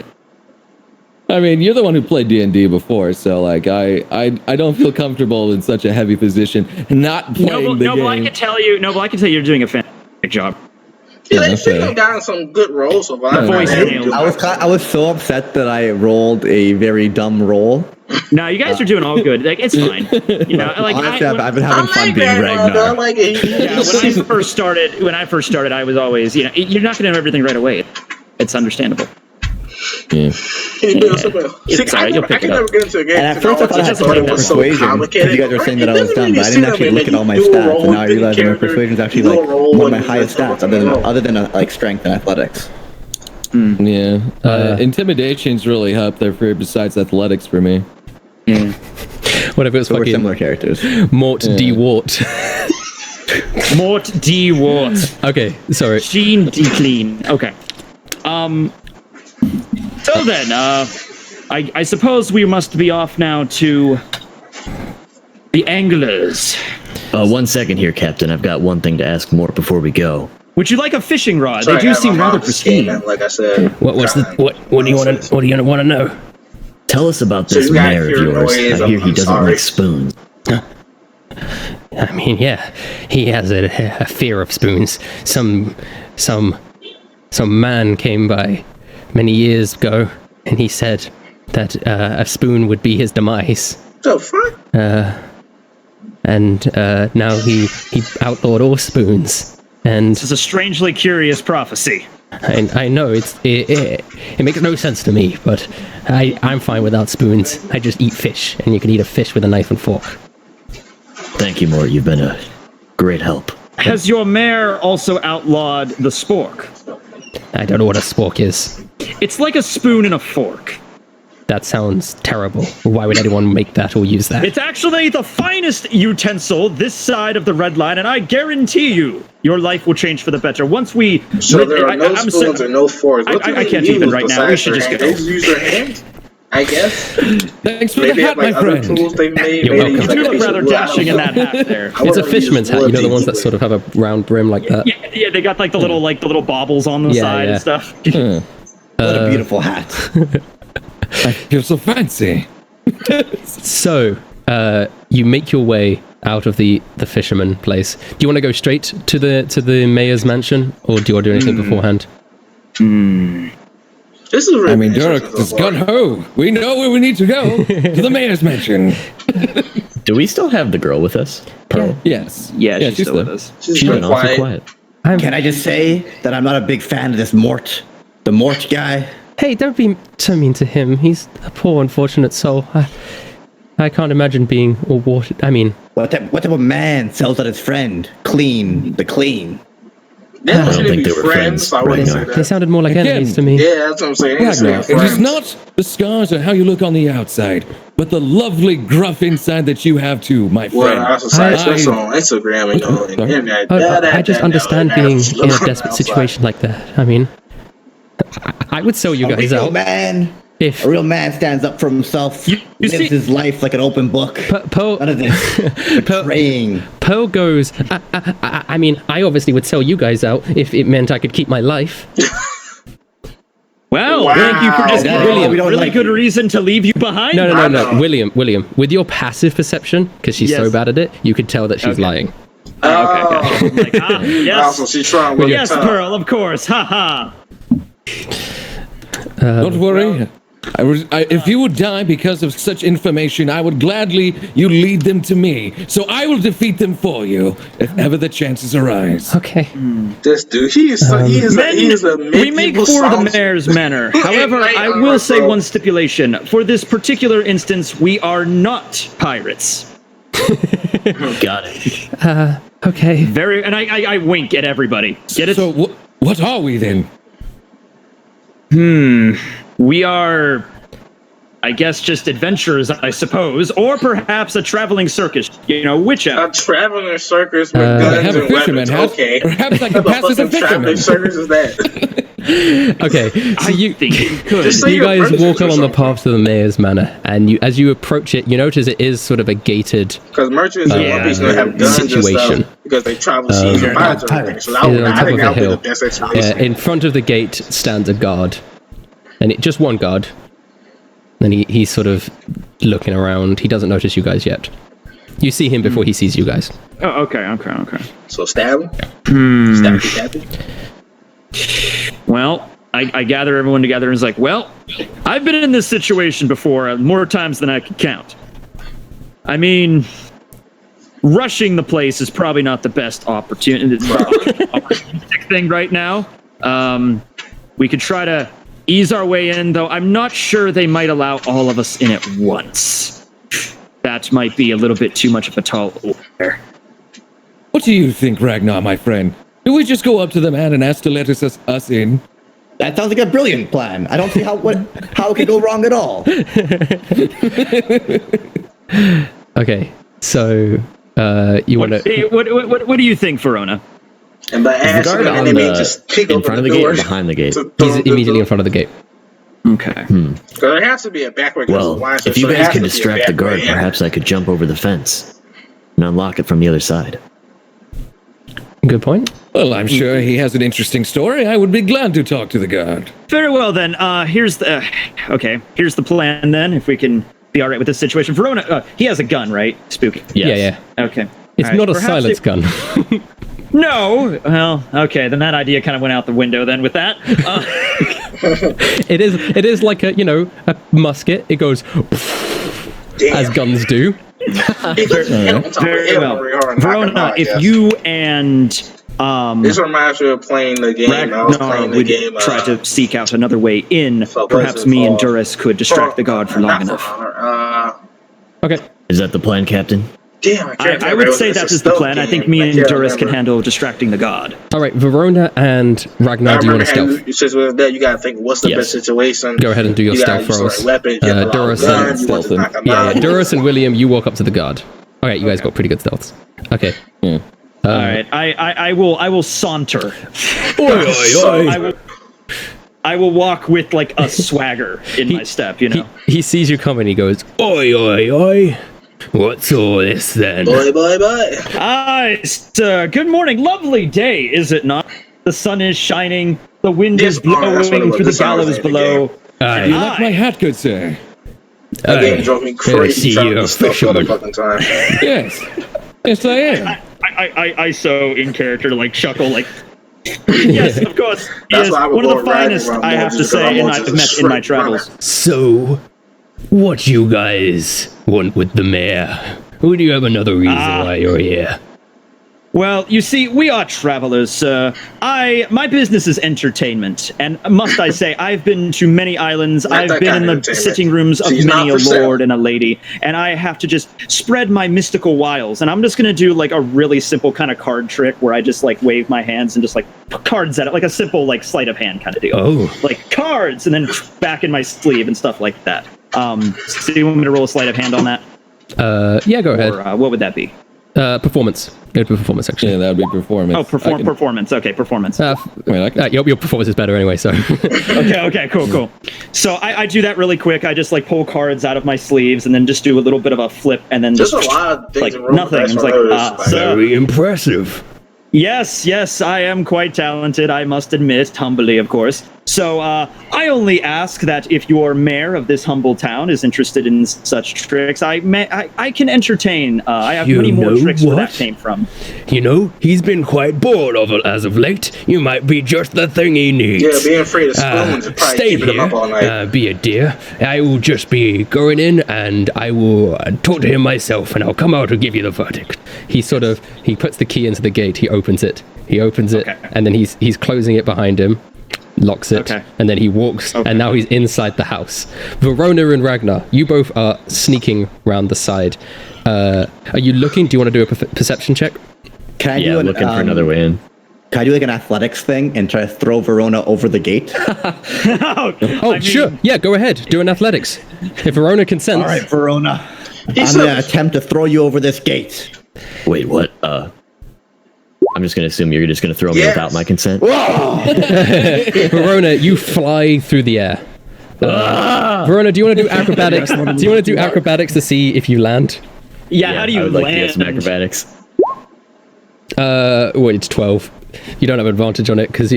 I mean, you're the one who played D&D before, so like I don't feel comfortable in such a heavy position not playing the game. But I can tell you, you're doing a fantastic job. Yeah, they should have gotten some good rolls. So I was so upset that I rolled a very dumb roll. No, you guys are doing all good. Like, it's fine. You know, like honestly, I've been having fun being Ragnar. When I first started, I was always, you're not going to know everything right away. It's understandable. Yeah. I can never get into a game. And at first I thought I had some persuasion, because you guys were saying that I was dumb, but I didn't actually look at all my stats, and now I realize that my persuasion is actually like one of my highest stats, other than like strength and athletics. Yeah, intimidation's really up there for besides athletics for me. Yeah. What if it was so we're similar characters? Mort D. Wart. Mort D. Wart. Okay, sorry. Sheen D. Clean. Okay. So then, I suppose we must be off now to the anglers. 1 second here, Captain. I've got one thing to ask Mort before we go. Would you like a fishing rod? They do seem rather pristine. Like I said. What do you want to know? Tell us about this mayor of yours. I hear he doesn't like spoons. I mean, yeah, he has a fear of spoons. Some man came by many years ago, and he said that a spoon would be his demise. The fuck? And now he outlawed all spoons. And this is a strangely curious prophecy. I know it makes no sense to me, but I'm fine without spoons. I just eat fish, and you can eat a fish with a knife and fork. Thank you, Mort. You've been a great help. Has your mayor also outlawed the spork? I don't know what a spork is. It's like a spoon and a fork. That sounds terrible. Why would anyone make that or use that? It's actually the finest utensil this side of the red line, and I guarantee you, your life will change for the better. Once we... So there are no spoons and no forks. I can't even right now. We should just go. Use your hands, I guess. Thanks for the hat, my friend. You're welcome. You do look rather dashing in that hat there. It's a fisherman's hat, the ones that sort of have a round brim like that. Yeah, they got like the little baubles on the side and stuff. What a beautiful hat. I feel so fancy. So, you make your way out of the fisherman place. Do you want to go straight to the mayor's mansion, or do you want to do anything beforehand? This is really I mean, Derek is gun ho. We know where we need to go. To the mayor's mansion. Do we still have the girl with us? Pearl? Yes. Yeah, she's still with us. She's been awfully quiet. Can I just say that I'm not a big fan of this Mort, the Mort guy? Hey, don't be so mean to him. He's a poor, unfortunate soul. I can't imagine being all watered. I mean... What type of man sells out his friend? Clean. The clean. They I don't think they were friends. I wouldn't say that. They sounded more like enemies to me. Yeah, that's what I'm saying. Ragnar, it is not the scars or how you look on the outside, but the lovely gruff inside that you have too, my friend. Well, I that's on Instagram and on the internet. I just understand being in a desperate situation like that. I mean... I would sell you guys out. A real man stands up for himself, lives his life like an open book. None of this betraying. Pearl goes, I mean, I obviously would sell you guys out if it meant I could keep my life. Well, thank you for just giving me a really good reason to leave you behind. No. William, with your passive perception, because she's so bad at it, you could tell that she's lying. Okay, gotcha. Like, yes. So she's trying with yes, Pearl, of course. Ha. Don't worry. If you would die because of such information, I would gladly you lead them to me. So I will defeat them for you if ever the chances arise. Okay. This dude, he is a we make for the mayor's manor. However, I will say one stipulation. For this particular instance, we are not pirates. Got it. Okay. And I wink at everybody. Get it? So what are we then? We are, I guess, just adventurers, I suppose, or perhaps a traveling circus. Whichever. A traveling circus with guns and weapons. Okay. Perhaps I can pass as a fisherman. Traveling circus is that? Okay, so you guys walk along the path to the mayor's manor, and as you approach it, you notice it is sort of a gated because merchants in One Piece don't have guns situation. And stuff because they travel seas and mines and everything. So I think that would be the best explanation. In front of the gate stands a guard, and just one guard. And he's sort of looking around. He doesn't notice you guys yet. You see him before he sees you guys. Oh, okay. So stab him? Stab him? Well, I gather everyone together and is like, well, I've been in this situation before more times than I can count. I mean, rushing the place is probably not the best opportunity thing right now. We could try to ease our way in, though I'm not sure they might allow all of us in at once. That might be a little bit too much of a tall order. What do you think, Ragnar, my friend? Do we just go up to the man and ask to let us in? That sounds like a brilliant plan. I don't see how it could go wrong at all. Okay, so you want to... What do you think, Verona? And by asking the enemy, just kick in open front of the the door. gate or behind the gate? He's immediately in front of the gate. Okay. So there has to be a backward. Well, if you guys could distract the guard, perhaps I could jump over the fence and unlock it from the other side. Good point. Well, I'm sure he has an interesting story. I would be glad to talk to the guard. Very well, then. Here's the plan, then, if we can be all right with this situation. Verona, he has a gun, right? Spooky. Yes. Yeah. Okay. It's not a silence gun. No. Well, okay. Then that idea kind of went out the window. Then with that, It is like a musket. It goes as guns do. very well. Verona, if you and this reminds me of playing the game. I was playing the would game. try to seek out another way in, perhaps me and Duras could distract the guard for long enough. Okay. Is that the plan, Captain? Damn, I would say that is the plan. I think me and Duras can handle distracting the god. All right, Verona and Ragnar, do you want to stealth? Since we're there, you gotta think, what's the best situation? Go ahead and do your stealth rolls. Duras and Duras and William, you walk up to the guard. All right, you guys got pretty good stealths. Okay. All right, I will saunter. I will walk with like a swagger in my step. He sees you coming. He goes, "Oi, oi, oi! What's all this then?" Boy, boy, boy. Good morning. Lovely day, is it not? The sun is shining. The wind is blowing through the gallows below. You like my hat, good sir? That game drove me crazy. Yes, I am. I so in character like chuckle like. Yes, of course. He is one of the finest, I have to say, I've met in my travels. So, what you guys want with the mayor? Or do you have another reason why you're here? Well, you see, we are travelers, sir. My business is entertainment, and must I say, I've been to many islands. I've been in the sitting rooms of many a lord and a lady, and I have to just spread my mystical wiles. And I'm just gonna do like a really simple kind of card trick where I just like wave my hands and just like put cards at it, like a simple like sleight of hand kind of deal. Oh, like cards, and then back in my sleeve and stuff like that. So you want me to roll a sleight of hand on that? Yeah, go ahead. Or what would that be? Performance. Go to performance, actually. Yeah, that would be performance. Oh, performance. Okay, performance. Your performance is better anyway, so. Okay, cool. So I do that really quick. I just like pull cards out of my sleeves and then just do a little bit of a flip and then just a lot of things like nothing. It's like very impressive. Yes, I am quite talented, I must admit, humbly, of course. So, I only ask that if your mayor of this humble town is interested in such tricks, I can entertain. I have many more tricks where that came from. You know, he's been quite bored as of late. You might be just the thing he needs. Yeah, being afraid of spoons is probably keeping him up all night. Be a dear. I will just be going in and I will talk to him myself and I'll come out and give you the verdict. He puts the key into the gate, he opens it, and then he's closing it behind him, locks it, and then he walks, and now he's inside the house. Verona and Ragnar, you both are sneaking round the side. Are you looking? Do you want to do a perception check? Can I do looking for another way in. Can I do like an athletics thing and try to throw Verona over the gate? Sure. Yeah, go ahead. Do an athletics. If Verona consents. All right, Verona. I'm going to attempt to throw you over this gate. Wait, what? I'm just going to assume you're just going to throw me without my consent. Verona, you fly through the air. Verona, do you want to do acrobatics? Do you want to do acrobatics to see if you land? Yeah, how do you I would land? like to get some acrobatics. It's 12. you don't have advantage on it because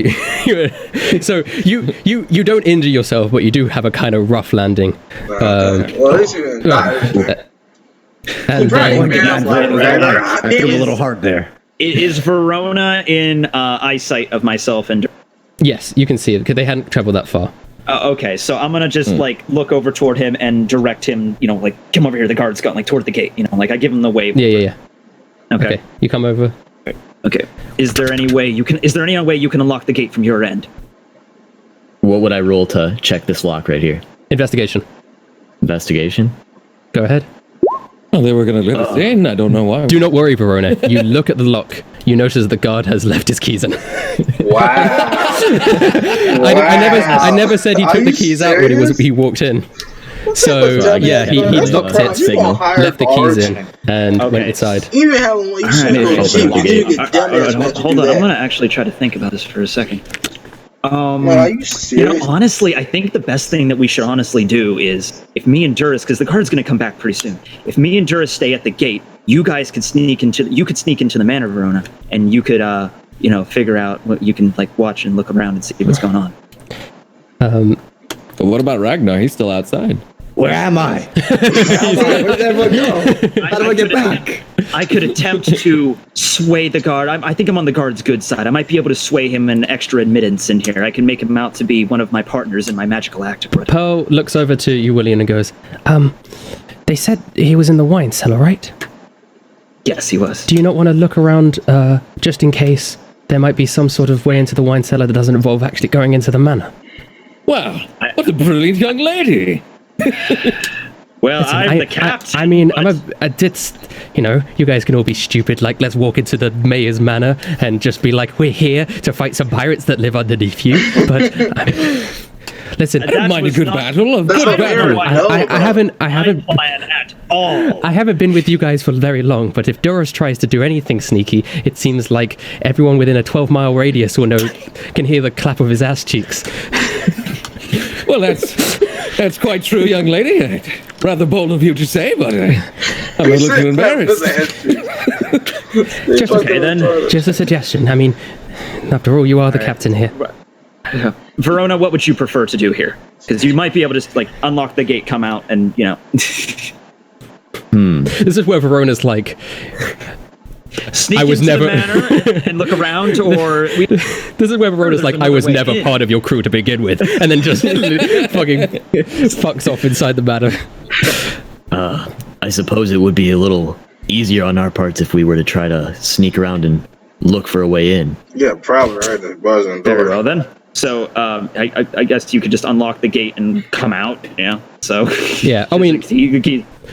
so you don't injure yourself, but you do have a kind of rough landing. Well, at least you didn't and I threw a little hard there. Is Verona in eyesight of myself and? yes, you can see it because they hadn't traveled that far. Okay, so I'm gonna just like look over toward him and direct him. You know, like come over here. The guard's gone like toward the gate. You know, like I give him the wave. Yeah. Okay. You come over. Okay. Is there any way you can unlock the gate from your end? What would I roll to check this lock right here? Investigation. Investigation? Go ahead. Oh, they were going to let us in. I don't know why. Do not worry, Verona. You look at the lock. You notice the guard has left his keys in. Wow. I never said he took the keys out when he walked in. So yeah, he locked it, signal, left the keys in, and went inside. Even having what you said, Hold on, I'm gonna actually try to think about this for a second. Are you serious? Honestly, I think the best thing that we should honestly do is if me and Duras, because the guard's gonna come back pretty soon. If me and Duras stay at the gate, you guys could sneak into the manor, Verona, and you could figure out what you can like watch and look around and see what's going on. But what about Ragnar? He's still outside. Where am I? Where did everyone go? How do I get back? I could attempt to sway the guard. I think I'm on the guard's good side. I might be able to sway him an extra admittance in here. I can make him out to be one of my partners in my magical act. Pearl looks over to you, William, and goes, they said he was in the wine cellar, right? Yes, he was. Do you not want to look around just in case there might be some sort of way into the wine cellar that doesn't involve actually going into the manor? Wow, what a brilliant young lady. Well, listen, I'm the captain. I mean, you guys can all be stupid. Like, let's walk into the mayor's manor and just be like, we're here to fight some pirates that live underneath you. But listen, I don't mind a good battle. I haven't plan at all. I haven't been with you guys for very long, but if Doris tries to do anything sneaky, it seems like everyone within a 12-mile radius can hear the clap of his ass cheeks. Well, that's quite true, young lady. Rather bold of you to say, but I'm a little embarrassed. Just a suggestion. I mean, after all, you are the captain here. Verona, what would you prefer to do here? Because you might be able to like unlock the gate, come out, and This is where Verona's like, sneak into the manor and look around, or this is where Verona's like, I was never part of your crew to begin with, and then just fucking fucks off inside the manor. I suppose it would be a little easier on our parts if we were to try to sneak around and look for a way in. Yeah, probably right. The buzz and door. Very well then. So I guess you could just unlock the gate and come out. Yeah. So yeah, I mean,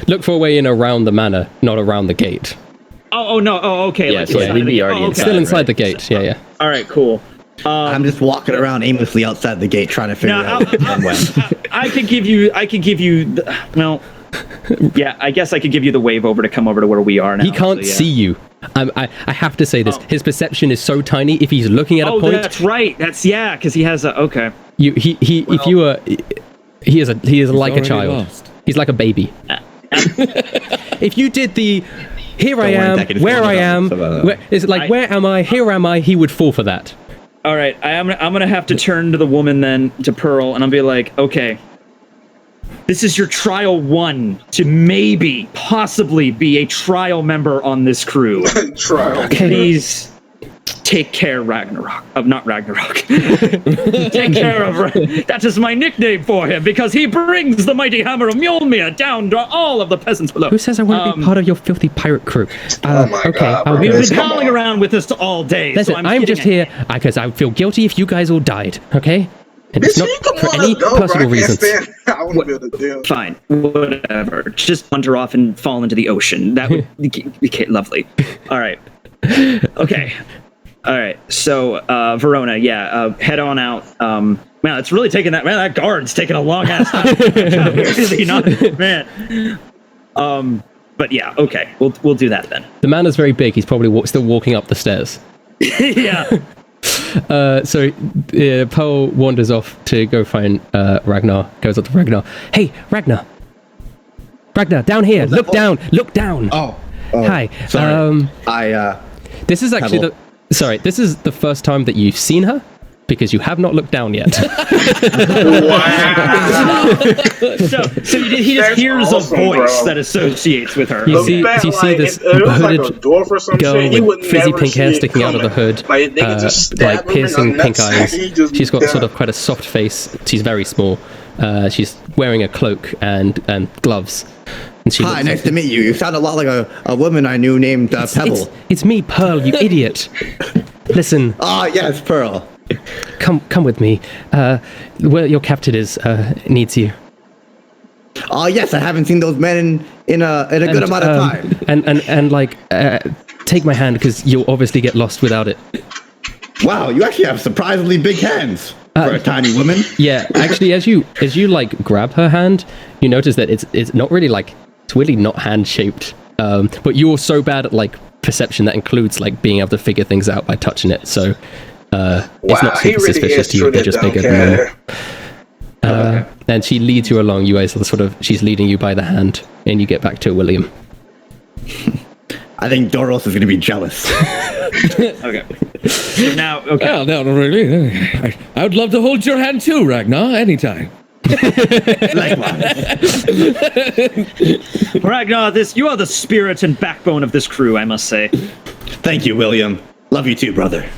look for a way in around the manor, not around the gate. Oh no! Oh, okay. Yeah, so we'd be already inside. Still inside right? the gate. So, yeah. All right, cool. I'm just walking around aimlessly outside the gate trying to figure out when. I could give you. Yeah, I guess I could give you the wave over to come over to where we are now. He can't see you. I have to say this. His perception is so tiny. If he's looking at a point, that's right. Because he has a okay. He is like a child. Lost. He's like a baby. If you did the here I am, where I am, is it like where am I? Here am I? He would fall for that. All right, I'm gonna have to turn to the woman then, to Pearl, and I'll be like, okay, this is your trial one to possibly be a trial member on this crew. Trial. Please take care, Ragnarok. Not Ragnarok. Take care of. That is my nickname for him because he brings the mighty hammer of Mjolnir down to all of the peasants below. Who says I want to be part of your filthy pirate crew? Oh my God, we've been hauling around with us all day. Listen, so I'm just here because I would feel guilty if you guys all died. Okay? And it's not for any personal reasons. I wouldn't be able to deal. Fine, whatever. Just wander off and fall into the ocean. That would be lovely. All right. Okay. All right. So, Verona, head on out. Man, it's really taking that guard's taking a long ass time. Is he not? Man. But yeah, okay. We'll do that then. The man is very big. He's probably still walking up the stairs. Yeah. So Pearl wanders off to go find Ragnar. Goes up to Ragnar. Hey, Ragnar, down here. Look down. Oh. Hi. Sorry. This is actually Sorry, this is the first time that you've seen her because you have not looked down yet. Wow. So he just hears a voice that associates with her. You see this hooded girl with frizzy pink hair sticking out of the hood, Like piercing pink eyes. She's got sort of quite a soft face. She's very small. She's wearing a cloak and gloves. And she Hi, nice to meet you. You sound a lot like a woman I knew named Pebble. It's me, Pearl, you idiot. Listen. Ah, yes, Pearl. Come with me. Where your captain needs you. Oh, yes, I haven't seen those men in a good amount of time. And take my hand because you'll obviously get lost without it. Wow, you actually have surprisingly big hands for a tiny woman. Yeah, actually, as you like grab her hand, you notice that it's not really it's really not hand shaped. But you're so bad at perception that includes being able to figure things out by touching it. So it's not super suspicious to you. They're just bigger than normal. And she leads you along. You guys are she's leading you by the hand, and you get back to William. I think Doros is going to be jealous. Okay. So now, okay. Well, no, really. I would love to hold your hand too, Ragnar, anytime. Likewise. Ragnar, you are the spirit and backbone of this crew, I must say. Thank you, William. Love you too, brother.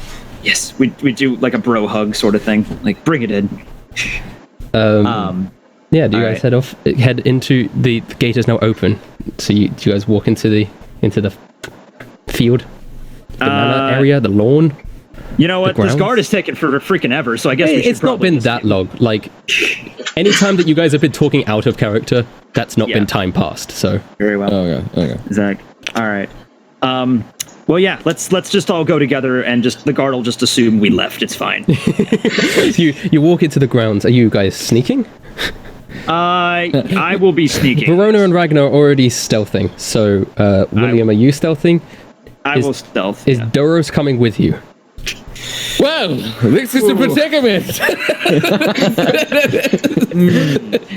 Yes, we do a bro hug sort of thing. Bring it in. Yeah, do you guys head into the gate is now open. So do you guys walk into the field? The manor area, the lawn? You know what? This guard is taking for freaking ever, so I guess we should it's not been that long. Anytime that you guys have been talking out of character, that's not been time passed, so. Very well. Okay. Exactly. All right. Well, yeah, let's just all go together and the guard will just assume we left. It's fine. You walk into the grounds. Are you guys sneaking? I will be sneaking. Verona and Ragnar are already stealthing. So, William, are you stealthing? I will stealth. Is Doros coming with you? Well, this is a predicament.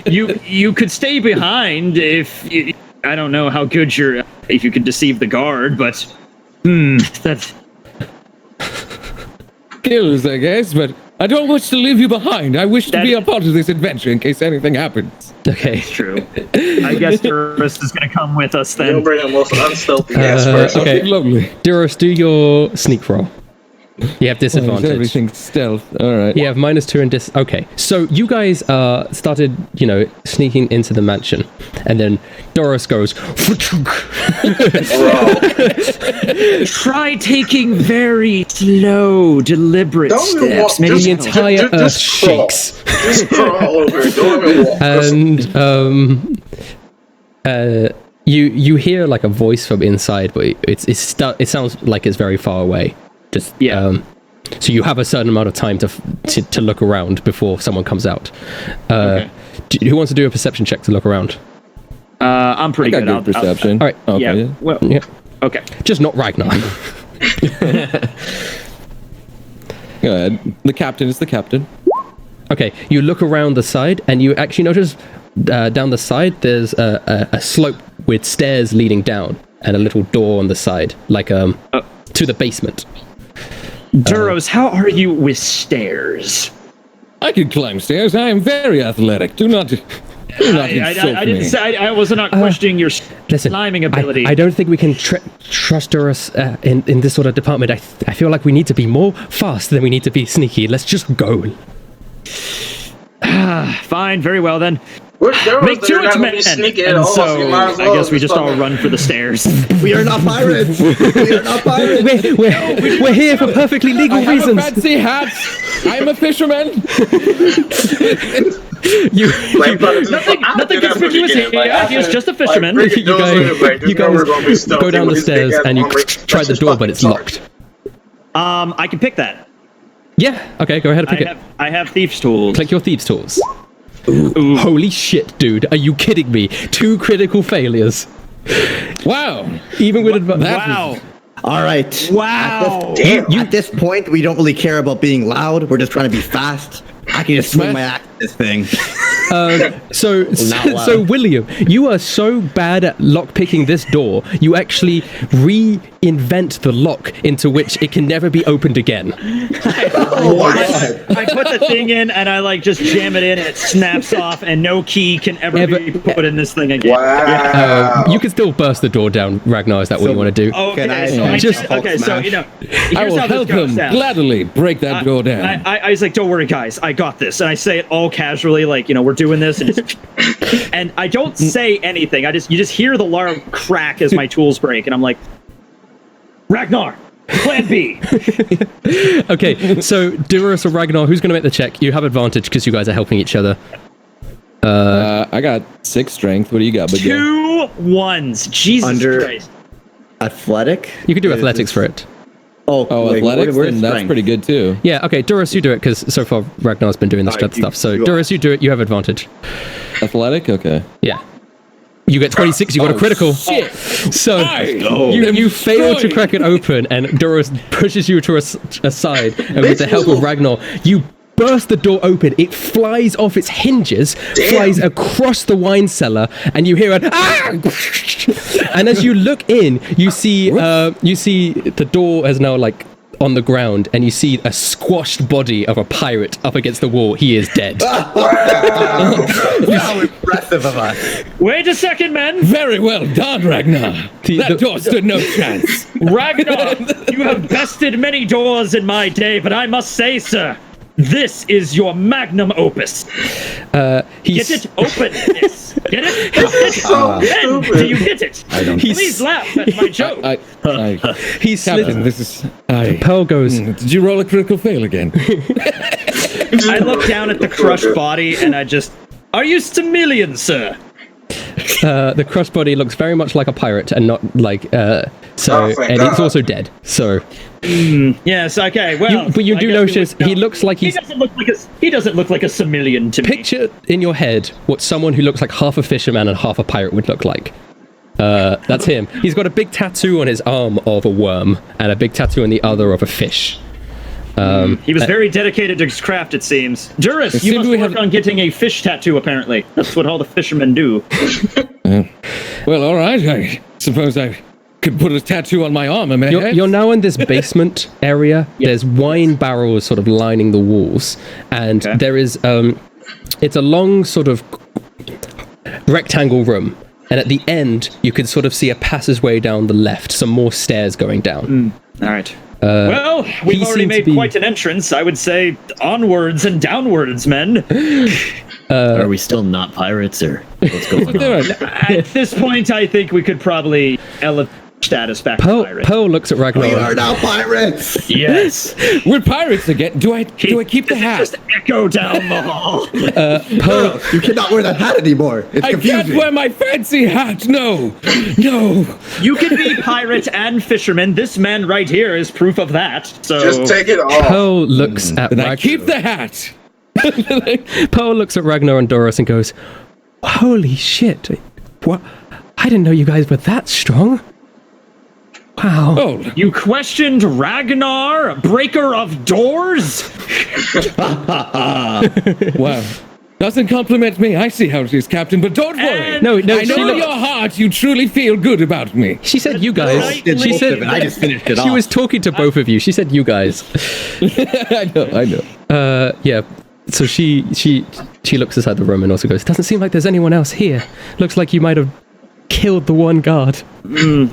You could stay behind if I don't know how good if you could deceive the guard, but that's skills, I guess. But I don't wish to leave you behind. I wish to be a part of this adventure in case anything happens. Okay, it's true. I guess Duros is going to come with us then. You'll bring the most unstealthy ass person. Okay, lovely. Duros, do your sneak roll. You have disadvantage. Everything's stealth. All right. You have -2 and Okay, so you guys started, sneaking into the mansion, and then Doros goes. Try taking very slow, deliberate steps. Maybe the entire earth shakes. Just crawl over. Don't even walk. And you hear a voice from inside, but it sounds like it's very far away. So you have a certain amount of time to look around before someone comes out. Who wants to do a perception check to look around? I'm pretty good at perception. All right. Okay. Yeah. Well. Yeah. Okay. Just not Ragnar. Go ahead. The captain is the captain. Okay. You look around the side, and you actually notice down the side there's a slope with stairs leading down, and a little door on the side, to the basement. Duros, how are you with stairs? I can climb stairs. I am very athletic. Do not I didn't say I was not questioning your climbing ability. I don't think we can trust Duros in this sort of department. I feel like we need to be more fast than we need to be sneaky. Let's just go. Fine, very well then. Make two of men, and so I guess we just all run for the stairs. We are not pirates. We are not pirates. We're here for perfectly legal reasons. I have a fancy hat. I'm a fisherman. Nothing conspicuous here. He's just a fisherman. You guys go down the stairs and you try the door, but it's locked. I can pick that. Yeah. Okay. Go ahead and pick it. I have thieves' tools. Click your thieves' tools. Ooh. Holy shit, dude. Are you kidding me? 2 critical failures. Wow. Even with advantage. Wow. All right. Wow. At this point, we don't really care about being loud. We're just trying to be fast. I can just swing my axe at this thing. So William, you are so bad at lockpicking this door, you actually reinvent the lock into which it can never be opened again. I put the thing in and I like just jam it in and it snaps off and no key can ever be put in this thing again. Wow. You can still burst the door down, Ragnar. Is that what you want to do? Okay, so you know, here's I will how this help goes him down. gladly break that door down. I was like, don't worry, guys, I got this. And I say it all casually, like, you know, we're doing this. And, and I don't say anything. You just hear the alarm crack as my tools break. And I'm like, Ragnar, plan B. Okay, so Duras or Ragnar, who's going to make the check? You have advantage because you guys are helping each other. I got 6 strength. What do you got, big guy? 2 1s. Jesus Christ. Athletic? You can do athletics for it. Oh, athletics? Then that's pretty good too. Yeah, okay, Duras, you do it, because so far Ragnar's been doing the strength stuff. So, Duras, you do it, you have advantage. Athletic? Okay. Yeah. You get 26, you got a critical. Shit. So, you fail to crack it open, and Duras pushes you to a side, and with the help of Ragnar, you burst the door open. It flies off its hinges, flies across the wine cellar, and you hear a ah! And as you look in, you see the door is now like on the ground, and you see a squashed body of a pirate up against the wall. He is dead. Wow. How impressive of us. Wait a second, men. Very well done, Ragnar. That door stood no chance. Ragnar, you have bested many doors in my day, but I must say, sir, this is your magnum opus. Get it? Open this. Get it? Ben, do you get it? I don't. Please laugh at my joke. He's Captain, this is... Pearl goes, Did you roll a critical fail again? I look down at the crushed body and I just... Are you Stamilian, sir? the crushed body looks very much like a pirate and not like... and it's also dead, so... Yes, okay, well... But you do notice he looks like he's... He doesn't look like a Stamilian to me. Picture in your head what someone who looks like half a fisherman and half a pirate would look like. That's him. He's got a big tattoo on his arm of a worm and a big tattoo on the other of a fish. He was very dedicated to his craft, it seems. Duras, you must work on getting a fish tattoo, apparently. That's what all the fishermen do. Well, all right. I suppose I could put a tattoo on my arm. You're now in this basement area. Yep. There's wine barrels sort of lining the walls. And there is... it's a long sort of rectangle room. And at the end, you can sort of see a passageway down the left. Some more stairs going down. All right. Well, we've already made quite an entrance. I would say onwards and downwards, men. Are we still not pirates, or what's going on? At this point, I think we could probably elevate status back to pirate. Pearl looks at Ragnar. We are now pirates. Yes, we're pirates again. Do I keep the hat? Just echo down the hall. Pearl, you cannot wear that hat anymore. It's confusing. I can't wear my fancy hat. No. You can be pirate and fisherman. This man right here is proof of that. So just take it off. Pearl looks at Ragnar. I keep the hat. Pearl looks at Ragnar and Doris and goes, "Holy shit! What? I didn't know you guys were that strong." Wow. Oh, you questioned Ragnar, breaker of doors? Wow. Doesn't compliment me. I see how it is, Captain, but don't worry. No, I know in your heart you truly feel good about me. She said you guys. She said, I just finished it off. She was talking to both of you. She said you guys. I know. Yeah. So she looks inside the room and also goes, "Doesn't seem like there's anyone else here. Looks like you might have killed the one guard."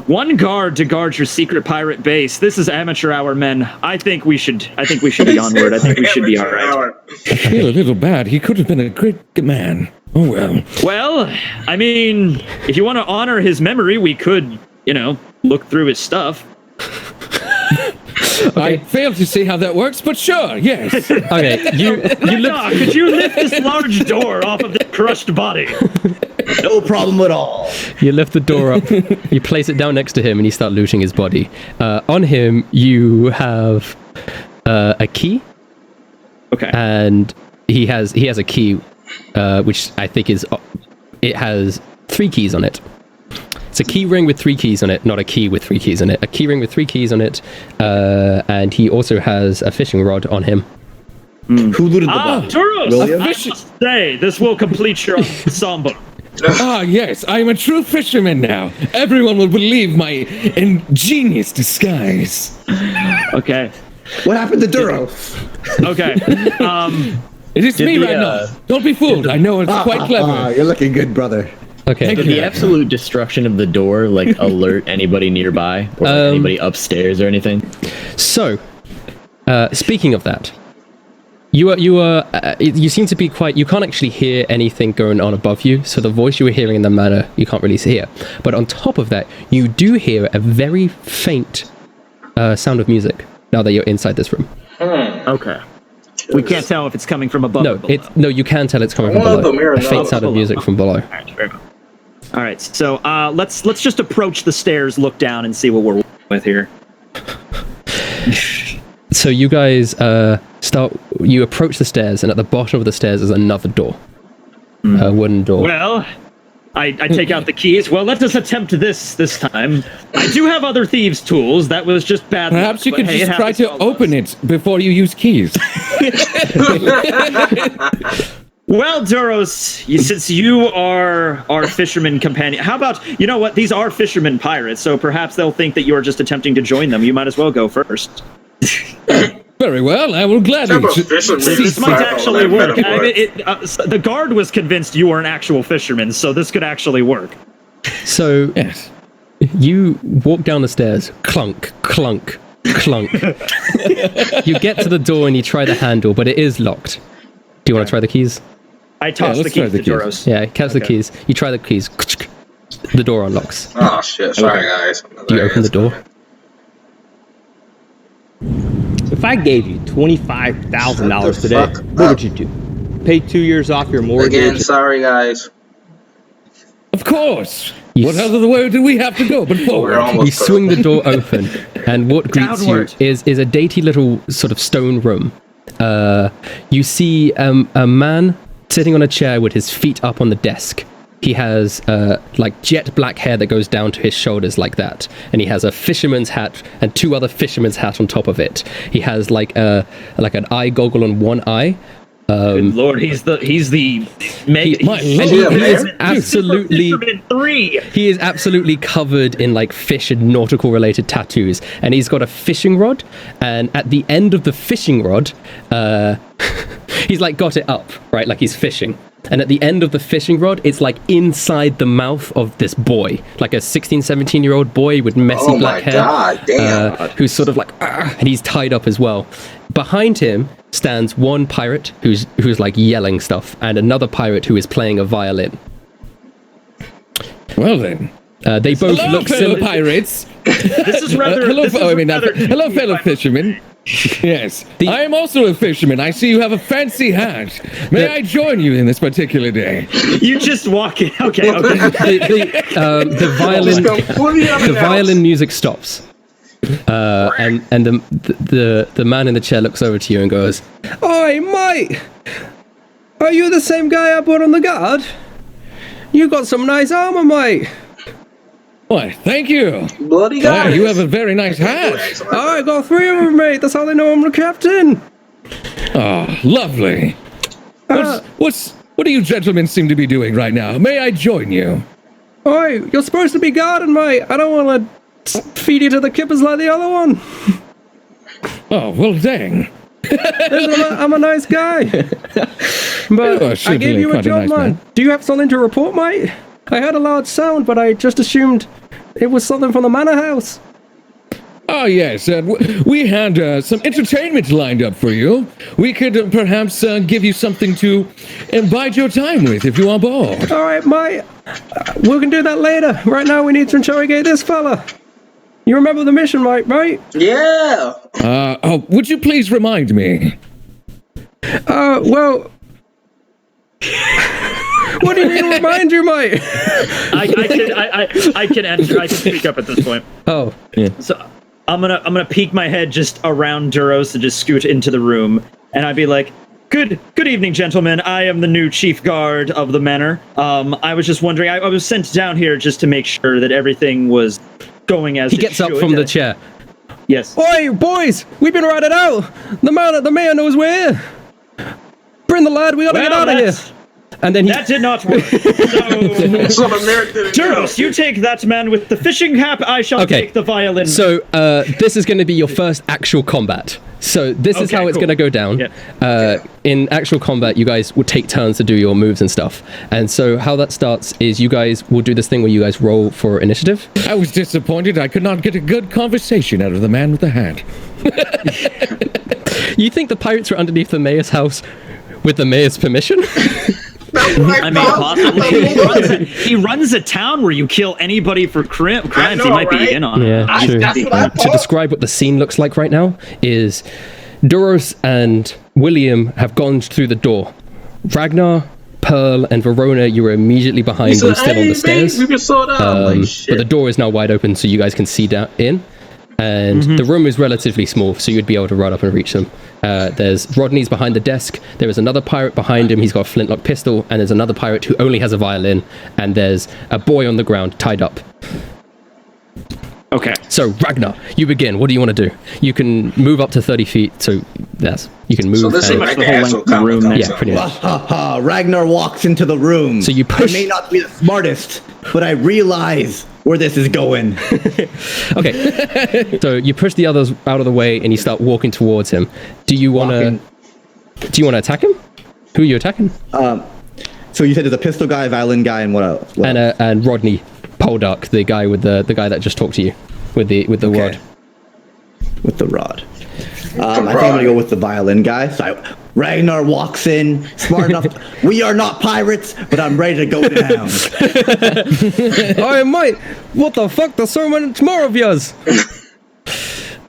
One guard to guard your secret pirate base. This is amateur hour, men. I think we should be onward. I think we should be all right. I feel a little bad. He could have been a great man. Oh well. Well, I mean, if you want to honor his memory, we could, look through his stuff. I fail to see how that works, but sure, yes. Okay, you lift. Could you lift this large door off of the crushed body? No problem at all. You lift the door up, you place it down next to him, and you start looting his body. On him, you have a key. Okay. And he has a key, which I think it has 3 keys on it. It's a key ring with 3 keys on it, not a key with 3 keys on it. A key ring with 3 keys on it, and he also has a fishing rod on him. Who looted the body? Duros, William? I must say, this will complete your ensemble. Yes, I am a true fisherman now. Everyone will believe my ingenious disguise. Okay. What happened to Duro? Okay. It is me right now. Don't be fooled. I know it's quite clever. You're looking good, brother. Okay. Did the absolute destruction of the door like alert anybody nearby or anybody upstairs or anything? So, speaking of that, you seem to be quite. You can't actually hear anything going on above you. So the voice you were hearing in the manor, you can't really hear. But on top of that, you do hear a very faint sound of music. Now that you're inside this room. Okay. We can't tell if it's coming from above. Or below. No, you can tell it's coming from below. A faint sound of music from below. All right, so let's just approach the stairs, look down, and see what we're with here. So you guys you approach the stairs, and at the bottom of the stairs is another door. A wooden door. Well, I take out the keys. Well, let us attempt this time. I do have other thieves' tools. That was just bad. Perhaps you could just try to open it before you use keys. Well, Duros, since you are our fisherman companion, how about, you know what, these are fisherman pirates, so perhaps they'll think that you're just attempting to join them. You might as well go first. Very well, I will gladly. This might actually work. The guard was convinced you were an actual fisherman, so this could actually work. So, yes. You walk down the stairs, clunk, clunk, clunk. You get to the door and you try the handle, but it is locked. Do you want to try the keys? I toss the keys to Duros. Yeah, catch the keys. You try the keys. The door unlocks. Oh shit! Sorry, guys. Do you open the door? If I gave you $25,000 today, what would you do? Pay 2 years off your mortgage? Again, sorry, guys. Of course. What other way do we have to go but forward? You swing the door open, and what greets you is a dainty little sort of stone room. You see a man sitting on a chair with his feet up on the desk. He has like jet black hair that goes down to his shoulders like that, and he has a fisherman's hat and two other fisherman's hats on top of it. He has like an eye goggle on one eye. Good Lord, he is absolutely covered in like fish and nautical related tattoos, and he's got a fishing rod, and at the end of the fishing rod, he's like got it up, right, like he's fishing, and at the end of the fishing rod, it's like inside the mouth of this boy, like a 17-year-old boy with messy black hair. God, damn. Who's sort of like, and he's tied up as well. Behind him stands one pirate who's like yelling stuff, and another pirate who is playing a violin. Well then, they both look similar. Pirates. This is rather. Hello, fellow fishermen. Yes, I am also a fisherman. I see you have a fancy hat. May I join you in this particular day? You just walk in. Okay. The violin music stops. And the man in the chair looks over to you and goes, "Oi, mate! Are you the same guy I brought on the guard? You got some nice armor, mate." Why, thank you. Bloody guy. You have a very nice hat. I got 3 of them, mate. That's how they know I'm the captain. Oh, lovely. What do you gentlemen seem to be doing right now? May I join you? Oi, you're supposed to be guarding, mate. I don't want to feed you to the kippers like the other one. Oh, well, dang. I'm a nice guy. But I gave you a job, man. Do you have something to report, mate? I heard a loud sound, but I just assumed it was something from the manor house. Oh, yes. We had some entertainment lined up for you. We could perhaps give you something to bide your time with if you are bored. All right, mate. We can do that later. Right now, we need to interrogate this fella. You remember the mission, mate, right? Yeah. Would you please remind me? Well... What do you mean to remind you, mate? I can answer. I can speak up at this point. Oh. Yeah. So I'm gonna peek my head just around Duros to just scoot into the room, and I'd be like, Good evening, gentlemen. I am the new chief guard of the manor. I was just wondering, I was sent down here just to make sure that everything was going as it should. He gets up from the chair. Yes. Oi, boys! We've been routed out! The mayor knows we're here! bring the lad, we gotta get out of here. And then that did not work. So, Duros, you take that man with the fishing cap. I shall take the violin. So this is going to be your first actual combat. So this is how it's going to go down. Yeah. In actual combat, you guys will take turns to do your moves and stuff. And so how that starts is you guys will do this thing where you guys roll for initiative. I was disappointed I could not get a good conversation out of the man with the hat. You think the pirates were underneath the mayor's house with the mayor's permission? I mean, possibly. He runs a town where you kill anybody for crimes. He might be in on it. Yeah, true. To describe what the scene looks like right now is Duros and William have gone through the door. Ragnar, Pearl, and Verona, you were immediately behind them, still on the stairs. But the door is now wide open, so you guys can see down in. And the room is relatively small, so you'd be able to run up and reach them. There's Rodney's behind the desk. There is another pirate behind him. He's got a flintlock pistol. And there's another pirate who only has a violin. And there's a boy on the ground tied up. Okay. So Ragnar, you begin. What do you want to do? You can move up to 30 feet. So you can move. So this is like the actual room. Yeah, pretty much. Ragnar walks into the room. So you push. I may not be the smartest, but I realize where this is going. Okay. So you push the others out of the way and you start walking towards him. Do you want to attack him? Who are you attacking? So you said there's a pistol guy, violin guy, and what else? And Rodney Poldark, the guy guy that just talked to you with the rod. With the rod. I think I'm gonna go with the violin guy. So Ragnar walks in, smart enough. We are not pirates, but I'm ready to go down. Oh, mate! What the fuck? There's so much more of yours.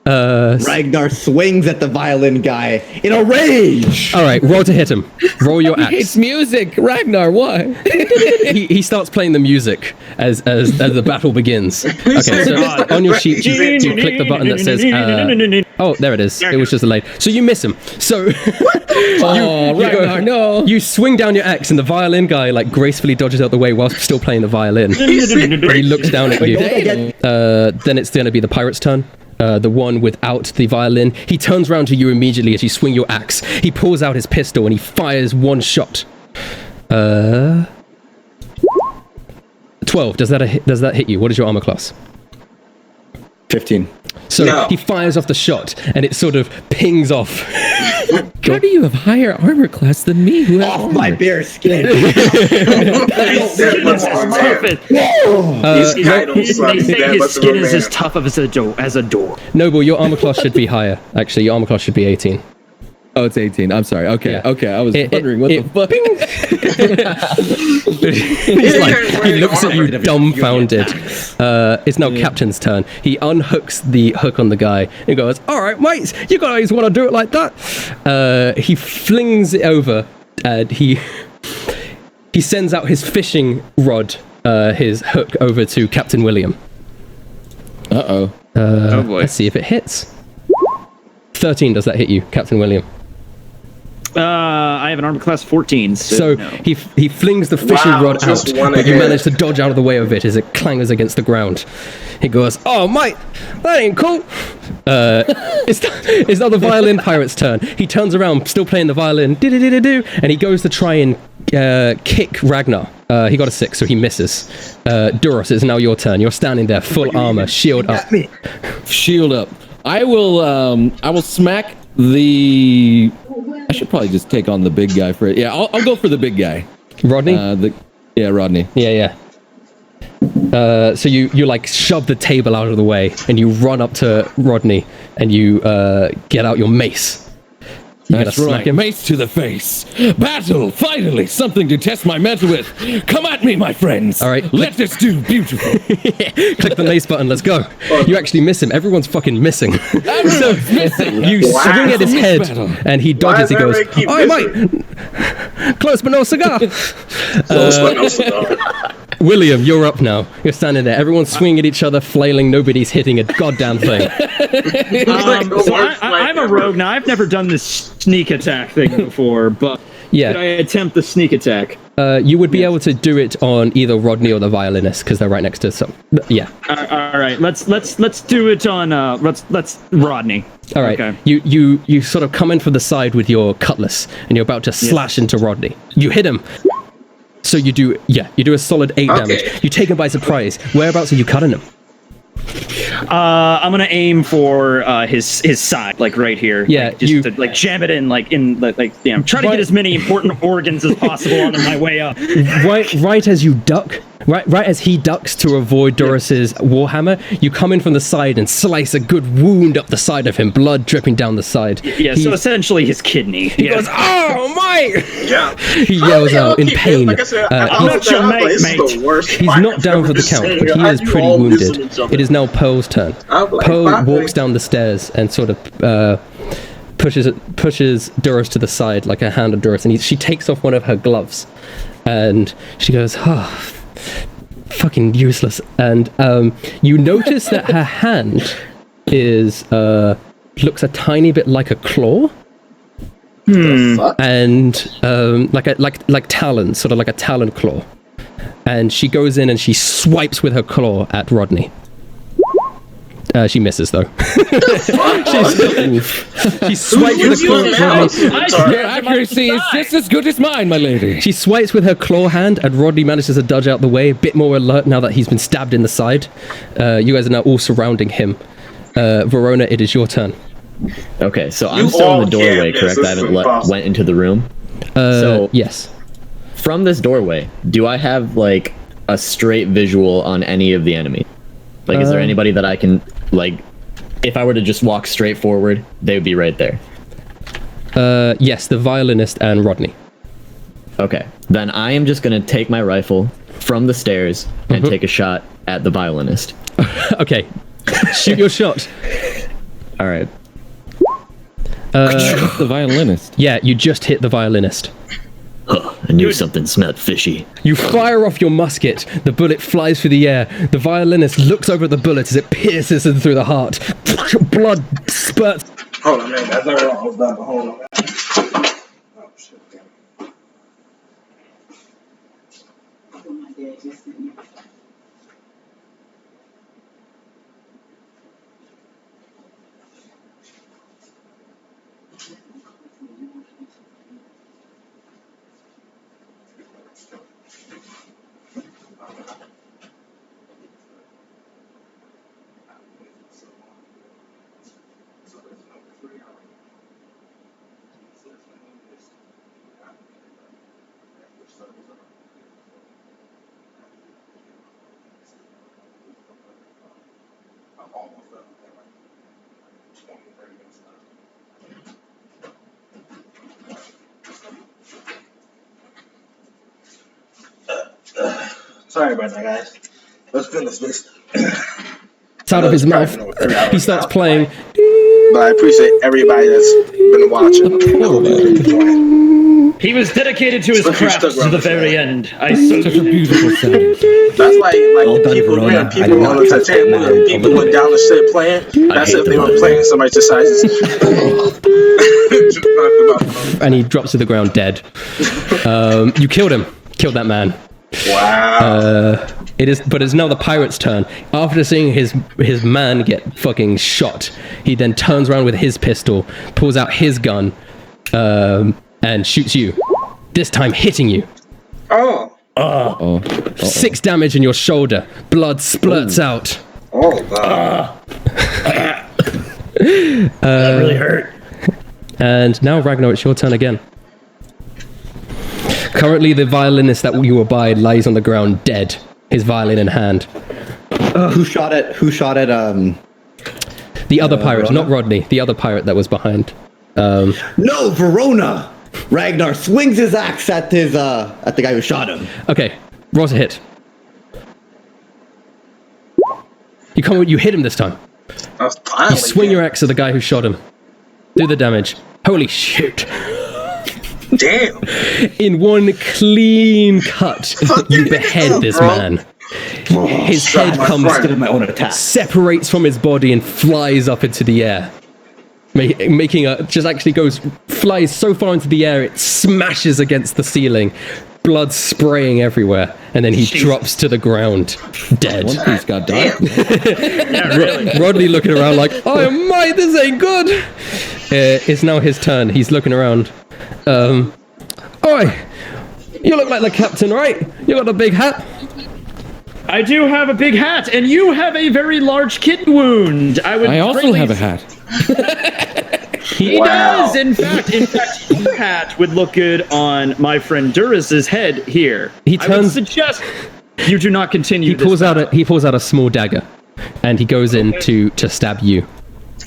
Ragnar swings at the violin guy in a rage. All right, roll to hit him. Roll your axe. It's music, Ragnar. Why? he starts playing the music as the battle begins. Okay, so on your sheet you click the button that says. Oh, there it is. It was just delayed. So you miss him. So Ragnar, no. You swing down your axe and the violin guy like gracefully dodges out the way whilst still playing the violin. He looks down at you. Then it's going to be the pirate's turn. The one without the violin. He turns around to you immediately as you swing your axe. He pulls out his pistol and he fires one shot. 12. Does that hit you? What is your armor class? 15. So he fires off the shot and it sort of pings off. How do you have higher armor class than me? Who has off my bare skin. They say his skin is as tough as a door. Noble, your armor class should be higher. Actually, your armor class should be 18. Oh, it's 18. I'm sorry. Okay, yeah. Okay. I was wondering what the fuck. He looks at you dumbfounded. It's now Captain's turn. He unhooks the hook on the guy and goes, "All right, mates, you guys want to do it like that?" He flings it over and he sends out his fishing rod, his hook over to Captain William. Oh boy. Let's see if it hits. 13. Does that hit you, Captain William? I have an armor class 14. So no. he flings the fishing rod out, but you manage to dodge out of the way of it as it clangers against the ground. He goes, "Oh, mate, that ain't cool." It's now the violin pirate's turn. He turns around, still playing the violin, and he goes to try and kick Ragnar. He got a 6, so he misses. Duros, it's now your turn. You're standing there, full armor, shield up. Shield up. I will smack the. I should probably just take on the big guy for it. Yeah, I'll go for the big guy. Rodney? Rodney. Yeah. So you like shove the table out of the way and you run up to Rodney and you get out your mace. That's right. Mace to the face. Battle! Finally, something to test my mettle with. Come at me, my friends. All right. Let this do beautiful. Click the mace button. Let's go. You actually miss him. Everyone's fucking missing. Everyone's missing. You swing at his head, and he dodges. He goes, "Oh, mate, close but no cigar." Close but no cigar. William, you're up now. You're standing there. Everyone's swinging at each other, flailing. Nobody's hitting a goddamn thing. So I'm a rogue now. I've never done this sneak attack thing before, but Yeah. Could I attempt the sneak attack? You would be able to do it on either Rodney or the violinist because they're right next to. So yeah. All right. Let's do it on. Let's Rodney. All right. Okay. You sort of come in from the side with your cutlass and you're about to slash into Rodney. You hit him. So you do a solid 8 damage. You take him by surprise. Whereabouts are you cutting him? I'm gonna aim for his side, like right here. Yeah, like, just to, like jam it in, like damn. Try to get as many important organs as possible on my way up. Right as you duck. Right as he ducks to avoid Doris's warhammer, you come in from the side and slice a good wound up the side of him, blood dripping down the side. Yeah, so essentially his kidney. He goes, "Oh my!" Yeah. He yells out in pain. Like I said, I'm not your mate, he's not down for the count, but he is pretty wounded. It is now Pearl's turn. Pearl walks down the stairs and sort of pushes Doris to the side, like a hand of Doris, and she takes off one of her gloves, and she goes, "Oh, fucking useless." And you notice that her hand is looks a tiny bit like a claw. And like talons, sort of like a talon claw. And she goes in and she swipes with her claw at Rodney. She misses though. She swipes with her claw at Rodney. Your accuracy is just as good as mine, my lady. She swipes with her claw hand, and Rodney manages to dodge out the way, a bit more alert now that he's been stabbed in the side. You guys are now all surrounding him. Verona, it is your turn. Okay, so I'm still in the doorway, correct? I haven't went into the room. So yes. From this doorway, do I have like a straight visual on any of the enemy? Like, is there anybody that I can like? If I were to just walk straight forward, they would be right there. Yes, the violinist and Rodney. Okay, then I am just gonna take my rifle from the stairs and take a shot at the violinist. Okay, shoot your shot. All right. The violinist. Yeah, you just hit the violinist. I knew something smelled fishy. You fire off your musket. The bullet flies through the air. The violinist looks over at the bullet as it pierces him through the heart. Blood spurts. Hold on, man. That's not wrong. I was done. Hold on. Oh, shit. Sorry about that, guys. Let's finish this. It's out of his mouth. He starts playing. But I appreciate everybody that's been watching. He was dedicated to his craft to the very end. I so Such a beautiful sound. That's like Well done, people, Verona. man, people on the Titanic, people went down the ship playing. That's if they were playing, somebody decides. And he drops to the ground dead. You killed him. Killed that man. Wow. But it's now the pirate's turn. After seeing his man get fucking shot, he then turns around with his pistol, pulls out his gun, and shoots you. This time hitting you. Oh. 6 damage in your shoulder. Blood splurts out. Oh, God. that really hurt. And now, Ragnar, it's your turn again. Currently, the violinist that you were by lies on the ground dead, his violin in hand. Who shot at? The other pirate, Verona? not Rodney. The other pirate that was behind. No, Verona. Ragnar swings his axe at the guy who shot him. Okay, roll to hit. You hit him this time. You swing your axe at the guy who shot him. Do the damage. Holy shit. Damn. In one clean cut, you behead this man. His head comes, Instead of my own attack. separates from his body and flies up into the air. making just actually flies so far into the air it smashes against the ceiling, blood spraying everywhere, and then he drops to the ground, dead. One Piece got dark. Yeah, really. Rodney looking around like, oh my, this ain't good. It's now his turn. He's looking around. Oi, you look like the captain, right? You got a big hat. I do have a big hat, and you have a very large kitten wound. I also have a hat. He does, in fact, your hat would look good on my friend Duras's head here. I would suggest you do not continue. He pulls out a small dagger, and he goes in to stab you.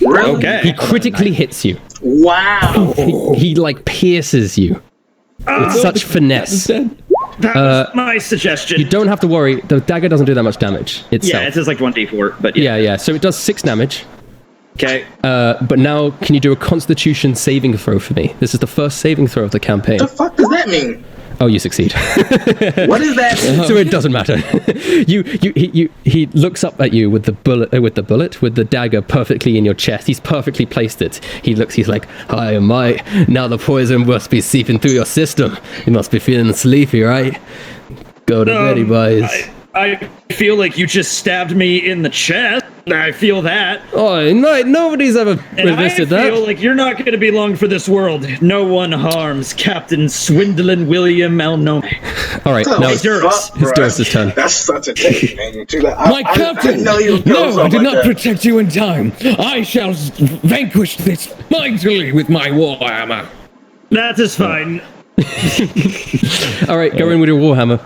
Really? Okay. He critically hits you. Wow. He like pierces you with such finesse. That was my suggestion. You don't have to worry. The dagger doesn't do that much damage itself. Yeah, it says like 1d4, but yeah. So it does 6 damage. Okay. But now, can you do a Constitution saving throw for me? This is the first saving throw of the campaign. What the fuck does that mean? Oh, you succeed. What is that? So it doesn't matter. He looks up at you with the with the dagger perfectly in your chest. He's perfectly placed it. He's like, hi, my. Now the poison must be seeping through your system. You must be feeling sleepy, right? Go to bed, boys. I feel like you just stabbed me in the chest. I feel that. Oh, no, nobody's ever resisted that. I feel like you're not going to be long for this world. No one harms Captain Swindlin William Elnome. All right, now it's Duras' turn. That's such a take, man. My captain! No, I did not protect you in time. I shall vanquish this mightily with my warhammer. That is fine. All right, go in with your warhammer.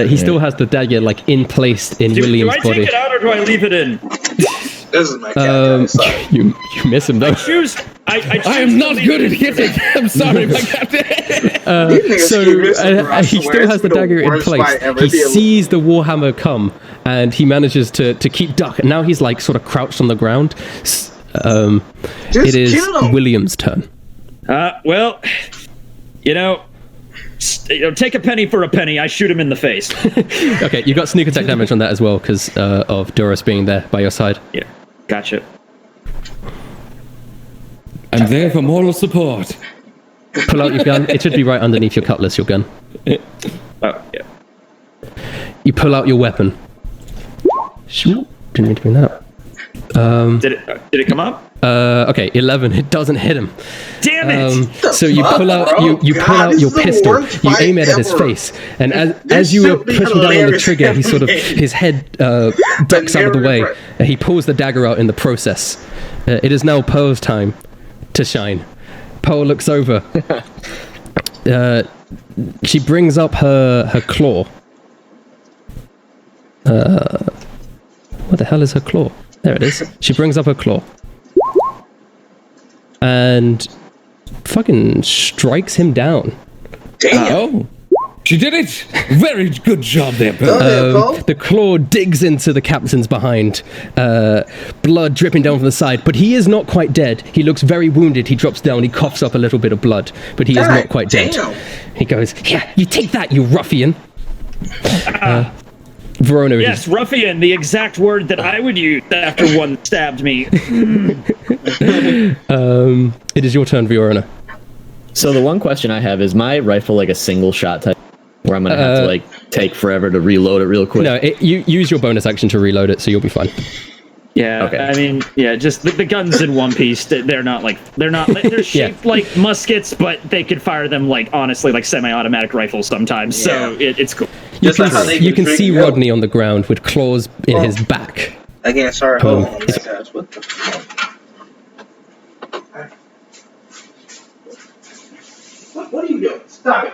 He still has the dagger like in place in William's body. Do I take it out or do I leave it in? This is my captain. You miss him though. I am not good at hitting. I'm sorry, my captain. He still has the dagger in place. He sees the warhammer come, and he manages to keep duck. And now he's like sort of crouched on the ground. It is William's turn. Well, take a penny for a penny. I shoot him in the face. Okay, you got sneak attack damage on that as well because of Duras being there by your side. Yeah, gotcha. I'm there for moral support. Pull out your gun. It should be right underneath your cutlass, your gun. Oh, yeah. You pull out your weapon. Didn't mean to bring that up. Did it come up? Okay, 11. It doesn't hit him. Damn it! So you pull out pull out your pistol. You aim it at his face, and as you were pushing down on the trigger, he sort of his head ducks out of the way, and he pulls the dagger out in the process. It is now Pearl's time to shine. Pearl looks over. She brings up her claw. What the hell is her claw? There it is. She brings up her claw. And fucking strikes him down. Damn. Oh, she did it. Very good job there, Pearl. The claw digs into the captain's behind, blood dripping down from the side, but he is not quite dead. He looks very wounded. He drops down. He coughs up a little bit of blood, but he is not quite dead. He goes, "Yeah, you take that, you ruffian." Verona. Yes, ruffian, the exact word that I would use after one stabbed me. It is your turn, Verona. So the one question I have is my rifle like a single shot type, where I'm gonna have to like take forever to reload it real quick? No, you use your bonus action to reload it, so you'll be fine. Yeah, okay. I mean, yeah, just the guns in One Piece, they're shaped like muskets, but they could fire them like, honestly, like semi-automatic rifles sometimes, so it's cool. You can see Rodney on the ground with claws in his back. Again, sorry, hold on, guys. What the fuck? What are you doing? Stop it.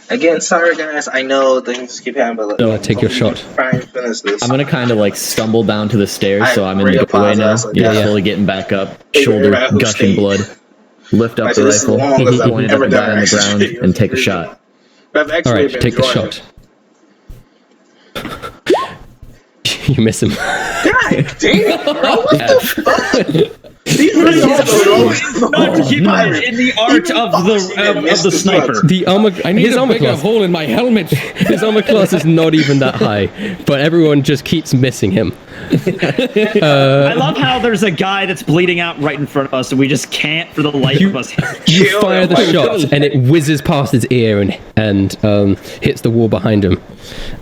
Again, sorry guys. I know things keep happening, but No, take your shot. Try and finish this. I'm gonna kind of like stumble down to the stairs, so I'm in really the doorway now. apologize. Yeah, slowly getting back up, shoulder gushing blood. Lift up Like, the this is the rifle, longest I've point it at ever the guy done on the an ground, action and take a video. shot. But I've actually All right, been take the enjoying shot. You miss him. God damn, bro! What the fuck? These videos Not human in the art of the sniper. I need his a armor bigger class. hole in my helmet. His armor class is not even that high, but everyone just keeps missing him. I love how there's a guy that's bleeding out right in front of us, and we just can't, for the life of us. You fire the shot, and it whizzes past his ear and hits the wall behind him.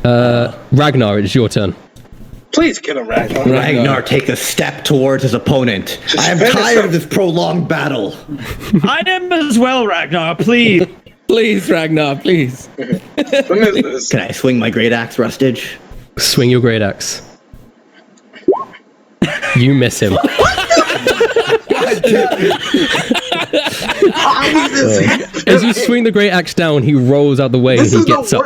Ragnar, it's your turn. Please kill him, Ragnar. Ragnar take a step towards his opponent. I am tired of this prolonged battle. I am as well, Ragnar, please. Please, Ragnar, please. Can I swing my great axe, Rustage? Swing your great axe. You miss him. As you swing the great axe down, he rolls out the way and he gets up.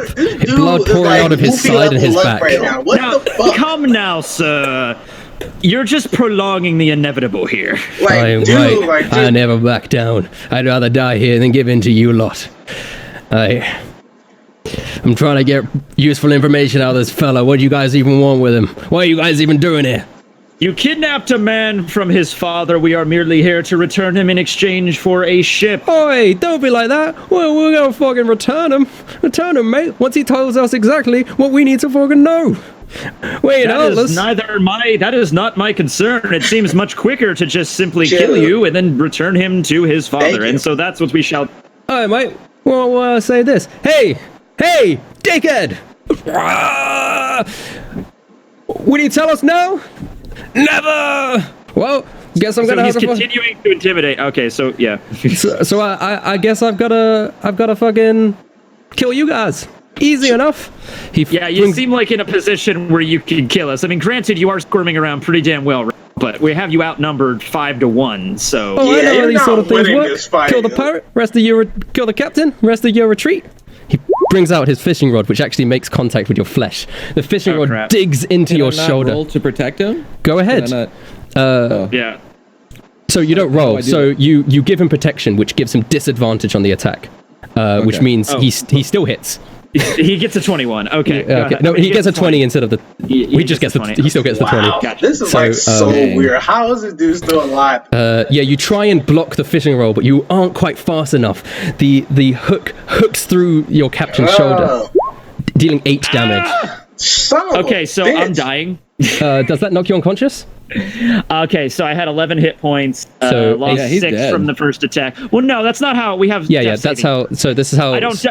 Blood pouring out of his side and his back. What the fuck? Come now, sir. You're just prolonging the inevitable here. I'm right. I never back down. I'd rather die here than give in to you lot. I'm trying to get useful information out of this fella. What do you guys even want with him? What are you guys even doing here? You kidnapped a man from his father. We are merely here to return him in exchange for a ship. Oi, don't be like that. Well, we're gonna fucking return him. Return him, mate. Once he tells us exactly what we need to fucking know. Wait, that is not my concern. It seems much quicker to just simply kill you and then return him to his father. And so that's what we shall. Alright, mate. Well, say this. Hey, dickhead! Will you tell us now? Never! Well, guess I'm gonna have to continuing to intimidate. Okay, so yeah. so I guess I've gotta fucking kill you guys. Easy enough. You seem like in a position where you can kill us. I mean, granted, you are squirming around pretty damn well, but we have you outnumbered 5-1. So I know how these sort of things work. Kill the pirate, kill the captain, rest of your retreat. He brings out his fishing rod, which actually makes contact with your flesh. The fishing rod digs into your shoulder. Roll to protect him? Go ahead. Yeah. So you don't roll. So you give him protection, which gives him disadvantage on the attack, which means he still hits. He gets a 21. Okay. No, he gets a 20 instead of the. He just gets the. He still gets the 20. Gotcha. This is so weird. How is this dude still alive? You try and block the fishing rod, but you aren't quite fast enough. The hook hooks through your captain's shoulder, dealing 8 damage. Okay, so bitch. I'm dying. Does that knock you unconscious? Okay, so I had 11 hit points. Lost 6 dead. From the first attack. Well, no, that's not how we have. Yeah. That's how. So this is how. I don't.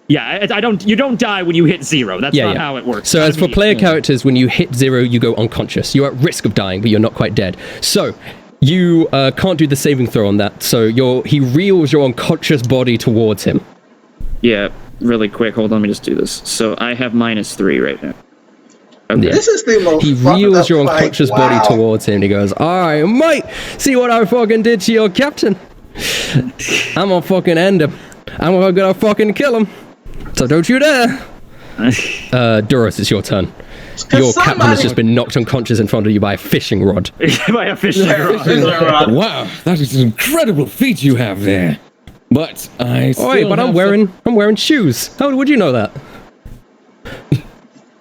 I don't. You don't die when you hit 0. That's not how it works. So as for player characters, when you hit 0, you go unconscious. You're at risk of dying, but you're not quite dead. So you can't do the saving throw on that. So he reels your unconscious body towards him. Yeah, really quick. Hold on, let me just do this. So I have -3 right now. Okay. Yeah. This is the most. He reels your unconscious body towards him. And he goes, "All right, mate. See what I fucking did to your captain? I'm gonna fucking end him. I'm gonna fucking kill him. So don't you dare." Duros, it's your turn. Your captain has just been knocked unconscious in front of you by a fishing rod. By a fishing rod. Wow, that is an incredible feat you have there. But I still I'm wearing shoes. How would you know that?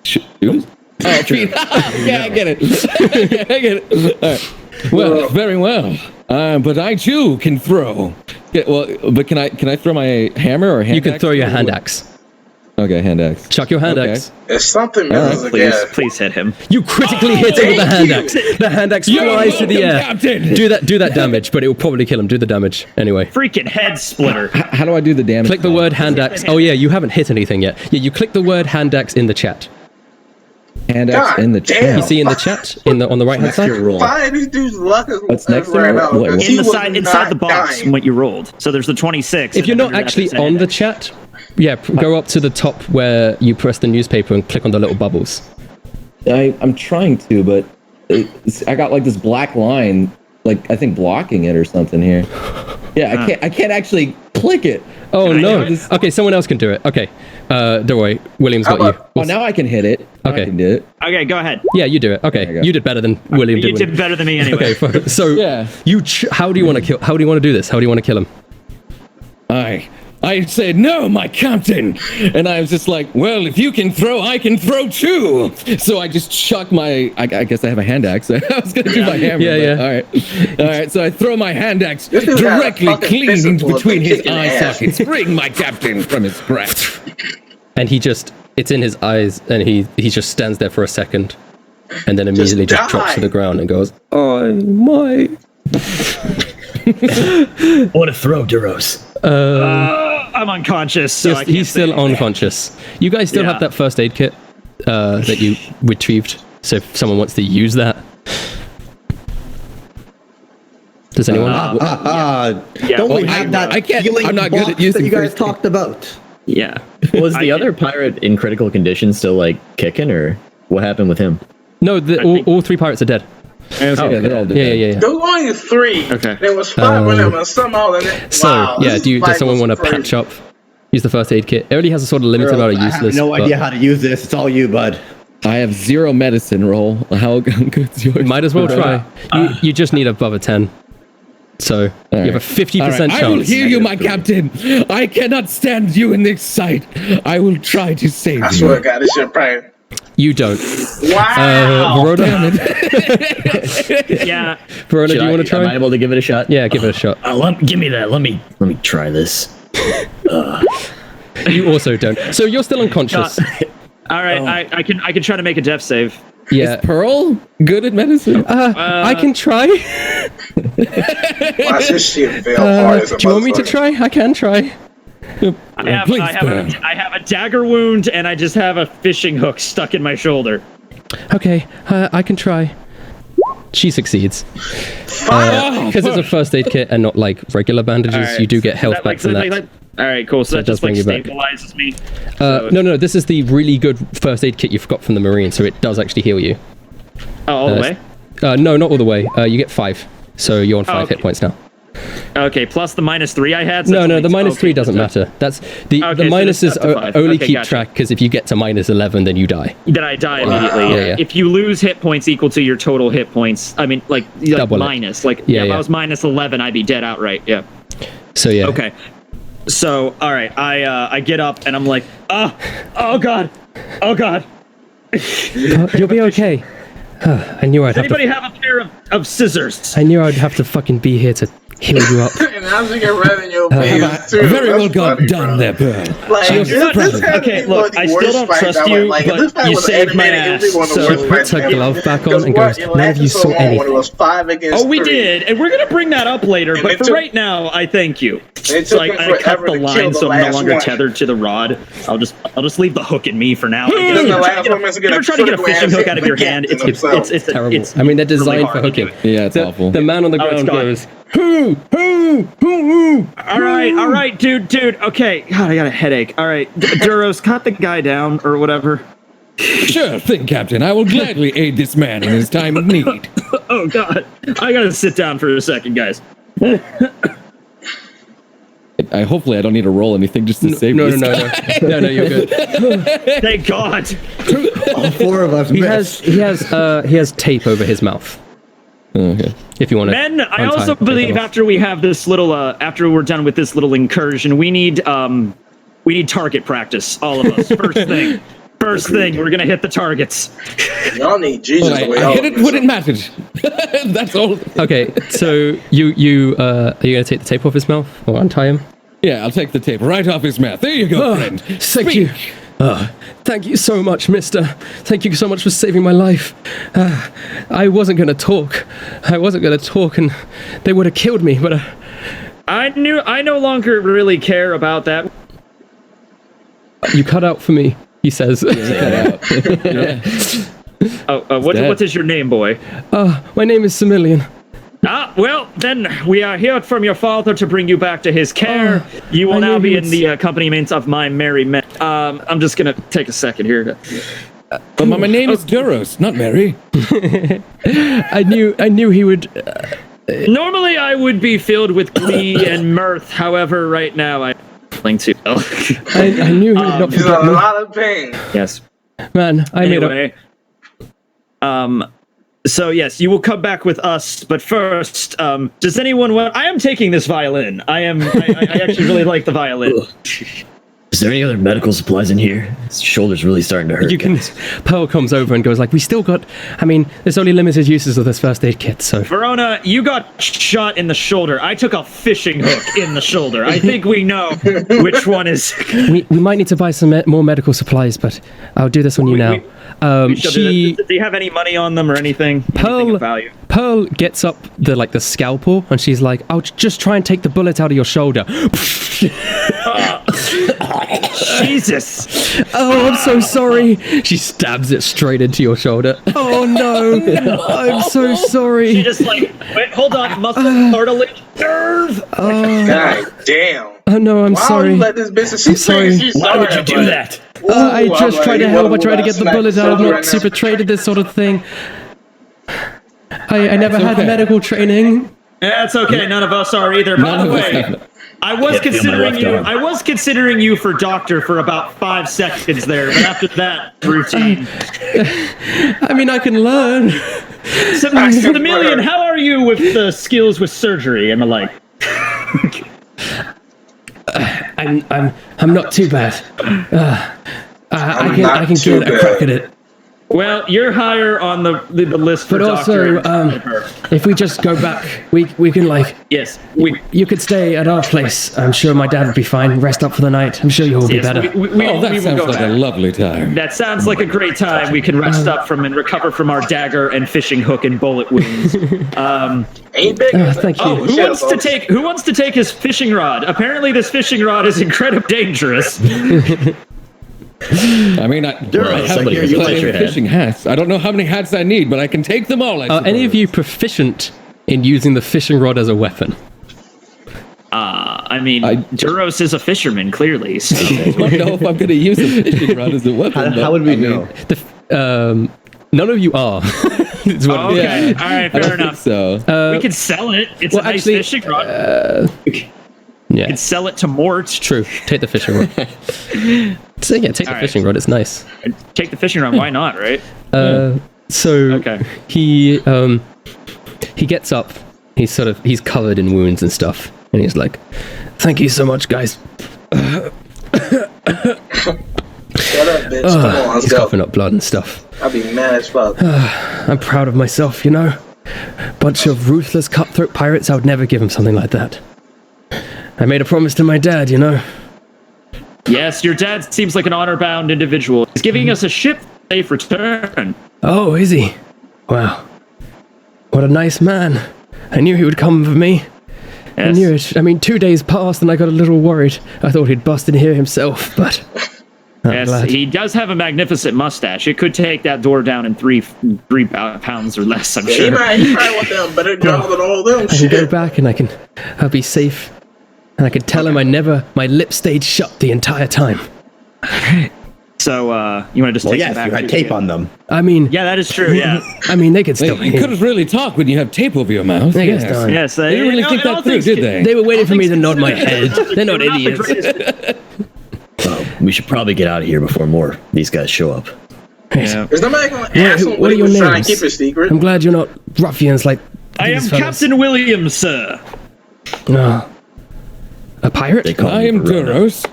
Shoes? Oh, feet. Yeah, I get it. All right. Well, very well. But I too can throw. Yeah, well, but can I throw my hammer or hand axe? You can throw your hand axe. Okay, hand axe. Chuck your hand axe. It's something else again. Please hit him. You critically hit him with the hand axe. The hand axe flies to the air. Captain. Do that damage, but it will probably kill him. Do the damage anyway. Freaking head splitter. How do I do the damage? Click the word hand axe. Oh yeah, you haven't hit anything yet. Yeah, you click the word hand axe in the chat. Hand axe in the chat. You see in the chat on the right hand side. Why these dudes luck is What's next right now? Inside the box what you rolled. So there's the 26. If you're not actually on the chat, go up to the top where you press the newspaper and click on the little bubbles. I'm trying to, but I got like this black line, like I think blocking it or something here. Yeah, I can't actually click it. Oh no. Okay, someone else can do it. Okay. Don't worry. William's got you. Oh, now I can hit it. Okay. I can do it. Okay, go ahead. Yeah, you do it. Okay. You did better than William did. You did better than me anyway. Okay. So Yeah. how do you want to kill? How do you want to do this? How do you want to kill him? I said, no, my captain. And I was just like, well, if you can throw, I can throw too. So I just chuck my, I guess I have a hand axe. I was going to do my hammer. Yeah. All right. All right. So I throw my hand axe directly clean into between his eye sockets. Bring my captain from his breath. And it's in his eyes, and he just stands there for a second, and then immediately just drops to the ground and goes, "Oh my!" What a throw, Duros. I'm unconscious. So he's still unconscious. You guys still have that first aid kit that you retrieved. So if someone wants to use that, does anyone? Don't we have that? I can't. Healing I'm not good at box using that you guys first aid. talked about. Yeah. Was the other pirate in critical condition still like kicking, or what happened with him? No, all 3 pirates are dead. They're all dead. Yeah. There was only 3. Okay. There was 5 of them, and somehow. So does someone want to patch up? Use the first aid kit. It already has a sort of limited amount of useless. I have no idea how to use this. It's all you, bud. I have 0 medicine roll. How good's yours? Might as well try. You just need above a 10. So you have a 50% chance. I will heal you, my captain. I cannot stand you in this sight. I will try to save you. I swear to God, this shit praying. You don't. Wow. Verona, Yeah. Verona, do you want to try? Am I able to give it a shot? Yeah, give it a shot. Give me that. Let me try this. You also don't. So you're still unconscious. All right, I can try to make a death save. Yeah. Is Pearl good at medicine? I can try. Watch this shit fail hard as a Do you want me to try? I can try. I have a dagger wound, and I just have a fishing hook stuck in my shoulder. Okay, I can try. She succeeds. Because it's a first aid kit and not like regular bandages, Right, you do get health back from that. All right, cool. So that does just like bring you back. stabilizes me. No, this is the really good first aid kit you've got from the Marine, so it does actually heal you. Oh, all the way? No, not all the way. You get 5, so you're on 5 hit points now. Okay, plus the -3 I had. So No, the -3 doesn't matter. That's the minuses only keep track because if you get to -11, then you die. Then I die immediately. Yeah. If you lose hit points equal to your total hit points, I mean, like Double it. minus. Like, if I was -11, I'd be dead outright. Yeah. So yeah. Okay. So all right, I get up and I'm like, oh god. You'll be okay. I knew I'd Does have to. anybody have a pair of scissors? I knew I'd have to fucking be here to heal you up. And as you get red in your face, too. Very well That's funny, done bro. there, Pearl. Like, Cheers, this had Okay, to be look, one of the I still worst don't fights trust I you, went. Like, if but this fight you was saved my animated, it would be ass, one of the so worst fights puts her ever. glove back on Because and what? goes, It "None of lasted you so saw long when anything." It was 5 against Oh, we 3. did, and we're gonna bring that up later. But it for took- right now, I thank you. It So took him I cut forever the to kill line, the so I'm no last longer one. tethered to the rod. I'll just leave the hook in me for now. Then the last one You was gonna ever try to get a critical fishing ass hook hit out of your the hand? captain himself. It's Terrible. It's I mean, they're really designed hard for to do hooking. it. Yeah, it's awful. The man on the Oh, it's ground gone. goes, hoo. All right, dude. Okay, God, I got a headache. All right, Duros, cut the guy down or whatever. Sure thing, Captain. I will gladly aid this man in his time of need. Oh God, I gotta sit down for a second, guys. Hopefully I don't need to roll anything just to save No, this. no, you're good. Thank God. All 4 of us He missed. has tape over his mouth. Okay. If you want to. Men, I also believe after we have this little, after we're done with this little incursion, we need target practice, all of us. First thing, we're gonna hit the targets. Y'all need Jesus. Well, the way I y'all hit it look. when it mattered. That's all. Okay, so you are you gonna take the tape off his mouth or untie him? Yeah, I'll take the tape right off his mouth. There you go, friend. Thank you. Thank you so much, mister. Thank you so much for saving my life. I wasn't going to talk. And they would have killed me, but... I no longer really care about that. You cut out for me, he says. Yeah. What is your name, boy? My name is Similian. Well, then we are here from your father to bring you back to his care. You will now be in the accompaniment of my merry men. I'm just gonna take a second here. But my name is Duros, not Mary. I knew he would... Normally, I would be filled with glee and mirth. However, right now, I'm feeling too ill. I knew you would not He's in forget a me. lot of pain. Yes. Man, I made Anyway, so yes, you will come back with us, but first, does anyone want? I am taking this violin. I actually really like the violin. Is there any other medical supplies in here? His shoulder's really starting to hurt. You can. Pearl comes over and goes like, "We still got. I mean, there's only limited uses of this first aid kit, so." Verona, you got shot in the shoulder. I took a fishing hook in the shoulder. I think we know which one is. We might need to buy some more medical supplies, but I'll do this on you now. Do you have any money on them or anything? Anything of value? Pearl gets up the scalpel and she's like, "I'll just try and take the bullet out of your shoulder." Jesus! Oh, I'm so sorry. She stabs it straight into your shoulder. Oh no! I'm so sorry. She just wait, hold on, muscle, cartilage, nerve. God damn. Oh no, I'm sorry. Why would you let this bitch? She's sorry. saying she's Why sorry. would you do that? I just tried to help. I tried to get the bullet out. I'm not super trained at this sort of thing. I never had medical training. That's okay. None of us are either. By the way, I was considering you for doctor for about 5 seconds there, but after that, routine. I mean, I can learn. So, Maximilian, how are you with the skills with surgery and the like? I'm not too bad. I can get a crack at it. Well, you're higher on the list for But also, doctor. if we just go back, we can yes, you could stay at our place. I'm sure my dad would be fine. Rest up for the night. I'm sure you'll be better. That we will sounds go like back. a lovely time. That sounds like a great time. We can rest up from and recover from our dagger and fishing hook and bullet wounds. Ain't big. Thank you. Oh, who wants to take his fishing rod? Apparently, this fishing rod is incredibly dangerous. I mean, I have plenty of fishing hats. I don't know how many hats I need, but I can take them all. Are any of you proficient in using the fishing rod as a weapon? I mean, Duros is a fisherman, clearly. So. I don't know if I'm going to use a fishing rod as a weapon. How would we know? None of you are. Okay, all right, fair enough. So we can sell it. It's a nice fishing rod. Yeah, you can sell it to Mort. True. Take the fishing rod. So yeah, take the fishing rod. It's nice. Take the fishing rod. Why not? Right. So he gets up. He's covered in wounds and stuff, and he's like, "Thank you so much, guys." Shut up, bitch. Come on, let's he's go. coughing up blood and stuff. I'll be mad as fuck. I'm proud of myself, you know. Bunch of ruthless cutthroat pirates. I would never give him something like that. I made a promise to my dad, you know. Yes, your dad seems like an honor-bound individual. He's giving us a ship safe return. Oh, is he? Wow. What a nice man. I knew he would come for me. Yes. I knew it. I mean, 2 days passed and I got a little worried. I thought he'd bust in here himself, but... Yes, he does have a magnificent mustache. It could take that door down in 3 pounds or less, I'm sure. He probably want them better job than all them I can go back and I'll be safe. And I can tell him my lips stayed shut the entire time. So, you want to just take them back? You had tape on them. I mean... Yeah, that is true, yeah. I mean, they could still... you couldn't really talk when you have tape over your mouth. They Yes. can They didn't really think that through, did they? They were waiting for me to nod my head. They're not idiots. Well, we should probably get out of here before more of these guys show up. Yeah. Is nobody going to ask him What are your trying names? to keep it secret? I'm glad you're not ruffians like I am these fellas. Captain Williams, sir. No. A pirate? I am Duros.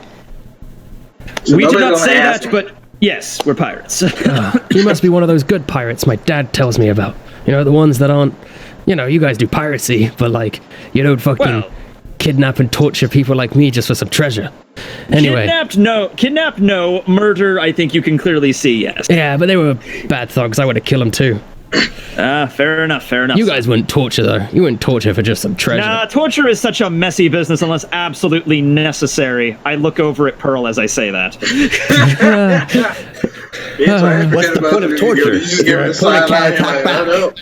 So We did nobody's not gonna say ask that, him. but yes, we're pirates. You must be one of those good pirates my dad tells me about. You know, the ones that aren't... You know, you guys do piracy, but like, you don't fucking kidnap and torture people like me just for some treasure. Anyway. Kidnap, no. Murder, I think you can clearly see, yes. Yeah, but they were bad thugs. I would have killed them too. Fair enough. You guys wouldn't torture, though. You wouldn't torture for just some treasure. Nah, torture is such a messy business unless absolutely necessary. I look over at Pearl as I say that. What's the point of torture? You just give it a side eye.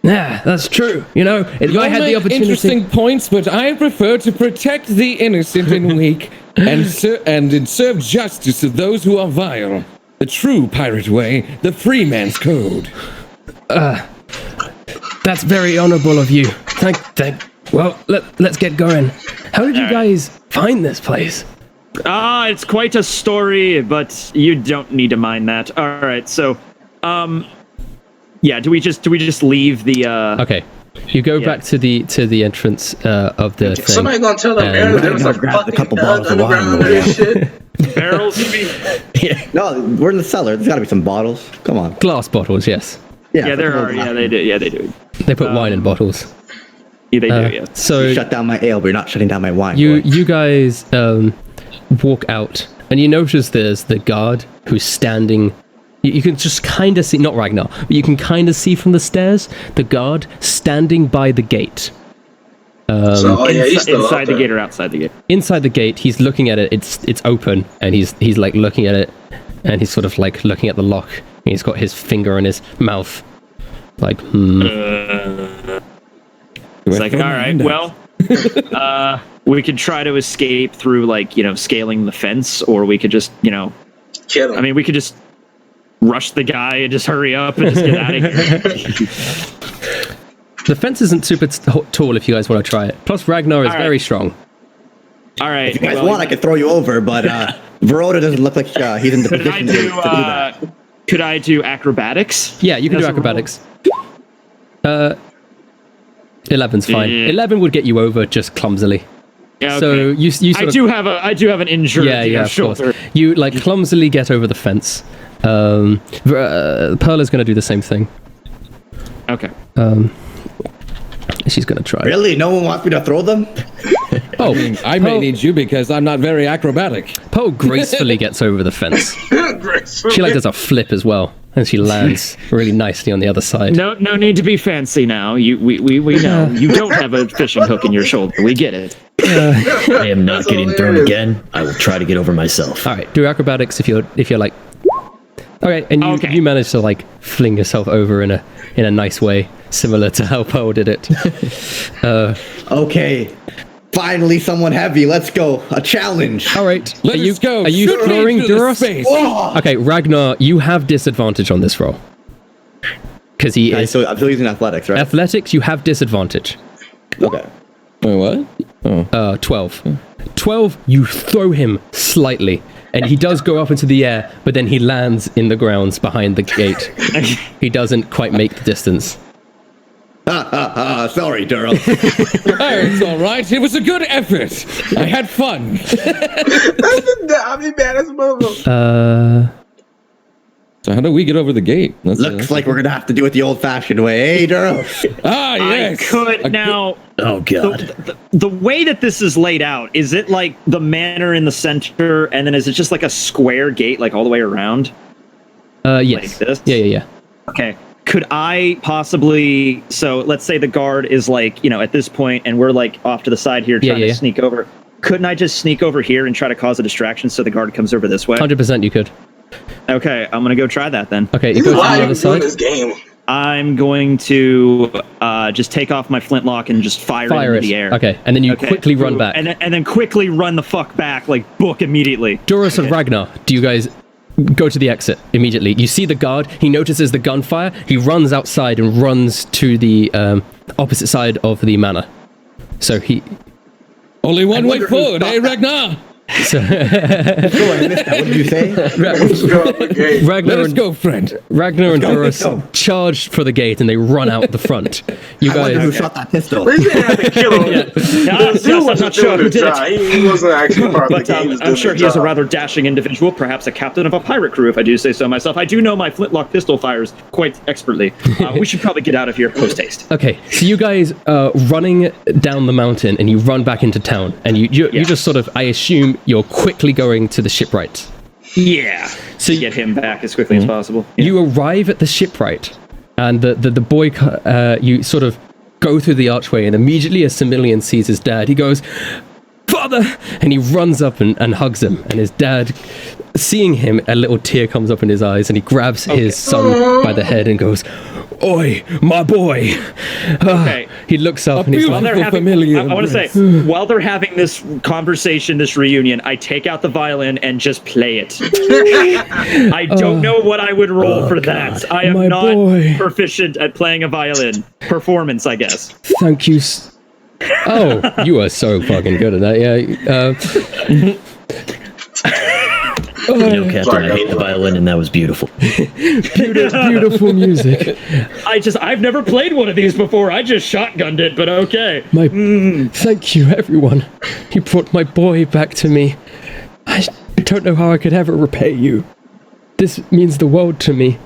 Yeah, that's true. You know, if I had the opportunity... interesting points, but I prefer to protect the innocent and weak and serve justice to those who are vile. The true pirate way, the free man's code. That's very honorable of you. Well, let's get going. How did you guys find this place? It's quite a story, but you don't need to mind that. All right, so, yeah, do we just leave the? Okay, you go back to the entrance of the thing. Somebody gonna tell them there was a couple bottles of wine. Barrels, you mean? No, we're in the cellar. There's got to be some bottles. Come on. Glass bottles, yes. Yeah, there are. Yeah, they do. Yeah, they do. They put wine in bottles. Yeah, they do. Yeah. So You shut down my ale, but you're not shutting down my wine. you guys walk out, and you notice there's the guard who's standing. You can just kind of see, not Ragnar, but you can kind of see from the stairs the guard standing by the gate. He's still inside the gate or outside the gate? Inside the gate, he's looking at it. It's open, and he's like looking at it, and he's sort of like looking at the lock. And he's got his finger in his mouth, like. It's like, all right, well, we could try to escape through scaling the fence, or we could just kill him. I mean, we could just rush the guy and just hurry up and just get out of here. The fence isn't super tall if you guys want to try it. Plus, Ragnar is very strong. All right. If you guys want, I could throw you over, but Verona doesn't look like he's in the position to do that. Could I do acrobatics? Yeah, you can do acrobatics. 11's fine. 11 would get you over just clumsily. Yeah, okay. So you sort of, I do have an injury. Yeah, of shoulder. course. You clumsily get over the fence. Perla's going to do the same thing. Okay. She's going to try. Really? No one wants me to throw them? Oh, I may need you because I'm not very acrobatic. Poe gracefully gets over the fence. She does a flip as well, and she lands really nicely on the other side. No need to be fancy now. We know you don't have a fishing hook in your shoulder. We get it. I am not getting thrown again. I will try to get over myself. All right, do acrobatics if you're like. Okay, and you manage to fling yourself over in a nice way, similar to how Poe did it. Okay. Finally, someone heavy. Let's go. A challenge. All right. Let's go. Are you throwing Duros? Oh! Okay, Ragnar, you have disadvantage on this roll. Because he is. So I'm still using athletics, right? Athletics, you have disadvantage. Okay. Wait, what? Oh. 12. 12, you throw him slightly. And he does go up into the air, but then he lands in the grounds behind the gate. He doesn't quite make the distance. Sorry, Daryl. It's all right. It was a good effort. I had fun. I'll be mad as a mother. So how do we get over the gate? Looks like we're gonna have to do it the old-fashioned way. Hey, Daryl. Yes. I could now. Oh god. The way that this is laid out, is it like the manor in the center, and then is it just like a square gate, all the way around? Yes. Like this? Yeah. Okay. Could I possibly? So let's say the guard is at this point, and we're off to the side here trying to sneak over. Couldn't I just sneak over here and try to cause a distraction so the guard comes over this way? 100% you could. Okay, I'm gonna go try that then. Okay, you go to the other side. This game. I'm going to just take off my flintlock and just fire it into the air. Okay, and then you quickly run back. And then quickly run the fuck back, book immediately. Duros and Ragnar, do you guys go to the exit immediately? You see the guard, he notices the gunfire, he runs outside and runs to the opposite side of the manor. So he... Only one way forward, eh, Ragnar? So, I missed that. What did you say? Let us go, friend. Ragnar and Duros charge for the gate and they run out the front. You guys. I wonder who shot that pistol. We didn't have to kill him. I'm not sure who did it. He wasn't actually part of the game. I'm sure he is a rather dashing individual, perhaps a captain of a pirate crew, if I do say so myself. I do know my flintlock pistol fires quite expertly. We should probably get out of here post-haste. Okay, so you guys running down the mountain and you run back into town and you just sort of, I assume, you're quickly going to the shipwright. Yeah. So you get him back as quickly as possible. Yeah. You arrive at the shipwright, and the boy, you sort of go through the archway, and immediately as Similian sees his dad, he goes, "Father!" And he runs up and hugs him, and his dad seeing him, a little tear comes up in his eyes, and he grabs his son by the head and goes, "Oi, my boy!" Okay. He looks up and he's While like, they're having, I want to say, while they're having this conversation, this reunion, I take out the violin and just play it. I don't know what I would roll for that. I am not proficient at playing a violin. Performance, I guess. Thank you. Oh, you are so fucking good at that. Yeah. Captain, I hate the violin, and that was beautiful. Beautiful music. I've never played one of these before. I just shotgunned it, but okay. Thank you, everyone. You brought my boy back to me. I don't know how I could ever repay you. This means the world to me.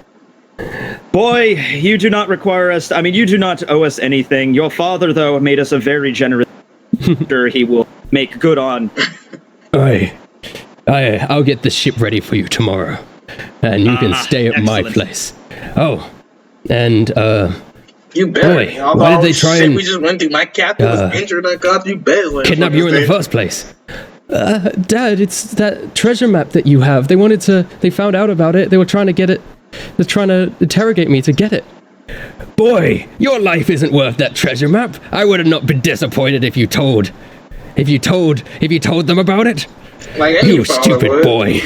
Boy, you do not require us. I mean, you do not owe us anything. Your father, though, made us a very generous. Sure, he will make good on. I'll get the ship ready for you tomorrow, and you can stay at my place. Oh, and you better. Boy, why did they try and we just went through? My captain was injured. I got you better. Kidnap you in the first place. Dad, it's that treasure map that you have. They found out about it. They were trying to get it. They're trying to interrogate me to get it. Boy, your life isn't worth that treasure map. I would have not been disappointed if you told them about it. Like you stupid boy.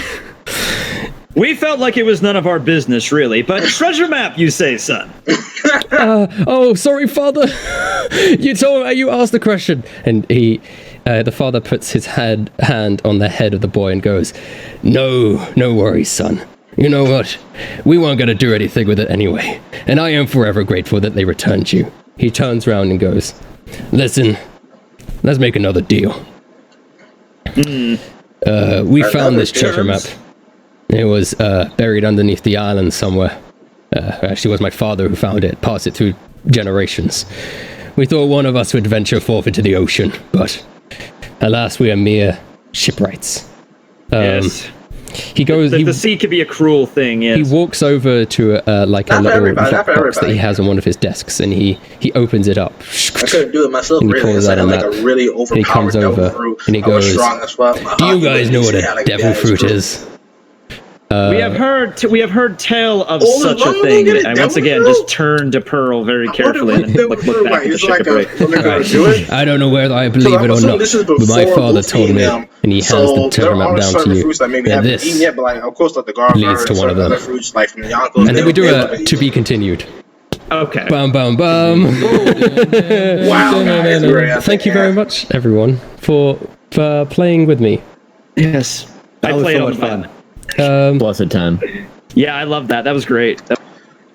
We felt like it was none of our business, really, but treasure map, you say, son. Oh, sorry, father. You asked the question. And the father puts his hand on the head of the boy and goes, No worries, son. You know what? We weren't going to do anything with it anyway, and I am forever grateful that they returned you. He turns around and goes, Listen, let's make another deal. We found this treasure map. It was buried underneath the island somewhere. Actually, it was my father who found it, passed it through generations. We thought one of us would venture forth into the ocean, but alas, we are mere shipwrights. Yes. He goes. The sea could be a cruel thing. Yes. He walks over to a little box that he has on one of his desks, and he opens it up. I couldn't do it myself. And he pulls out a map. Like a really overpowered and he comes over and he goes, "Do you guys know what a devil fruit is?" We have heard tell of such a thing. And once again, just turn to Pearl very carefully and look back at the ship. I don't know whether I believe it or not, but my father told me, and he hands the treasure map down to you. And this leads to one of them. And then we do a to be continued. Okay. Bum bum bum. Wow. Thank you very much, everyone, for playing with me. Yes, I played so much fun. Blessed time. Yeah, I love that. That was great.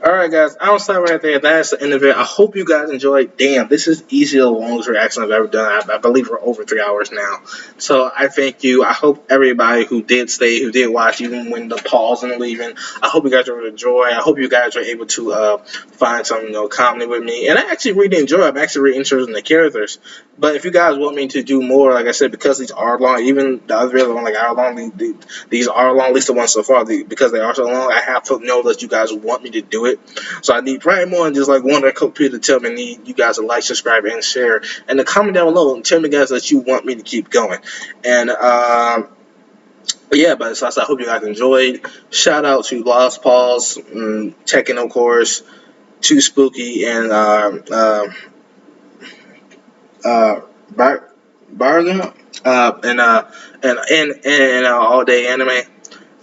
All right, guys. I'll stop right there. That's the end of it. I hope you guys enjoyed. Damn, this is easily the longest reaction I've ever done. I believe we're over 3 hours now. So I thank you. I hope everybody who did stay, who did watch, even when the pause and leaving, I hope you guys were enjoy. I hope you guys were able to find some comedy with me. And I actually really enjoy it. I'm actually really interested in the characters. But if you guys want me to do more, like I said, because these are long, even the other videos are long, these are long, at least the ones so far, because they are so long, I have to know that you guys want me to do it. So I need probably more than just like one or couple people to tell me I need you guys to like, subscribe, and share. And to comment down below and tell me guys that you want me to keep going. And yeah, but so I hope you guys enjoyed. Shout out to Lost Paws, Tekking, of course, 2Spooky, and Bargain, and AlldayAnime.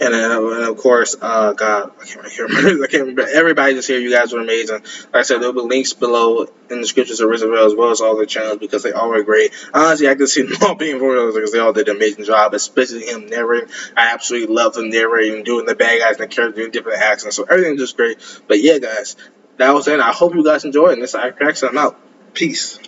And of course, God, I can't remember. Everybody just here, you guys are amazing. Like I said, there'll be links below in the descriptions of Rizabel as well as all their channels because they all were great. Honestly, I can see them all being for because they all did an amazing job, especially him narrating. I absolutely love him narrating, doing the bad guys and the characters doing different accents. So everything's just great. But yeah, guys, that was it. I hope you guys enjoyed. And this is iCracks, and I'm out. Peace.